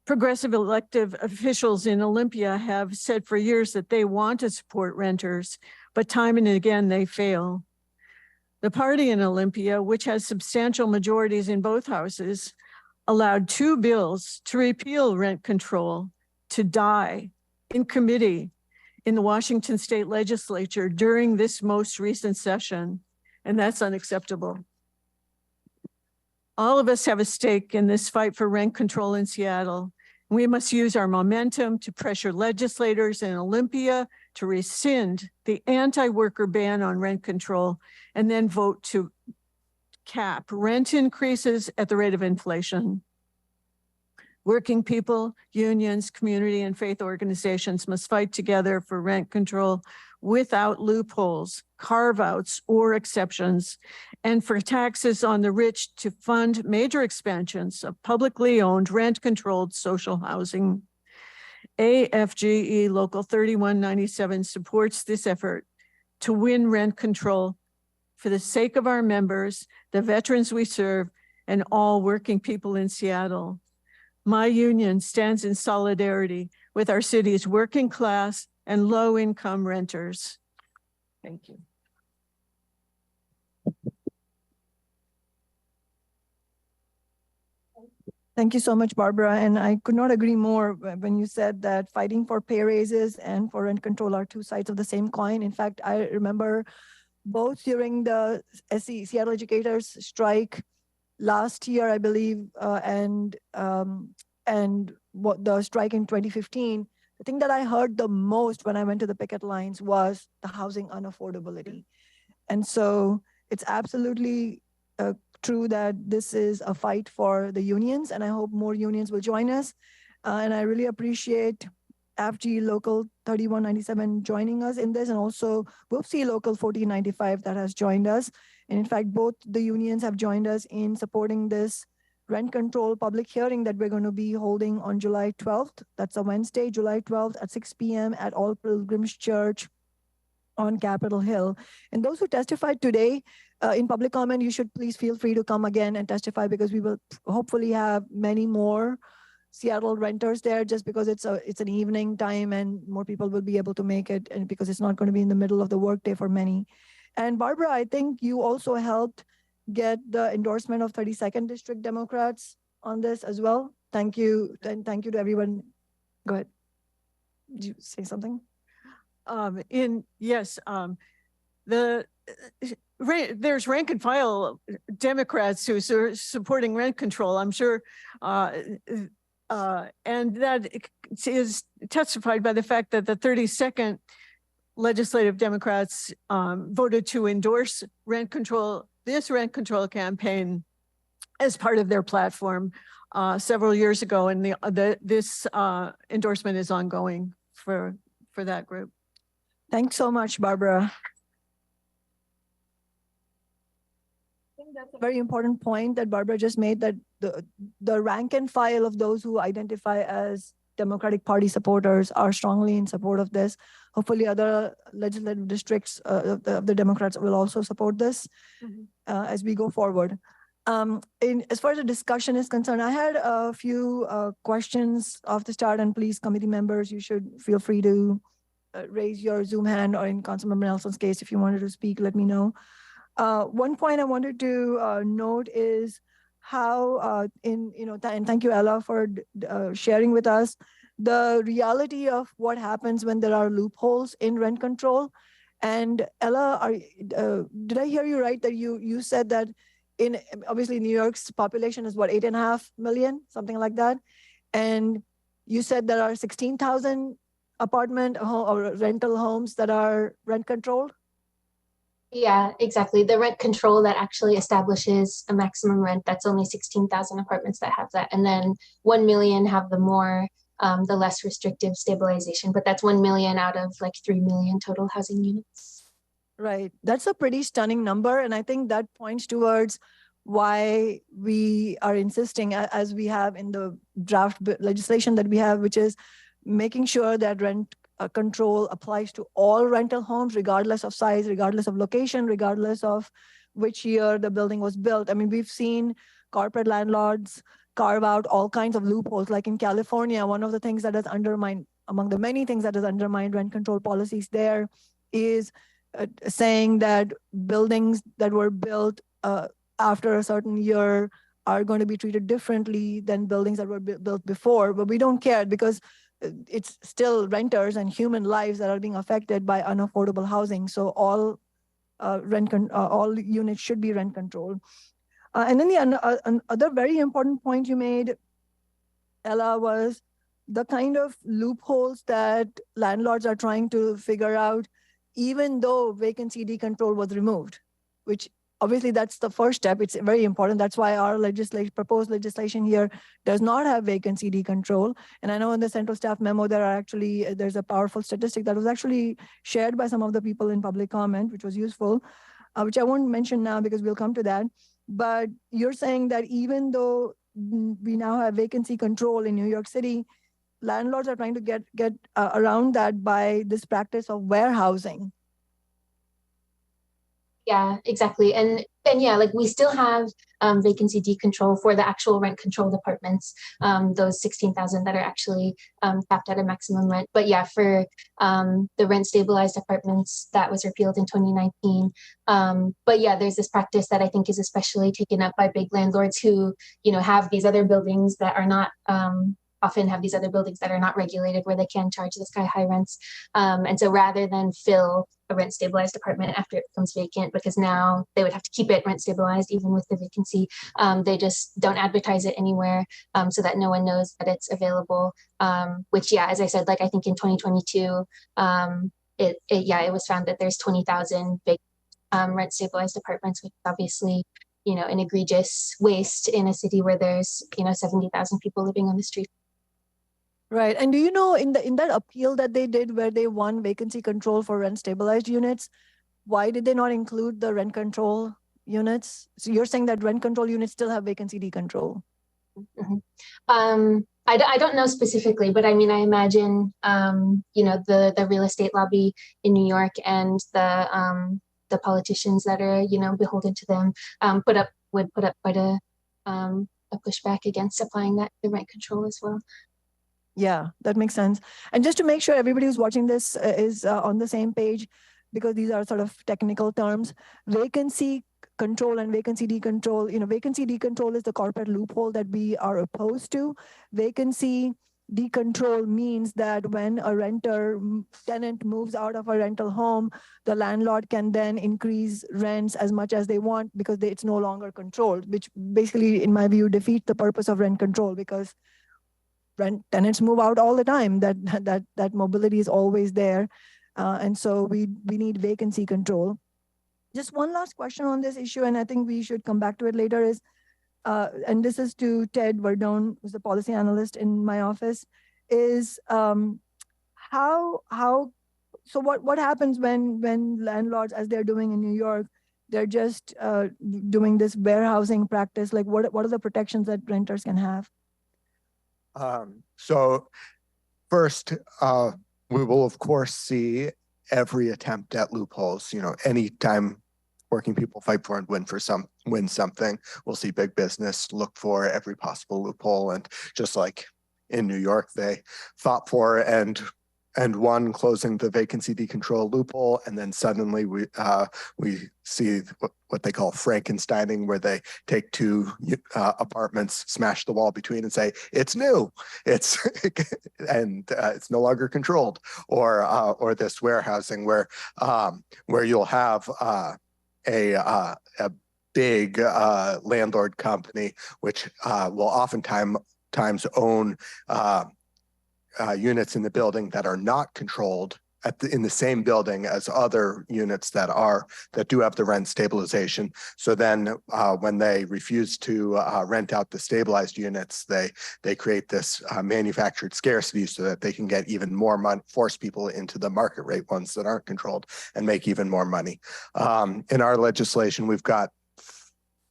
Progressive elected officials in Olympia have said for years that they want to support renters, but time and again they fail. The party in Olympia, which has substantial majorities in both houses, allowed 2 bills to repeal rent control to die in committee in the Washington State Legislature during this most recent session, and that's unacceptable. All of us have a stake in this fight for rent control in Seattle. We must use our momentum to pressure legislators in Olympia to rescind the anti-worker ban on rent control and then vote to cap rent increases at the rate of inflation. Working people, unions, community, and faith organizations must fight together for rent control without loopholes, carve-outs, or exceptions, and for taxes on the rich to fund major expansions of publicly owned rent-controlled social housing. AFGE Local 3197 supports this effort to win rent control for the sake of our members, the veterans we serve, and all working people in Seattle. My union stands in solidarity with our city's working class and low-income renters. Thank you. Thank you so much, Barbara. And I could not agree more when you said that fighting for pay raises and for rent control are two sides of the same coin. In fact, I remember both during the Seattle educators strike last year, I believe, and what the strike in 2015. The thing that I heard the most when I went to the picket lines was the housing unaffordability. And so it's absolutely true that this is a fight for the unions, and I hope more unions will join us. And I really appreciate AFG Local 3197 joining us in this, and also WOOPC Local 1495 that has joined us. And in fact, both the unions have joined us in supporting this rent control public hearing that we're going to be holding on July 12th. That's a Wednesday, July 12th at 6 p.m. at All Pilgrims Church on Capitol Hill. And those who testified today in public comment, you should please feel free to come again and testify, because we will hopefully have many more Seattle renters there, just because it's an evening time and more people will be able to make it, and because it's not going to be in the middle of the workday for many. And Barbara, I think you also helped get the endorsement of 32nd District Democrats on this as well. Thank you. And thank you to everyone. Go ahead. Did you say something? There's rank and file Democrats who are supporting rent control, I'm sure, and that is testified by the fact that the 32nd legislative Democrats voted to endorse this rent control campaign as part of their platform several years ago, and this endorsement is ongoing for that group. Thanks so much, Barbara. I think that's a very important point that Barbara just made, that the rank and file of those who identify as Democratic Party supporters are strongly in support of this. Hopefully other legislative districts of the Democrats will also support this as we go forward. As far as the discussion is concerned, I had a few questions off the start, and please, committee members, you should feel free to raise your Zoom hand, or in Councilmember Nelson's case, if you wanted to speak, let me know. One point I wanted to note is how and thank you, Ella, for sharing with us the reality of what happens when there are loopholes in rent control. And Ella, did I hear you right that you said that obviously New York's population is what, 8.5 million, something like that, and you said there are 16,000 apartment or rental homes that are rent controlled? Yeah, exactly. The rent control that actually establishes a maximum rent, that's only 16,000 apartments that have that. And then 1 million have the less restrictive stabilization, but that's 1 million out of like 3 million total housing units. Right. That's a pretty stunning number. And I think that points towards why we are insisting, as we have in the draft legislation that we have, which is making sure that rent control applies to all rental homes, regardless of size, regardless of location, regardless of which year the building was built. I mean, we've seen corporate landlords carve out all kinds of loopholes. Like in California, one of the things that has undermined, among the many things that has undermined rent control policies there, is saying that buildings that were built after a certain year are going to be treated differently than buildings that were built before. But we don't care, because it's still renters and human lives that are being affected by unaffordable housing. So all all units should be rent controlled. And then the other very important point you made, Ella, was the kind of loopholes that landlords are trying to figure out, even though vacancy decontrol was removed, which obviously that's the first step. It's very important. That's why our proposed legislation here does not have vacancy decontrol. And I know in the central staff memo, there's a powerful statistic that was actually shared by some of the people in public comment, which was useful, which I won't mention now because we'll come to that. But you're saying that even though we now have vacancy control in New York City, landlords are trying to get around that by this practice of warehousing. Yeah, exactly. And yeah, like we still have vacancy decontrol for the actual rent controlled apartments, those 16,000 that are actually capped at a maximum rent. But yeah, for the rent stabilized apartments, that was repealed in 2019. But yeah, there's this practice that I think is especially taken up by big landlords who, you know, have these other buildings that are not often have these other buildings that are not regulated where they can charge the sky high rents. And so rather than fill a rent stabilized apartment after it becomes vacant, because now they would have to keep it rent stabilized even with the vacancy, they just don't advertise it anywhere so that no one knows that it's available. Which, yeah, as I said, like I think in 2022, it was found that there's 20,000 rent stabilized apartments, which is obviously, you know, an egregious waste in a city where there's, you know, 70,000 people living on the street. Right. And do you know in that appeal that they did where they won vacancy control for rent stabilized units, why did they not include the rent control units? So you're saying that rent control units still have vacancy decontrol? Mm-hmm. I don't know specifically, but I mean, I imagine, you know, the real estate lobby in New York and the politicians that are, you know, beholden to them would put up quite a pushback against applying that to rent control as well. Yeah, that makes sense. And just to make sure everybody who's watching this is on the same page, because these are sort of technical terms, vacancy control and vacancy decontrol, you know, vacancy decontrol is the corporate loophole that we are opposed to. Vacancy decontrol means that when a tenant moves out of a rental home, the landlord can then increase rents as much as they want because it's no longer controlled, which basically, in my view, defeats the purpose of rent control, because tenants move out all the time. That mobility is always there, and so we need vacancy control. Just one last question on this issue, and I think we should come back to it later. Is and this is to Ted Verdone, who's the policy analyst in my office. Is how so what happens when landlords, as they're doing in New York, they're just doing this warehousing practice? Like what are the protections that renters can have? So first, we will of course see every attempt at loopholes. You know, anytime working people fight for and win something, we'll see big business look for every possible loophole. And just like in New York, they fought for and won closing the vacancy decontrol loophole, and then suddenly we see what they call Frankensteining, where they take two apartments, smash the wall between, and say it's new, it's it's no longer controlled, or this warehousing where you'll have a big landlord company which will oftentimes own units in the building that are not controlled in the same building as other units that do have the rent stabilization. So then when they refuse to rent out the stabilized units, they create this manufactured scarcity so that they can get even more money, force people into the market rate ones that aren't controlled, and make even more money. In our legislation, we've got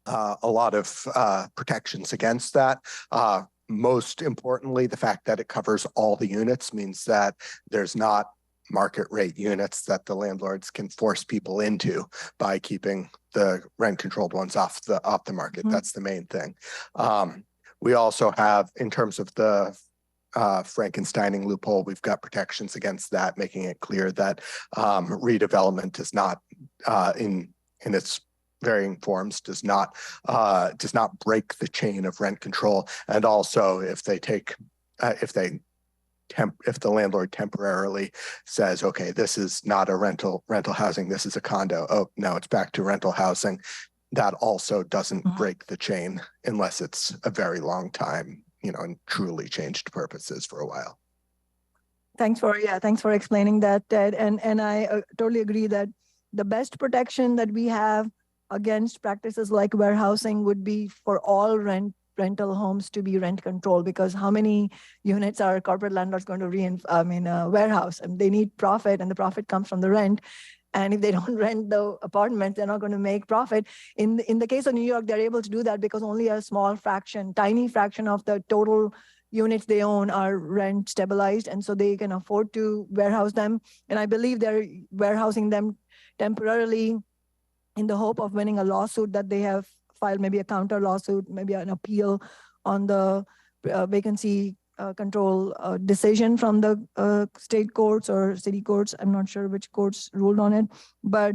a lot of protections against that. Most importantly, the fact that it covers all the units means that there's not market rate units that the landlords can force people into by keeping the rent controlled ones off the market. Mm-hmm. That's the main thing. We also have, in terms of the Frankensteining loophole, we've got protections against that, making it clear that redevelopment is not in its varying forms does not break the chain of rent control. And also, if the landlord temporarily says, okay, this is not a rental housing, this is a condo, oh no, it's back to rental housing, that also doesn't break the chain unless it's a very long time, you know, and truly changed purposes for a while. Thanks for explaining that, Ted. And I totally agree that the best protection that we have against practices like warehousing would be for all rental homes to be rent controlled, because how many units are corporate landlords going to warehouse? And they need profit, and the profit comes from the rent. And if they don't rent the apartment, they're not going to make profit. In the case of New York, they're able to do that because only a tiny fraction of the total units they own are rent stabilized, and so they can afford to warehouse them. And I believe they're warehousing them temporarily in the hope of winning a lawsuit that they have filed, maybe a counter lawsuit, maybe an appeal on the vacancy control decision from the state courts or city courts. I'm not sure which courts ruled on it, but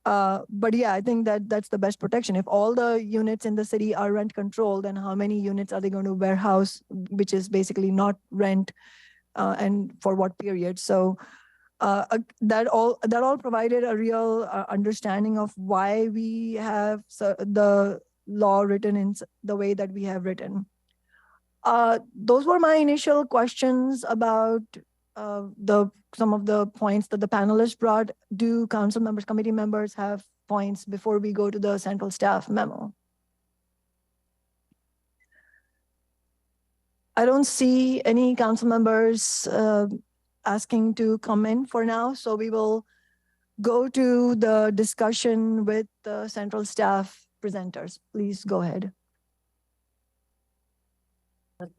yeah, I think that that's the best protection. If all the units in the city are rent controlled, then how many units are they going to warehouse, which is basically not rent, and for what period? So that all provided a real understanding of why we have the law written in the way that we have written. Those were my initial questions about some of the points that the panelists brought. Do council members, committee members have points before we go to the central staff memo? I don't see any council members asking to come in for now, so we will go to the discussion with the central staff presenters. Please go ahead.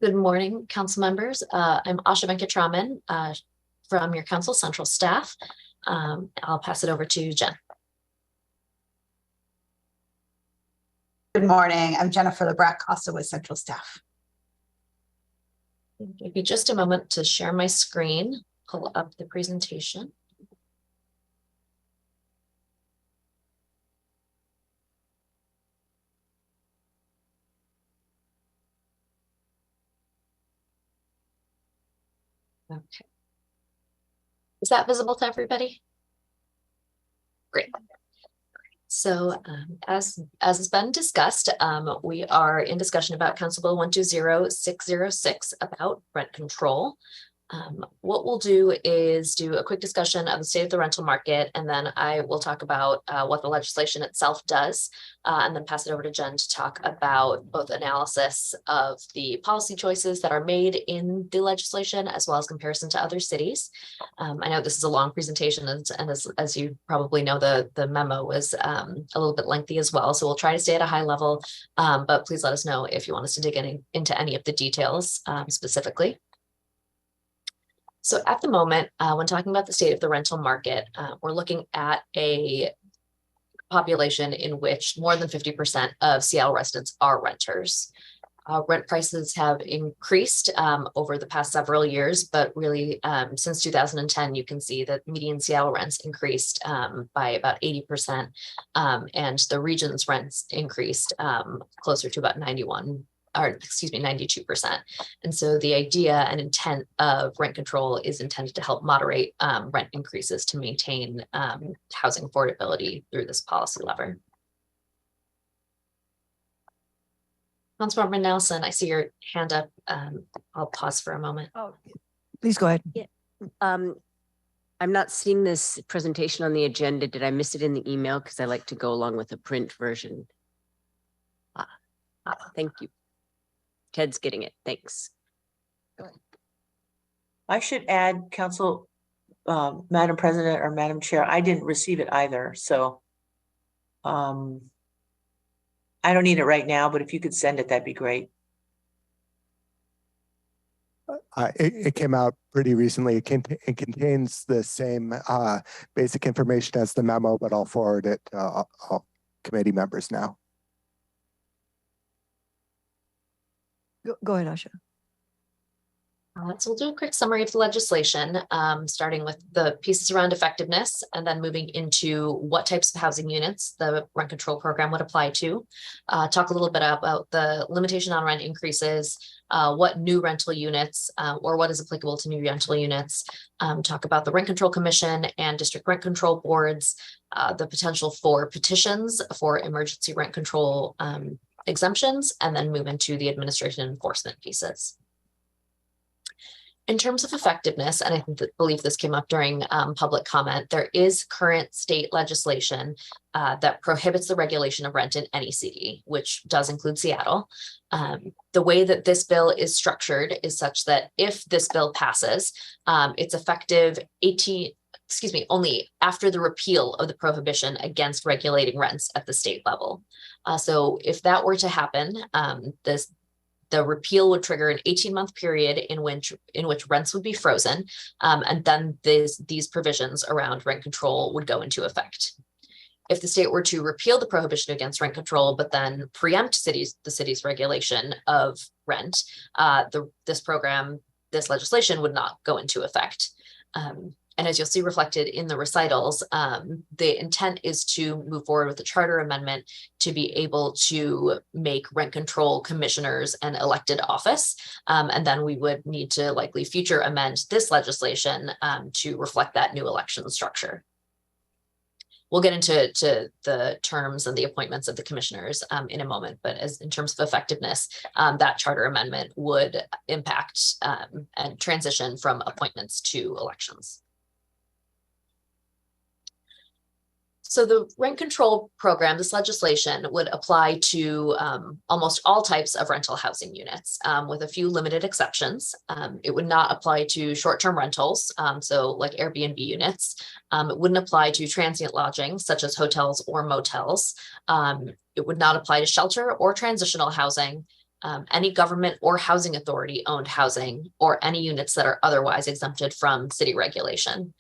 Good morning, council members. I'm Asha Venkatraman from your council central staff. I'll pass it over to Jen. Good morning. I'm Jennifer LeBrac-Costa with central staff. Give me just a moment to share my screen, pull up the presentation. Okay. Is that visible to everybody? Great. So as has been discussed, we are in discussion about Council Bill 120606 about rent control. What we'll do is do a quick discussion of the state of the rental market, and then I will talk about what the legislation itself does, and then pass it over to Jen to talk about both analysis of the policy choices that are made in the legislation, as well as comparison to other cities. I know this is a long presentation, and as you probably know, the memo was a little bit lengthy as well, so we'll try to stay at a high level, but please let us know if you want us to dig into any of the details specifically. So at the moment, when talking about the state of the rental market, we're looking at a population in which more than 50% of Seattle residents are renters. Rent prices have increased over the past several years, but really since 2010, you can see that median Seattle rents increased by about 80%, and the region's rents increased closer to about 92%. And so the idea and intent of rent control is intended to help moderate rent increases to maintain housing affordability through this policy lever. Councilmember Nelson, I see your hand up. I'll pause for a moment. Oh, please go ahead. Yeah. I'm not seeing this presentation on the agenda. Did I miss it in the email? Because I like to go along with a print version. Thank you. Ted's getting it. Thanks. I should add, Council, Madam President or Madam Chair, I didn't receive it either. So I don't need it right now, but if you could send it, that'd be great. It came out pretty recently. It contains the same basic information as the memo, but I'll forward it to all committee members now. Go ahead, Asha. So we'll do a quick summary of the legislation, starting with the pieces around effectiveness, and then moving into what types of housing units the rent control program would apply to. Talk a little bit about the limitation on rent increases, what new rental units or what is applicable to new rental units. Talk about the Rent Control Commission and district rent control boards, the potential for petitions for emergency rent control exemptions, and then move into the administration and enforcement pieces. In terms of effectiveness, and I believe this came up during public comment, there is current state legislation that prohibits the regulation of rent in any city, which does include Seattle. The way that this bill is structured is such that if this bill passes, it's effective only after the repeal of the prohibition against regulating rents at the state level. So if that were to happen, the repeal would trigger an 18-month period in which rents would be frozen, and then these provisions around rent control would go into effect. If the state were to repeal the prohibition against rent control, but then preempt the city's regulation of rent, this legislation would not go into effect. And as you'll see reflected in the recitals, the intent is to move forward with the charter amendment to be able to make rent control commissioners an elected office. And then we would need to likely future amend this legislation to reflect that new election structure. We'll get into the terms and the appointments of the commissioners in a moment, but as in terms of effectiveness, that charter amendment would impact and transition from appointments to elections. So the rent control program, this legislation would apply to almost all types of rental housing units, with a few limited exceptions. It would not apply to short-term rentals, so like Airbnb units. It wouldn't apply to transient lodging, such as hotels or motels. It would not apply to shelter or transitional housing, any government or housing authority owned housing, or any units that are otherwise exempted from city regulation.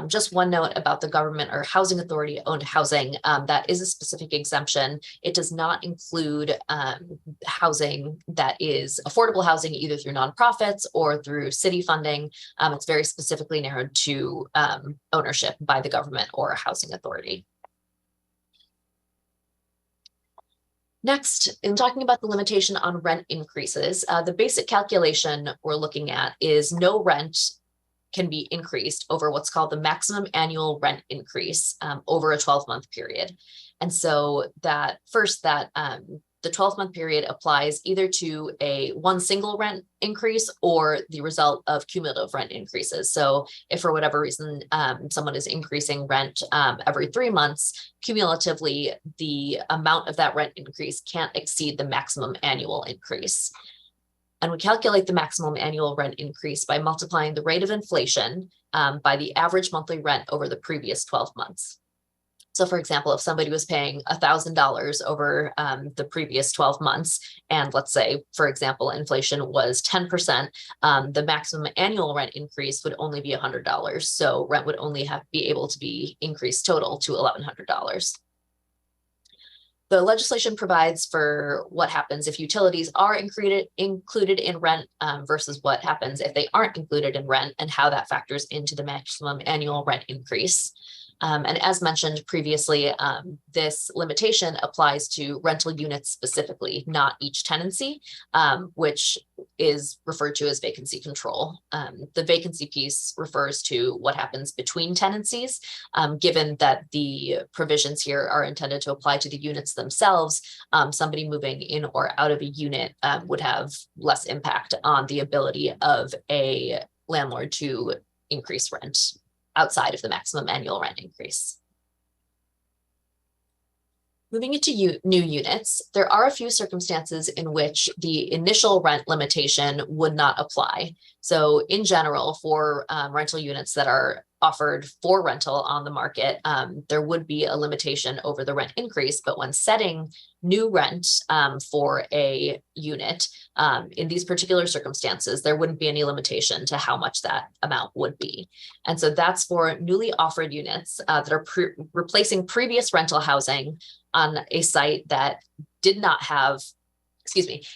Just one note about the government or housing authority owned housing, that is a specific exemption. It does not include housing that is affordable housing either through nonprofits or through city funding. It's very specifically narrowed to ownership by the government or a housing authority. Next, in talking about the limitation on rent increases, the basic calculation we're looking at is no rent can be increased over what's called the maximum annual rent increase over a 12-month period. And so that the 12-month period applies either to one single rent increase or the result of cumulative rent increases. So if for whatever reason someone is increasing rent every 3 months, cumulatively the amount of that rent increase can't exceed the maximum annual increase. And we calculate the maximum annual rent increase by multiplying the rate of inflation by the average monthly rent over the previous 12 months. So for example, if somebody was paying $1,000 over the previous 12 months, and let's say, for example, inflation was 10%, the maximum annual rent increase would only be $100. So rent would only be able to be increased total to $1,100. The legislation provides for what happens if utilities are included in rent versus what happens if they aren't included in rent, and how that factors into the maximum annual rent increase. And as mentioned previously, this limitation applies to rental units specifically, not each tenancy, which is referred to as vacancy control. The vacancy piece refers to what happens between tenancies, given that the provisions here are intended to apply to the units themselves. Somebody moving in or out of a unit would have less impact on the ability of a landlord to increase rent outside of the maximum annual rent increase. Moving into new units, there are a few circumstances in which the initial rent limitation would not apply. So in general, for rental units that are offered for rental on the market, there would be a limitation over the rent increase, but when setting new rent for a unit, in these particular circumstances, there wouldn't be any limitation to how much that amount would be. And so that's for newly offered units that are replacing previous rental housing on a site that did not have,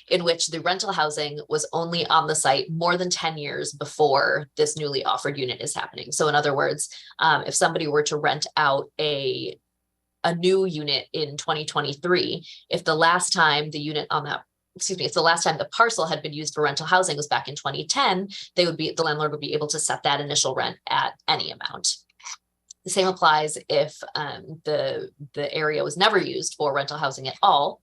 in which the rental housing was only on the site more than 10 years before this newly offered unit is happening. So in other words, if somebody were to rent out a new unit in 2023, if the last time the unit on that, if the last time the parcel had been used for rental housing was back in 2010, the landlord would be able to set that initial rent at any amount. The same applies if the area was never used for rental housing at all.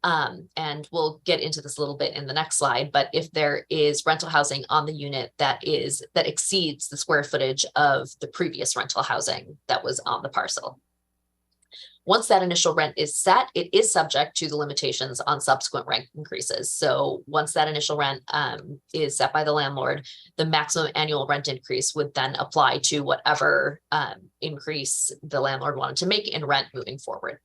And we'll get into this a little bit in the next slide, but if there is rental housing on the unit that exceeds the square footage of the previous rental housing that was on the parcel. Once that initial rent is set, it is subject to the limitations on subsequent rent increases. So once that initial rent is set by the landlord, the maximum annual rent increase would then apply to whatever increase the landlord wanted to make in rent moving forward.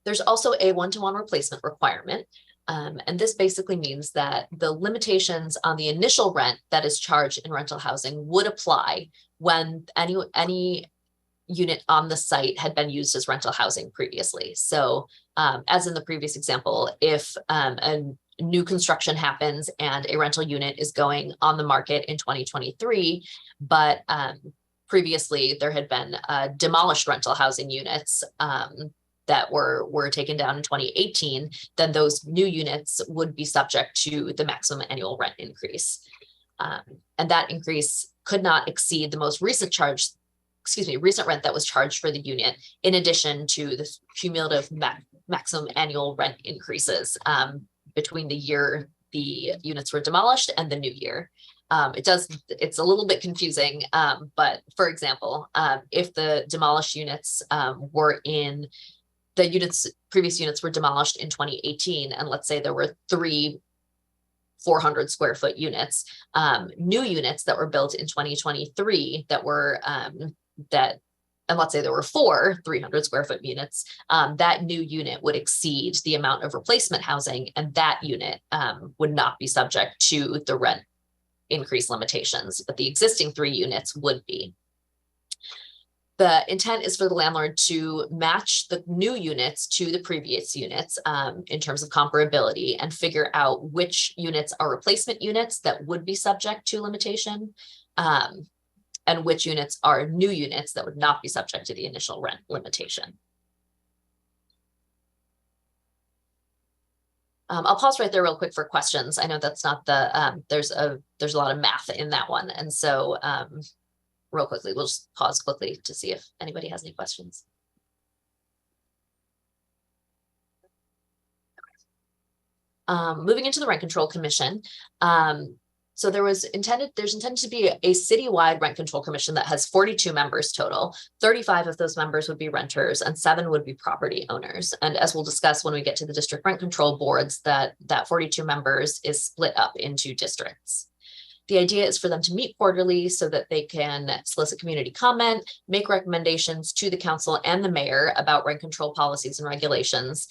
There's also a one-to-one replacement requirement. And this basically means that the limitations on the initial rent that is charged in rental housing would apply when any unit on the site had been used as rental housing previously. So as in the previous example, if a new construction happens and a rental unit is going on the market in 2023, but previously there had been demolished rental housing units that were taken down in 2018, then those new units would be subject to the maximum annual rent increase. And that increase could not exceed the most recent recent rent that was charged for the unit, in addition to the cumulative maximum annual rent increases between the year the units were demolished and the new year. It's a little bit confusing, but for example, if the demolished units previous units were demolished in 2018, and let's say there were 3 400 square foot units, new units that were built in 2023 and let's say there were 4 300 square foot units, that new unit would exceed the amount of replacement housing, and that unit would not be subject to the rent increase limitations, but the existing 3 units would be. The intent is for the landlord to match the new units to the previous units in terms of comparability, and figure out which units are replacement units that would be subject to limitation, and which units are new units that would not be subject to the initial rent limitation. I'll pause right there real quick for questions. I know that's not the, there's a lot of math in that one. And so real quickly, we'll just pause quickly to see if anybody has any questions. Moving into the Rent Control Commission. So there's intended to be a citywide rent control commission that has 42 members total. 35 of those members would be renters and 7 would be property owners. And as we'll discuss when we get to the district rent control boards, that 42 members is split up into districts. The idea is for them to meet quarterly so that they can solicit community comment, make recommendations to the council and the mayor about rent control policies and regulations,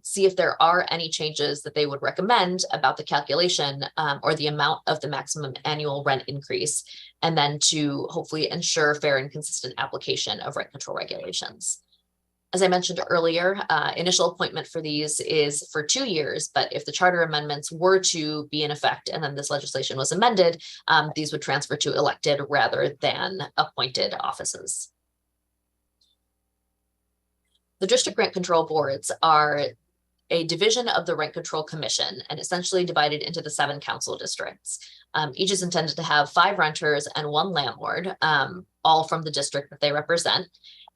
see if there are any changes that they would recommend about the calculation or the amount of the maximum annual rent increase, and then to hopefully ensure fair and consistent application of rent control regulations. As I mentioned earlier, initial appointment for these is for 2 years, but if the charter amendments were to be in effect and then this legislation was amended, these would transfer to elected rather than appointed offices. The district rent control boards are a division of the Rent Control Commission and essentially divided into the 7 council districts. Each is intended to have 5 renters and 1 landlord, all from the district that they represent.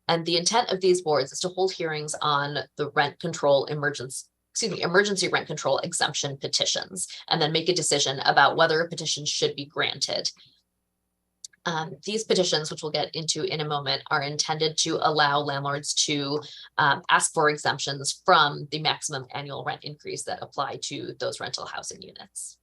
And the intent of these boards is to hold hearings on the emergency rent control exemption petitions, and then make a decision about whether a petition should be granted. These petitions, which we'll get into in a moment, are intended to allow landlords to ask for exemptions from the maximum annual rent increase that apply to those rental housing units.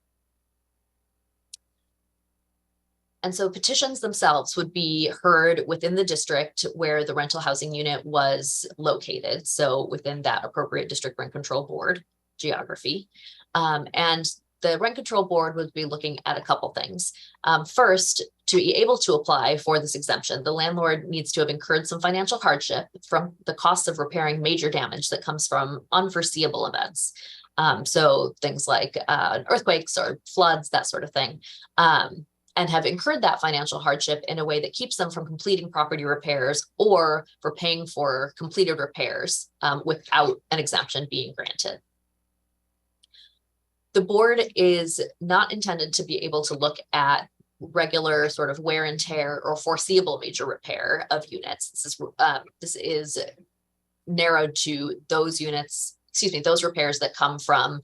And so petitions themselves would be heard within the district where the rental housing unit was located. So within that appropriate district rent control board geography. And the rent control board would be looking at a couple things. First, to be able to apply for this exemption, the landlord needs to have incurred some financial hardship from the cost of repairing major damage that comes from unforeseeable events. So things like earthquakes or floods, that sort of thing. And have incurred that financial hardship in a way that keeps them from completing property repairs or for paying for completed repairs without an exemption being granted. The board is not intended to be able to look at regular sort of wear and tear or foreseeable major repair of units. This is narrowed to those those repairs that come from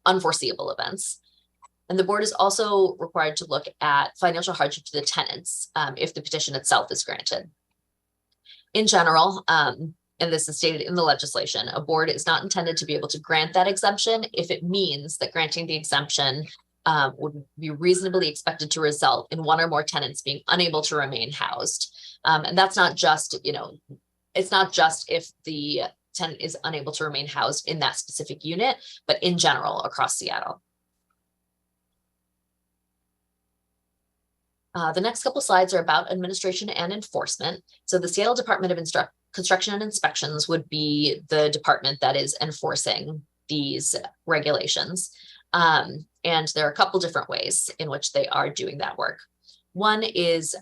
unforeseeable events. And the board is also required to look at financial hardship to the tenants if the petition itself is granted. In general, and this is stated in the legislation, a board is not intended to be able to grant that exemption if it means that granting the exemption would be reasonably expected to result in 1 or more tenants being unable to remain housed. And that's not just, it's not just if the tenant is unable to remain housed in that specific unit, but in general across Seattle. The next couple slides are about administration and enforcement. So the Seattle Department of Construction and Inspections would be the department that is enforcing these regulations. And there are a couple different ways in which they are doing that work. One is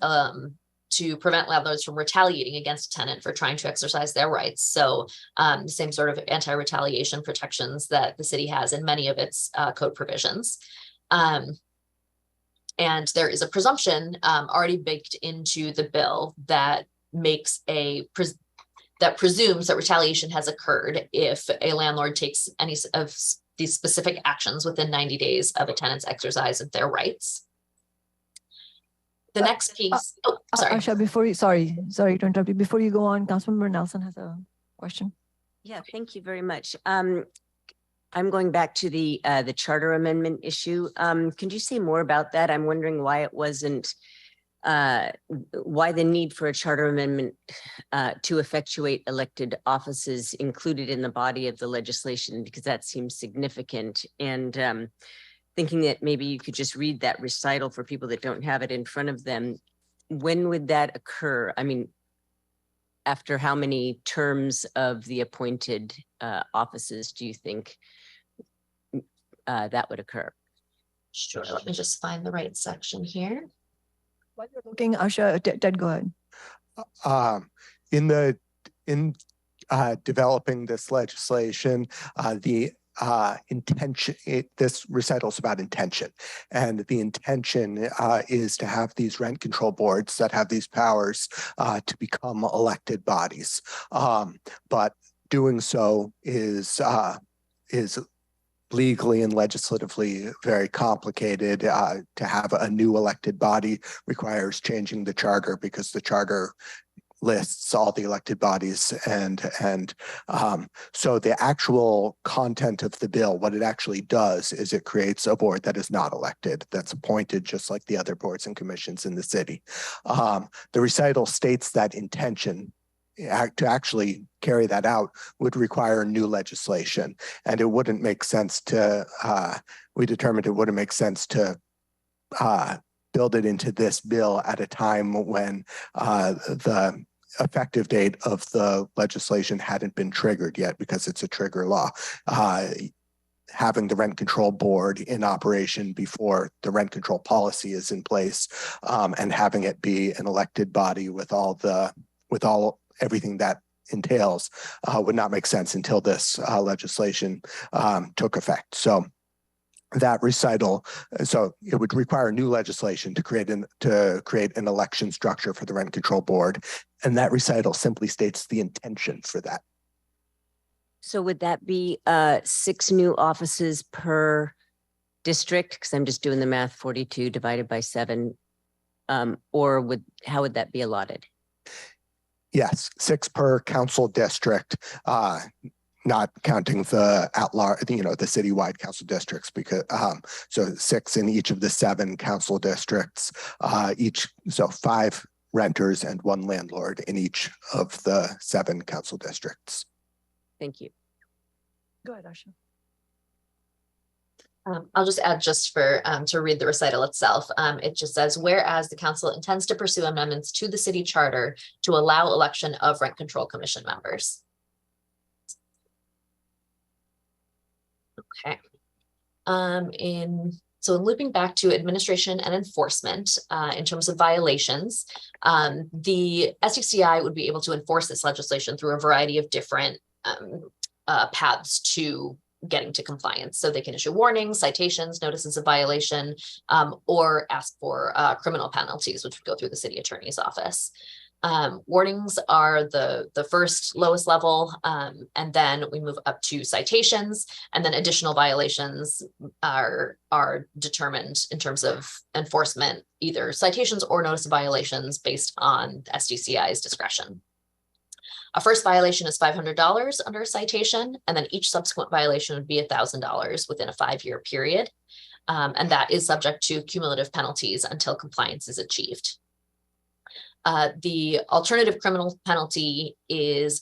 to prevent landlords from retaliating against a tenant for trying to exercise their rights. So the same sort of anti-retaliation protections that the city has in many of its code provisions. And there is a presumption already baked into the bill that makes that presumes that retaliation has occurred if a landlord takes any of these specific actions within 90 days of a tenant's exercise of their rights. The next piece, sorry. Asha, sorry to interrupt you. Before you go on, Councilmember Nelson has a question. Yeah, thank you very much. I'm going back to the charter amendment issue. Can you say more about that? I'm wondering why it wasn't, why the need for a charter amendment to effectuate elected offices included in the body of the legislation, because that seems significant. And thinking that maybe you could just read that recital for people that don't have it in front of them. When would that occur? I mean, after how many terms of the appointed offices do you think that would occur? Sure, let me just find the right section here. While you're looking, Asha, Ted, go ahead. In developing this legislation, the intention, this recital is about intention, and the intention is to have these rent control boards that have these powers to become elected bodies. But doing so is legally and legislatively very complicated. To have a new elected body requires changing the charter, because the charter lists all the elected bodies, and so the actual content of the bill, what it actually does is it creates a board that is not elected, that's appointed just like the other boards and commissions in the city. The recital states that intention to actually carry that out would require new legislation, and it wouldn't make sense to, we determined it wouldn't make sense to build it into this bill at a time when the effective date of the legislation hadn't been triggered yet, because it's a trigger law. Having the rent control board in operation before the rent control policy is in place, and having it be an elected body with everything that entails would not make sense until this legislation took effect. So that recital, so it would require new legislation to create an election structure for the rent control board, and that recital simply states the intention for that. So would that be 6 new offices per district? Because I'm just doing the math, 42 divided by 7, or how would that be allotted? Yes, 6 per council district. Not counting the at-large, the citywide council districts, because so 6 in each of the 7 council districts, so 5 renters and 1 landlord in each of the 7 council districts. Thank you. Go ahead, Asha. I'll just add, just for to read the recital itself. It just says, whereas the council intends to pursue amendments to the city charter to allow election of rent control commission members. Okay. So looping back to administration and enforcement, in terms of violations, the SDCI would be able to enforce this legislation through a variety of different paths to getting to compliance. So they can issue warnings, citations, notices of violation, or ask for criminal penalties, which would go through the city attorney's office. Warnings are the first lowest level, and then we move up to citations, and then additional violations are determined in terms of enforcement, either citations or notice of violations based on SDCI's discretion. A first violation is $500 under a citation, and then each subsequent violation would be $1,000 within a 5-year period. And that is subject to cumulative penalties until compliance is achieved. The alternative criminal penalty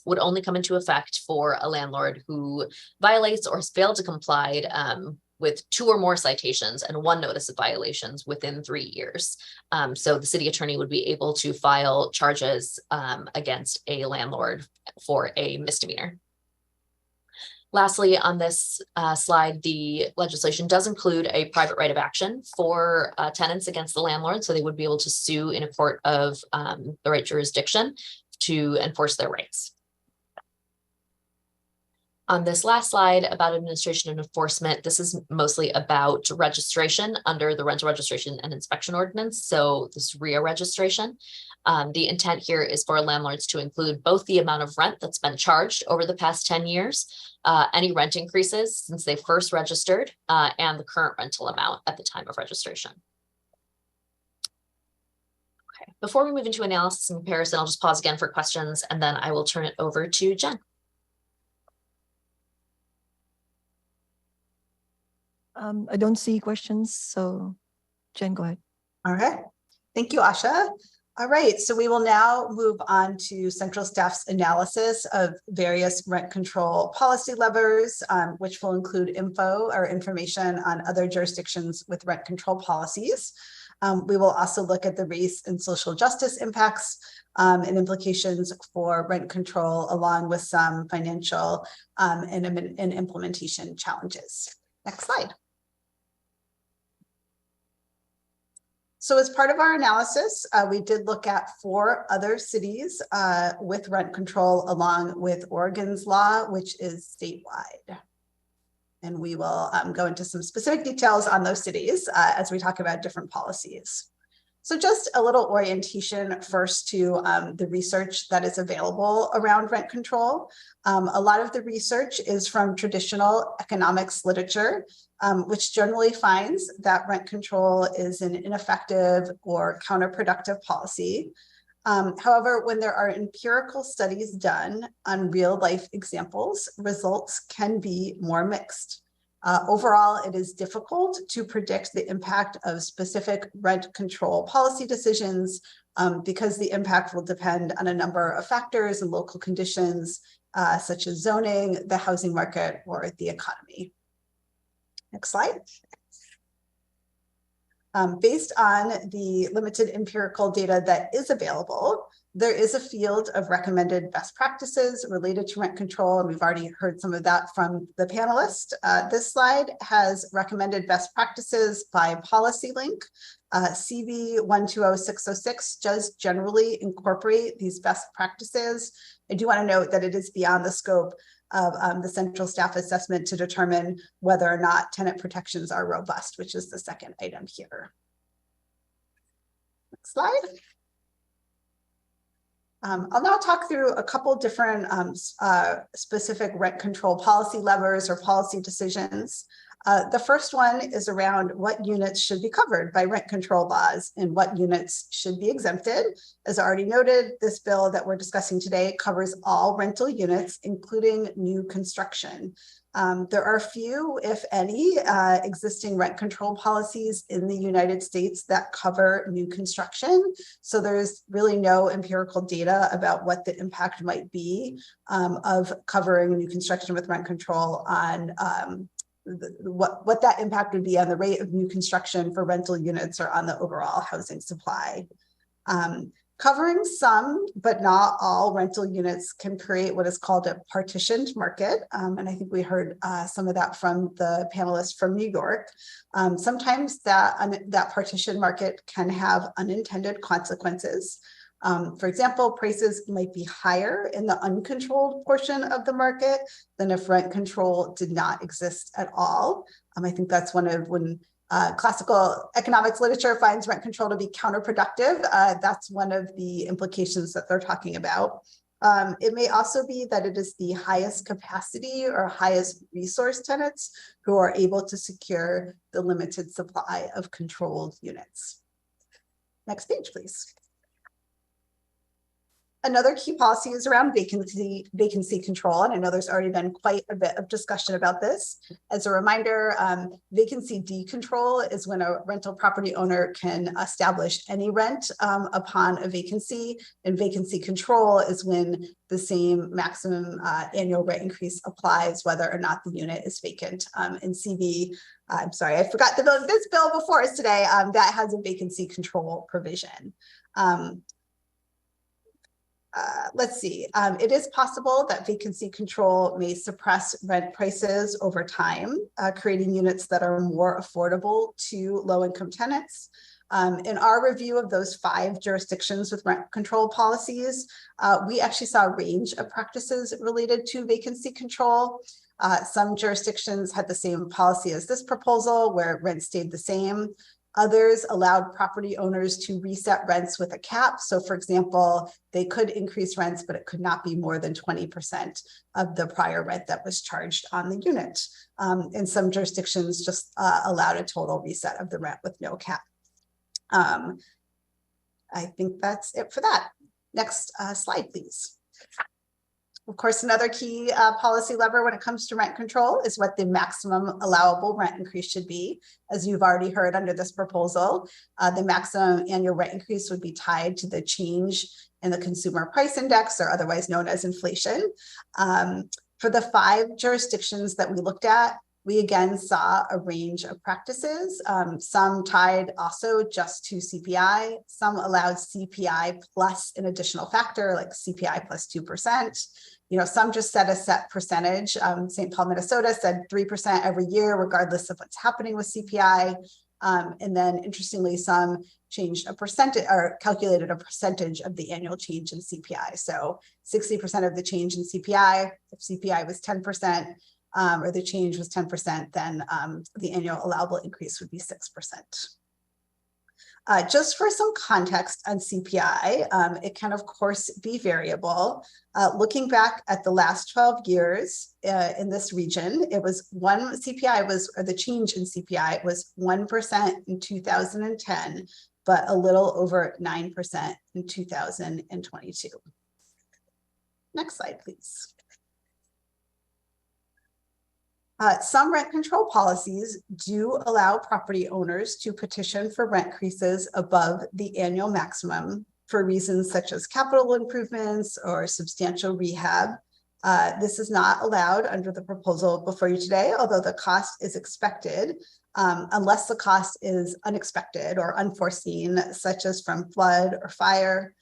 would only come into effect for a landlord who violates or has failed to comply with 2 or more citations and 1 notice of violations within 3 years. So the city attorney would be able to file charges against a landlord for a misdemeanor. Lastly, on this slide, the legislation does include a private right of action for tenants against the landlord. So they would be able to sue in a court of the right jurisdiction to enforce their rights. On this last slide about administration and enforcement, this is mostly about registration under the rental registration and inspection ordinance. So this RIA registration. The intent here is for landlords to include both the amount of rent that's been charged over the past 10 years, any rent increases since they first registered, and the current rental amount at the time of registration. Okay, before we move into analysis and comparison, I'll just pause again for questions, and then I will turn it over to Jen. I don't see questions, so Jen, go ahead. All right. Thank you, Asha. All right, so we will now move on to central staff's analysis of various rent control policy levers, which will include information on other jurisdictions with rent control policies. We will also look at the race and social justice impacts and implications for rent control, along with some financial and implementation challenges. Next slide. So as part of our analysis, we did look at 4 other cities with rent control along with Oregon's law, which is statewide. And we will go into some specific details on those cities as we talk about different policies. So just a little orientation first to the research that is available around rent control. A lot of the research is from traditional economics literature, which generally finds that rent control is an ineffective or counterproductive policy. However, when there are empirical studies done on real life examples, results can be more mixed. Overall, it is difficult to predict the impact of specific rent control policy decisions because the impact will depend on a number of factors and local conditions, such as zoning, the housing market, or the economy. Next slide. Based on the limited empirical data that is available, there is a field of recommended best practices related to rent control, and we've already heard some of that from the panelists. This slide has recommended best practices by policy link. CB 120606 does generally incorporate these best practices. I do want to note that it is beyond the scope of the central staff assessment to determine whether or not tenant protections are robust, which is the second item here. Next slide. I'll now talk through a couple different specific rent control policy levers or policy decisions. The first one is around what units should be covered by rent control laws and what units should be exempted. As already noted, this bill that we're discussing today covers all rental units, including new construction. There are few, if any, existing rent control policies in the United States that cover new construction. So there's really no empirical data about what the impact might be of covering new construction with rent control on what that impact would be on the rate of new construction for rental units or on the overall housing supply. Covering some, but not all rental units can create what is called a partitioned market. And I think we heard some of that from the panelists from New York. Sometimes that partitioned market can have unintended consequences. For example, prices might be higher in the uncontrolled portion of the market than if rent control did not exist at all. I think that's one of when classical economics literature finds rent control to be counterproductive. That's one of the implications that they're talking about. It may also be that it is the highest capacity or highest resource tenants who are able to secure the limited supply of controlled units. Next page, please. Another key policy is around vacancy control, and I know there's already been quite a bit of discussion about this. As a reminder, vacancy decontrol is when a rental property owner can establish any rent upon a vacancy, and vacancy control is when the same maximum annual rent increase applies whether or not the unit is vacant. In CV, I'm sorry, I forgot this bill before us today, that has a vacancy control provision. Let's see, it is possible that vacancy control may suppress rent prices over time, creating units that are more affordable to low-income tenants. In our review of those 5 jurisdictions with rent control policies, we actually saw a range of practices related to vacancy control. Some jurisdictions had the same policy as this proposal, where rent stayed the same. Others allowed property owners to reset rents with a cap. So for example, they could increase rents, but it could not be more than 20% of the prior rent that was charged on the unit. And some jurisdictions just allowed a total reset of the rent with no cap. I think that's it for that. Next slide, please. Of course, another key policy lever when it comes to rent control is what the maximum allowable rent increase should be. As you've already heard under this proposal, the maximum annual rent increase would be tied to the change in the consumer price index, or otherwise known as inflation. For the 5 jurisdictions that we looked at, we again saw a range of practices. Some tied also just to CPI. Some allowed CPI plus an additional factor like CPI plus 2%. You know, some just set a set percentage. St. Paul, Minnesota said 3% every year, regardless of what's happening with CPI. And then interestingly, some changed a percentage or calculated a percentage of the annual change in CPI. So 60% of the change in CPI, if CPI was 10%, or the change was 10%, then the annual allowable increase would be 6%. Just for some context on CPI, it can of course be variable. Looking back at the last 12 years in this region, it was the change in CPI was 1% in 2010, but a little over 9% in 2022. Next slide, please. Some rent control policies do allow property owners to petition for rent increases above the annual maximum for reasons such as capital improvements or substantial rehab. This is not allowed under the proposal before you today, although the cost is expected, unless the cost is unexpected or unforeseen, such as from flood or fire.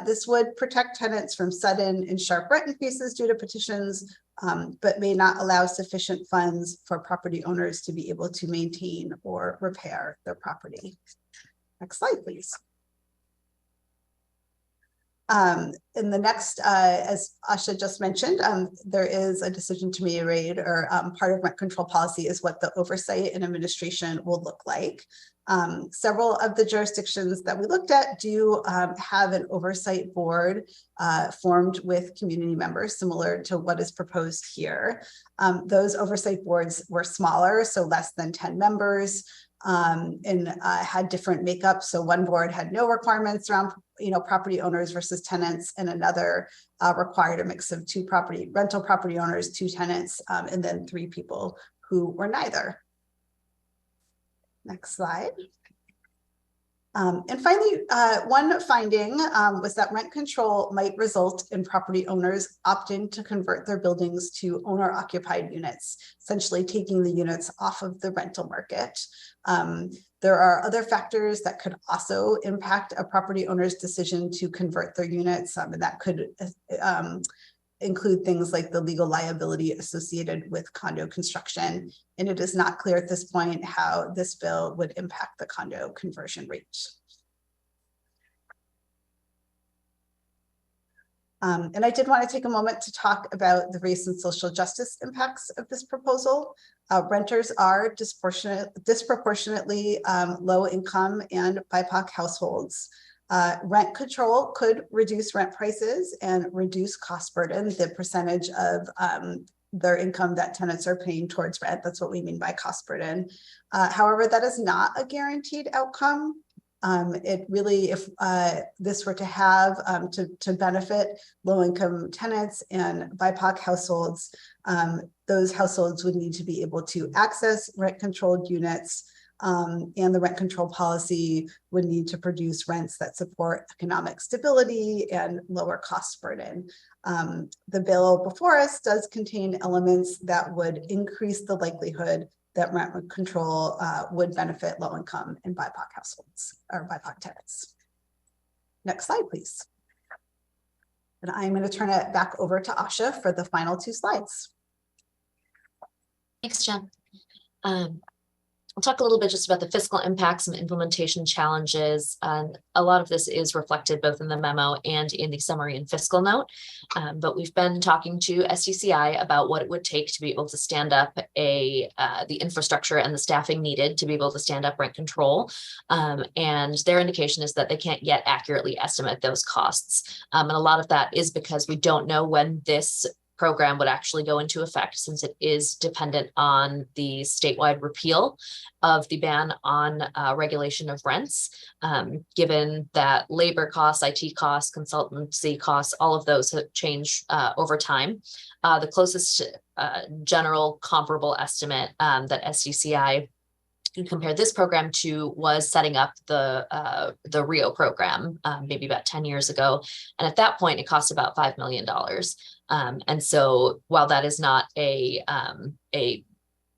This would protect tenants from sudden and sharp rent increases due to petitions, but may not allow sufficient funds for property owners to be able to maintain or repair their property. Next slide, please. In the next, as Asha just mentioned, there is a decision to be made, or part of rent control policy is what the oversight and administration will look like. Several of the jurisdictions that we looked at do have an oversight board formed with community members, similar to what is proposed here. Those oversight boards were smaller, so less than 10 members, and had different makeups. So one board had no requirements around property owners versus tenants, and another required a mix of 2 rental property owners, 2 tenants, and then 3 people who were neither. Next slide. And finally, one finding was that rent control might result in property owners opting to convert their buildings to owner-occupied units, essentially taking the units off of the rental market. There are other factors that could also impact a property owner's decision to convert their units, and that could include things like the legal liability associated with condo construction. And it is not clear at this point how this bill would impact the condo conversion rate. And I did want to take a moment to talk about the race and social justice impacts of this proposal. Renters are disproportionately low income and BIPOC households. Rent control could reduce rent prices and reduce cost burden, the percentage of their income that tenants are paying towards rent. That's what we mean by cost burden. However, that is not a guaranteed outcome. It really, if this were to have to benefit low-income tenants and BIPOC households, those households would need to be able to access rent-controlled units, and the rent control policy would need to produce rents that support economic stability and lower cost burden. The bill before us does contain elements that would increase the likelihood that rent control would benefit low-income and BIPOC households or BIPOC tenants. Next slide, please. And I'm going to turn it back over to Asha for the final 2 slides. Thanks, Jen. I'll talk a little bit just about the fiscal impacts and implementation challenges. A lot of this is reflected both in the memo and in the summary and fiscal note. But we've been talking to SDCI about what it would take to be able to stand up the infrastructure and the staffing needed to be able to stand up rent control. And their indication is that they can't yet accurately estimate those costs. And a lot of that is because we don't know when this program would actually go into effect, since it is dependent on the statewide repeal of the ban on regulation of rents, given that labor costs, IT costs, consultancy costs, all of those have changed over time. The closest general comparable estimate that SDCI compare this program to was setting up the Rio program maybe about 10 years ago. And at that point, it cost about $5 million. And so while that is not a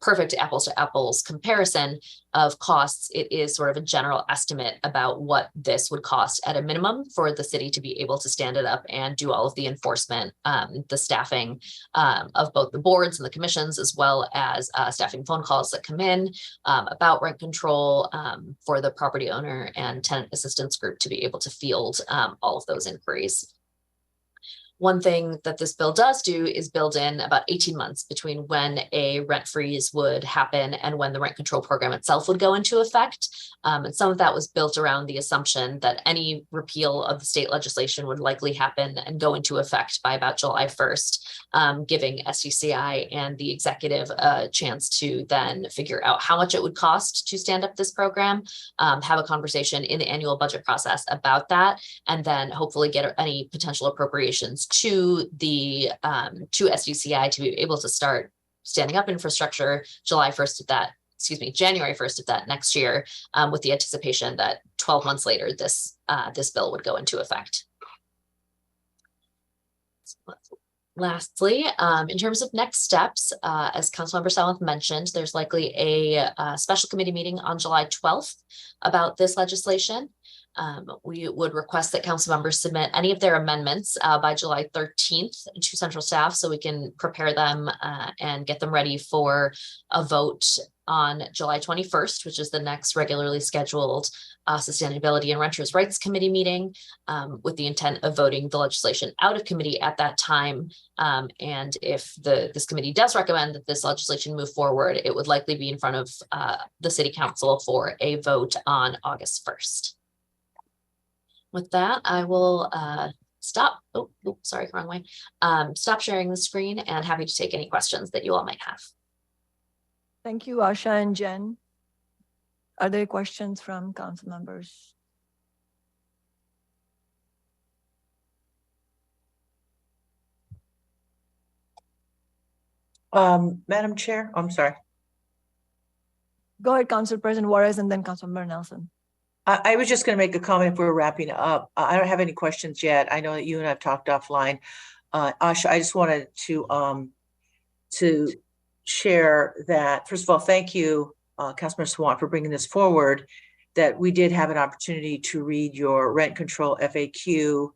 perfect apples to apples comparison of costs, it is sort of a general estimate about what this would cost at a minimum for the city to be able to stand it up and do all of the enforcement, the staffing of both the boards and the commissions, as well as staffing phone calls that come in about rent control for the property owner and tenant assistance group to be able to field all of those inquiries. One thing that this bill does do is build in about 18 months between when a rent freeze would happen and when the rent control program itself would go into effect. And some of that was built around the assumption that any repeal of the state legislation would likely happen and go into effect by about July 1st, giving SDCI and the executive a chance to then figure out how much it would cost to stand up this program, have a conversation in the annual budget process about that, and then hopefully get any potential appropriations to the to SDCI to be able to start standing up infrastructure January 1st of that next year, with the anticipation that 12 months later this bill would go into effect. Lastly, in terms of next steps, as Councilmember Salenth mentioned, there's likely a special committee meeting on July 12th about this legislation. We would request that council members submit any of their amendments by July 13th to central staff so we can prepare them and get them ready for a vote on July 21st, which is the next regularly scheduled Sustainability and Renters' Rights Committee meeting, with the intent of voting the legislation out of committee at that time. And if this committee does recommend that this legislation move forward, it would likely be in front of the City Council for a vote on August 1st. With that, I will stop. Oh, sorry, wrong way. Stop sharing the screen and happy to take any questions that you all might have. Thank you, Asha and Jen. Are there questions from council members? Madam Chair, I'm sorry. Go ahead, Council President Juarez, and then Councilmember Nelson. I was just going to make a comment if we were wrapping up. I don't have any questions yet. I know that you and I have talked offline. Asha, I just wanted to share that, first of all, thank you, Councilmember Sawant, for bringing this forward, that we did have an opportunity to read your rent control FAQ,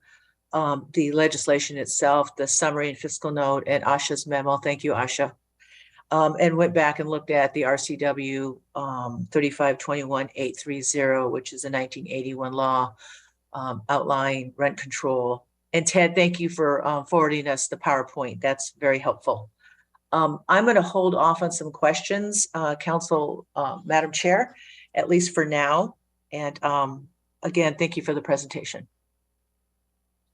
the legislation itself, the summary and fiscal note, and Asha's memo. Thank you, Asha. And went back and looked at the RCW 3521-830, which is a 1981 law outlining rent control. And Ted, thank you for forwarding us the PowerPoint. That's very helpful. I'm going to hold off on some questions, Madam Chair, at least for now. And again, thank you for the presentation.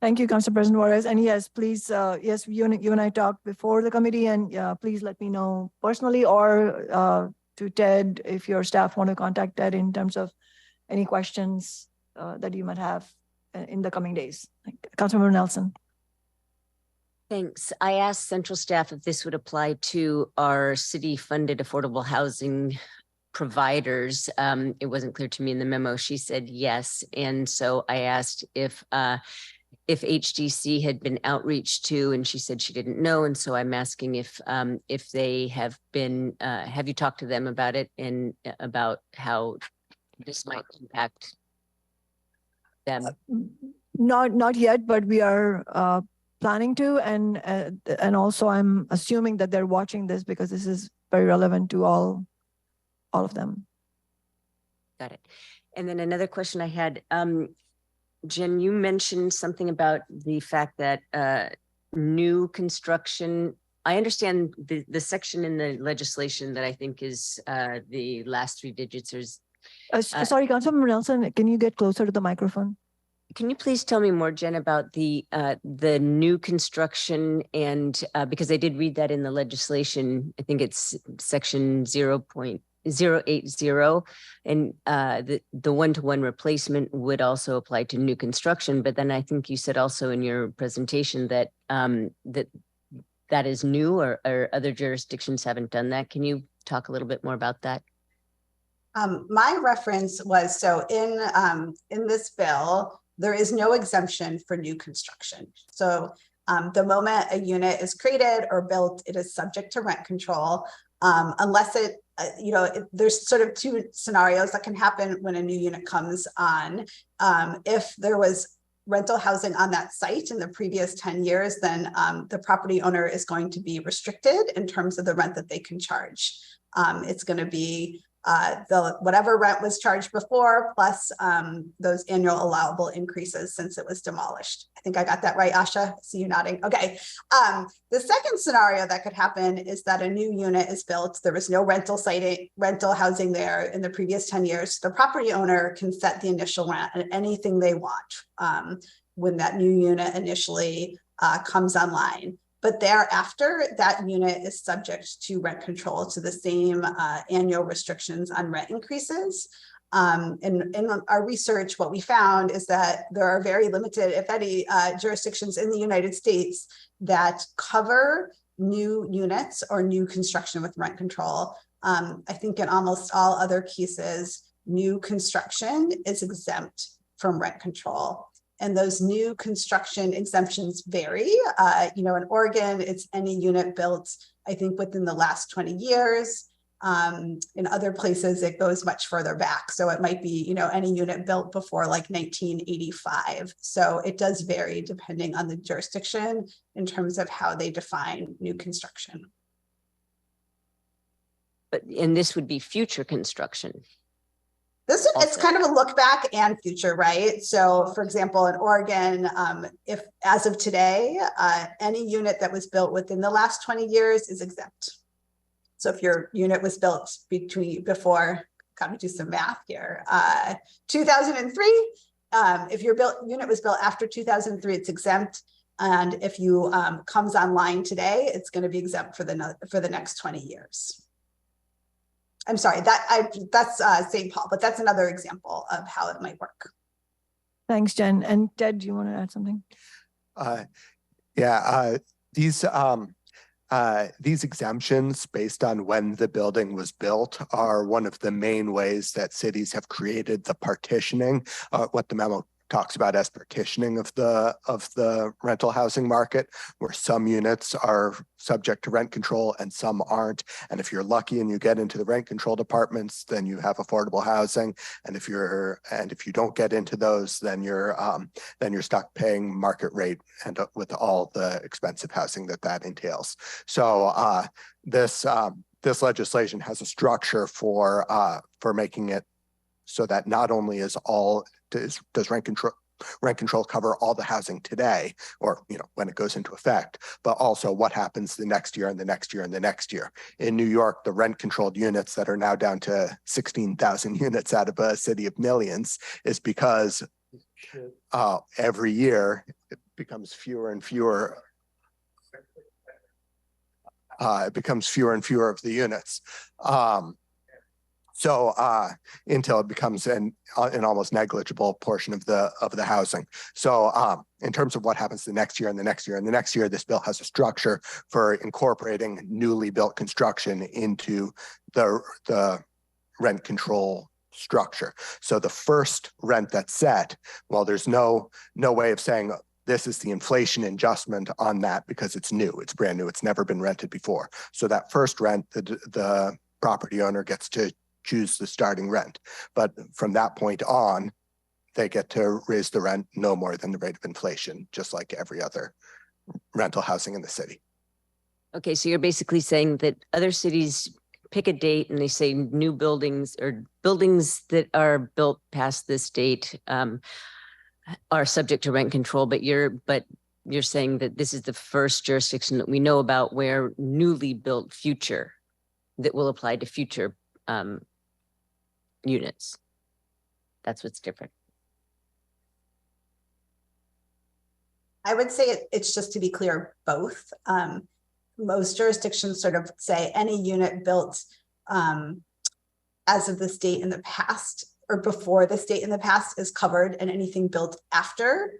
Thank you, Council President Juarez. And yes, please, yes, you and I talked before the committee, and please let me know personally or to Ted if your staff want to contact Ted in terms of any questions that you might have in the coming days. Councilmember Nelson. Thanks. I asked central staff if this would apply to our city-funded affordable housing providers. It wasn't clear to me in the memo. She said yes. And so I asked if HDC had been outreached to, and she said she didn't know. And so I'm asking if they have been, have you talked to them about it and about how this might impact them? Not yet, but we are planning to, and also I'm assuming that they're watching this because this is very relevant to all of them. Got it. And then another question I had, Jen, you mentioned something about the fact that new construction, I understand the section in the legislation that I think is the last three digits is. Sorry, Councilmember Nelson, can you get closer to the microphone? Can you please tell me more, Jen, about the new construction and because I did read that in the legislation, I think it's section 0.080, and the one-to-one replacement would also apply to new construction. But then I think you said also in your presentation that that is new, or other jurisdictions haven't done that. Can you talk a little bit more about that? My reference was, so in this bill, there is no exemption for new construction. So the moment a unit is created or built, it is subject to rent control, unless it, there's sort of two scenarios that can happen when a new unit comes on. If there was rental housing on that site in the previous 10 years, then the property owner is going to be restricted in terms of the rent that they can charge. It's going to be whatever rent was charged before, plus those annual allowable increases since it was demolished. I think I got that right, Asha. I see you nodding. Okay. The second scenario that could happen is that a new unit is built. There was no rental housing there in the previous 10 years. The property owner can set the initial rent at anything they want when that new unit initially comes online. But thereafter, that unit is subject to rent control, to the same annual restrictions on rent increases. In our research, what we found is that there are very limited, if any, jurisdictions in the United States that cover new units or new construction with rent control. I think in almost all other cases, new construction is exempt from rent control. And those new construction exemptions vary. In Oregon, it's any unit built, I think, within the last 20 years. In other places, it goes much further back. So it might be, any unit built before like 1985. So it does vary depending on the jurisdiction in terms of how they define new construction. And this would be future construction. It's kind of a look back and future, right? So for example, in Oregon, if as of today, any unit that was built within the last 20 years is exempt. So if your unit was built before, got to do some math here, 2003, if your unit was built after 2003, it's exempt. And if you comes online today, it's going to be exempt for the next 20 years. I'm sorry, that's St. Paul, but that's another example of how it might work. Thanks, Jen. And Ted, do you want to add something? These exemptions based on when the building was built are one of the main ways that cities have created the partitioning, what the memo talks about as partitioning of the rental housing market, where some units are subject to rent control and some aren't. And if you're lucky and you get into the rent control departments, then you have affordable housing. And if you don't get into those, then you're stuck paying market rate and with all the expensive housing that entails. So this legislation has a structure for making it so that not only does rent control cover all the housing today, or when it goes into effect, but also what happens the next year and the next year and the next year. In New York, the rent controlled units that are now down to 16,000 units out of a city of millions is because every year it becomes fewer and fewer. It becomes fewer and fewer of the units. So until it becomes an almost negligible portion of the housing. So in terms of what happens the next year and the next year and the next year, this bill has a structure for incorporating newly built construction into the rent control structure. So the first rent that's set, well, there's no way of saying this is the inflation adjustment on that because it's new, it's brand new, it's never been rented before. So that first rent, the property owner gets to choose the starting rent. But from that point on, they get to raise the rent no more than the rate of inflation, just like every other rental housing in the city. Okay, so you're basically saying that other cities pick a date and they say new buildings or buildings that are built past this date are subject to rent control, but you're saying that this is the first jurisdiction that we know about where newly built future that will apply to future units. That's what's different. I would say it's just to be clear, both. Most jurisdictions sort of say any unit built as of this date in the past or before this date in the past is covered, and anything built after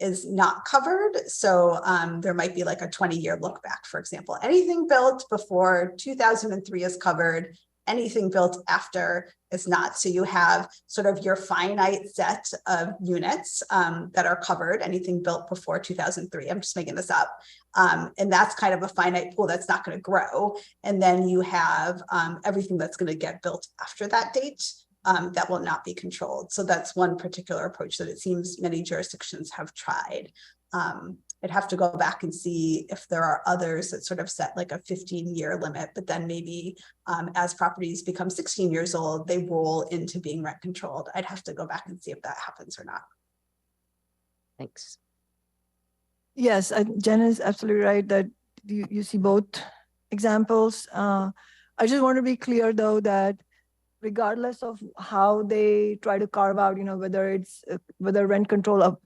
is not covered. So there might be like a 20-year look back, for example. Anything built before 2003 is covered. Anything built after is not. So you have sort of your finite set of units that are covered, anything built before 2003. I'm just making this up. And that's kind of a finite pool that's not going to grow. And then you have everything that's going to get built after that date that will not be controlled. So that's one particular approach that it seems many jurisdictions have tried. I'd have to go back and see if there are others that sort of set like a 15-year limit, but then maybe as properties become 16 years old, they roll into being rent controlled. I'd have to go back and see if that happens or not. Thanks. Yes, Jen is absolutely right that you see both examples. I just want to be clear though that regardless of how they try to carve out, whether rent control of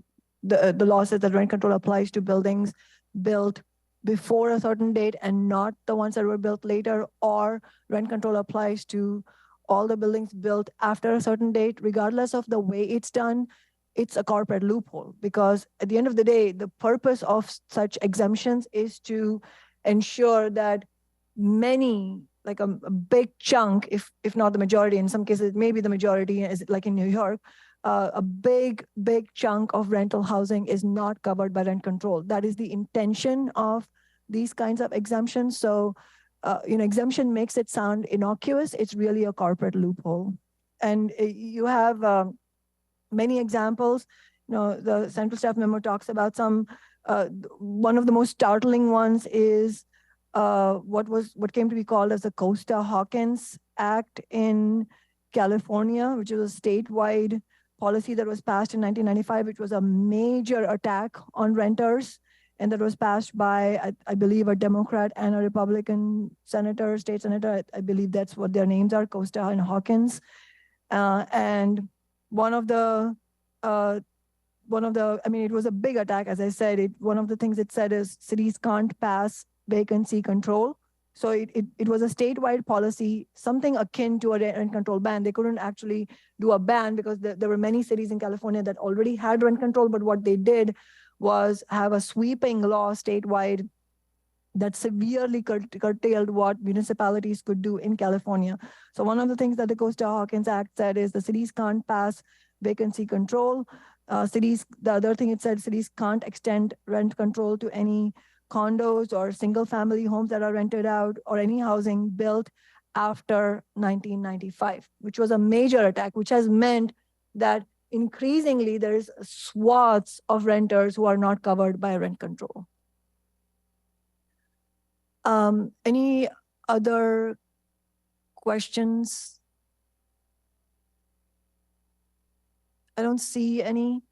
the law says that rent control applies to buildings built before a certain date and not the ones that were built later, or rent control applies to all the buildings built after a certain date. Regardless of the way it's done, it's a corporate loophole, because at the end of the day, the purpose of such exemptions is to ensure that many, like a big chunk, if not the majority, in some cases, maybe the majority, is like in New York, a big chunk of rental housing is not covered by rent control. That is the intention of these kinds of exemptions. So, exemption makes it sound innocuous. It's really a corporate loophole. And you have many examples. The central staff memo talks about some. One of the most startling ones is what came to be called as the Costa-Hawkins Act in California, which is a statewide policy that was passed in 1995, which was a major attack on renters, and that was passed by, I believe, a Democrat and a Republican senator, state senator. I believe that's what their names are, Costa and Hawkins. And one of the, it was a big attack, as I said. One of the things it said is cities can't pass vacancy control. So it was a statewide policy, something akin to a rent control ban. They couldn't actually do a ban because there were many cities in California that already had rent control, but what they did was have a sweeping law statewide that severely curtailed what municipalities could do in California. So one of the things that the Costa-Hawkins Act said is the cities can't pass vacancy control. The other thing it said, cities can't extend rent control to any condos or single family homes that are rented out or any housing built after 1995, which was a major attack, which has meant that increasingly there's swaths of renters who are not covered by rent control. Any other questions? I don't see any.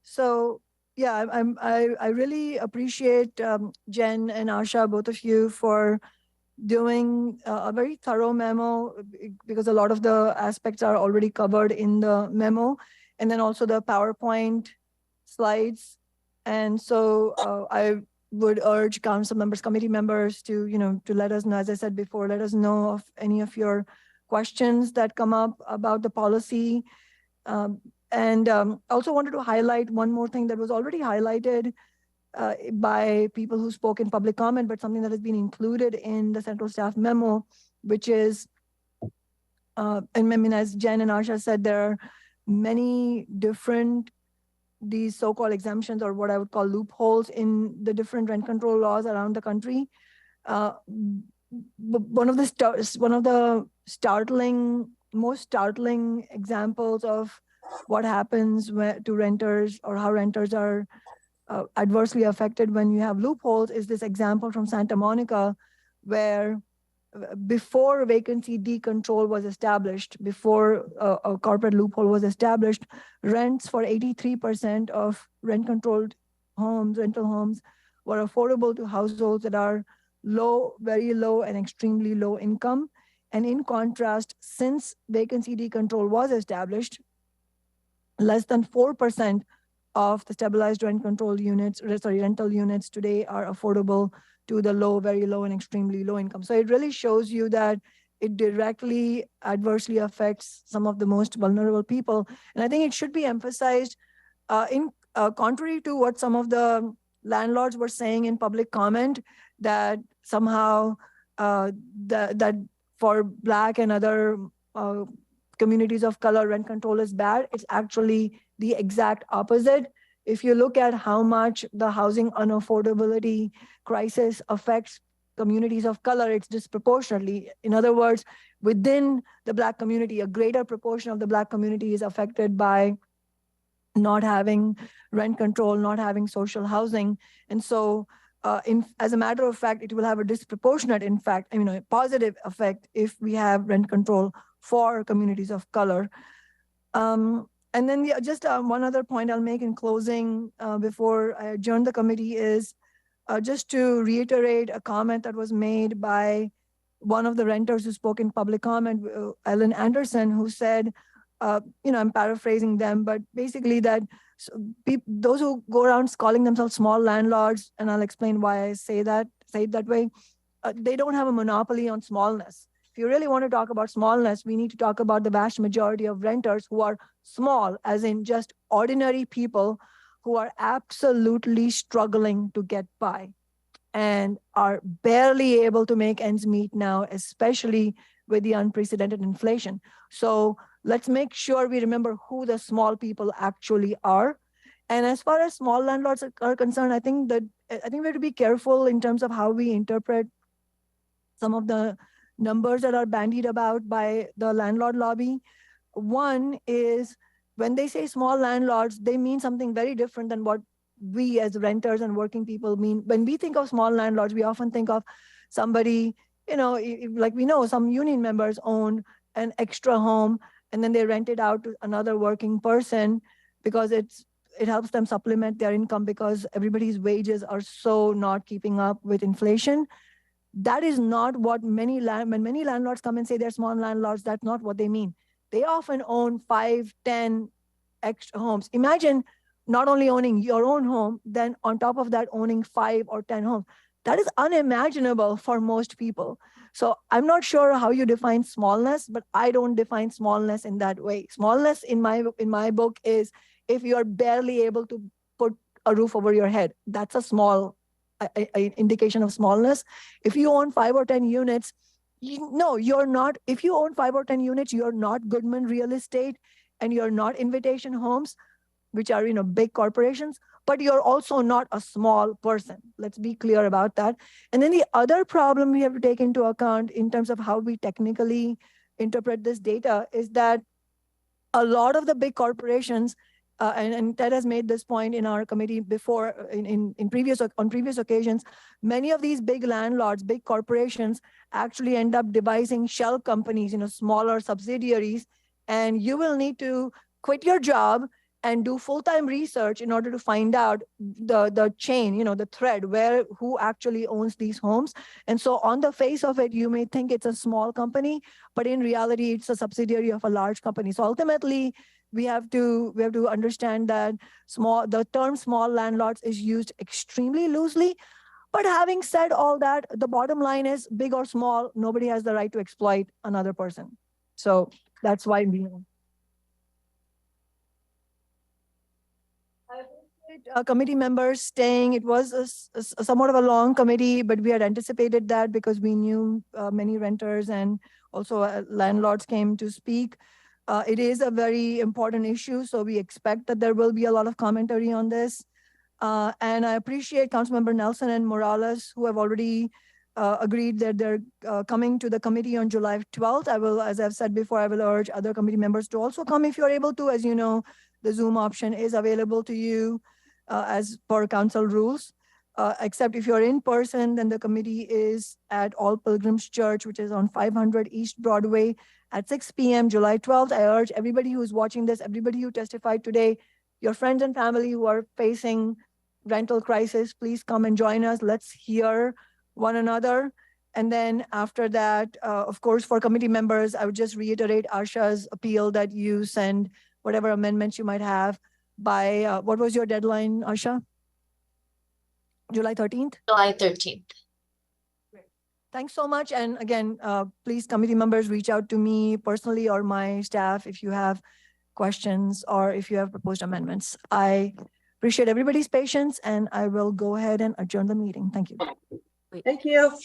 So yeah, I really appreciate Jen and Asha, both of you, for doing a very thorough memo, because a lot of the aspects are already covered in the memo, and then also the PowerPoint slides. And so would urge council members, committee members to, to let us know, as I said before, let us know of any of your questions that come up about the policy. Also wanted to highlight one more thing that was already highlighted by people who spoke in public comment, but something that has been included in the central staff memo, which is, and I mean, as Jen and Asha said, there are many different, these so-called exemptions, or what I would call loopholes in the different rent control laws around the country. One of the most startling examples of what happens to renters, or how renters are adversely affected when you have loopholes, is this example from Santa Monica, where before vacancy decontrol was established, before a corporate loophole was established, rents for 83% of rent-controlled homes, rental homes, were affordable to households that are low, very low, and extremely low income. And in contrast, since vacancy decontrol was established, less than 4% of the stabilized rent control units, rental units today are affordable to the low, very low, and extremely low income. So it really shows you that it directly adversely affects some of the most vulnerable people. And I think it should be emphasized, contrary to what some of the landlords were saying in public comment, that somehow that for Black and other communities of color, rent control is bad. It's actually the exact opposite. If you look at how much the housing unaffordability crisis affects communities of color, it's disproportionately. In other words, within the Black community, a greater proportion of the Black community is affected by not having rent control, not having social housing. And so as a matter of fact, it will have a disproportionate, in fact, a positive effect if we have rent control for communities of color. And then just one other point I'll make in closing before I adjourn the committee is just to reiterate a comment that was made by one of the renters who spoke in public comment, Ellen Anderson, who said, I'm paraphrasing them, but basically that those who go around calling themselves small landlords, and I'll explain why I say it that way, they don't have a monopoly on smallness. If you really want to talk about smallness, we need to talk about the vast majority of renters who are small, as in just ordinary people who are absolutely struggling to get by and are barely able to make ends meet now, especially with the unprecedented inflation. So let's make sure we remember who the small people actually are. And as far as small landlords are concerned, I think we have to be careful in terms of how we interpret some of the numbers that are bandied about by the landlord lobby. One is, when they say small landlords, they mean something very different than what we as renters and working people mean. When we think of small landlords, we often think of somebody, like we know some union members own an extra home and then they rent it out to another working person because it helps them supplement their income because everybody's wages are so not keeping up with inflation. That is not what when many landlords come and say they're small landlords, that's not what they mean. They often own 5, 10 extra homes. Imagine not only owning your own home, then on top of that, owning 5 or 10 homes. That is unimaginable for most people. So I'm not sure how you define smallness, but I don't define smallness in that way. Smallness in my book is if you're barely able to put a roof over your head. That's a small indication of smallness. If you own 5 or 10 units, you're not. If you own 5 or 10 units, you're not Goodman Real Estate and you're not Invitation Homes, which are big corporations, but you're also not a small person. Let's be clear about that. And then the other problem we have to take into account in terms of how we technically interpret this data is that a lot of the big corporations, and Ted has made this point in our committee before, on previous occasions, many of these big landlords, big corporations actually end up devising shell companies, smaller subsidiaries, and you will need to quit your job and do full-time research in order to find out the chain, the thread, who actually owns these homes. And so on the face of it, you may think it's a small company, but in reality, it's a subsidiary of a large company. So ultimately, we have to understand that the term small landlords is used extremely loosely. But having said all that, the bottom line is big or small, nobody has the right to exploit another person. So that's why we committee members staying. It was somewhat of a long committee, but we had anticipated that because we knew many renters and also landlords came to speak. It is a very important issue, so we expect that there will be a lot of commentary on this. And I appreciate Councilmember Nelson and Morales, who have already agreed that they're coming to the committee on July 12th. I will, as I've said before, I will urge other committee members to also come if you're able to. As you know, the Zoom option is available to you as per council rules. Except if you're in person, then the committee is at All Pilgrims Church, which is on 500 East Broadway at 6 p.m. July 12th. I urge everybody who's watching this, everybody who testified today, your friends and family who are facing rental crisis, please come and join us. Let's hear one another. And then after that, of course, for committee members, I would just reiterate Asha's appeal that you send whatever amendments you might have by, what was your deadline, Asha? July 13th? July 13th. Thanks so much. And again, please, committee members, reach out to me personally or my staff if you have questions or if you have proposed amendments. I appreciate everybody's patience and I will go ahead and adjourn the meeting. Thank you. Thank you.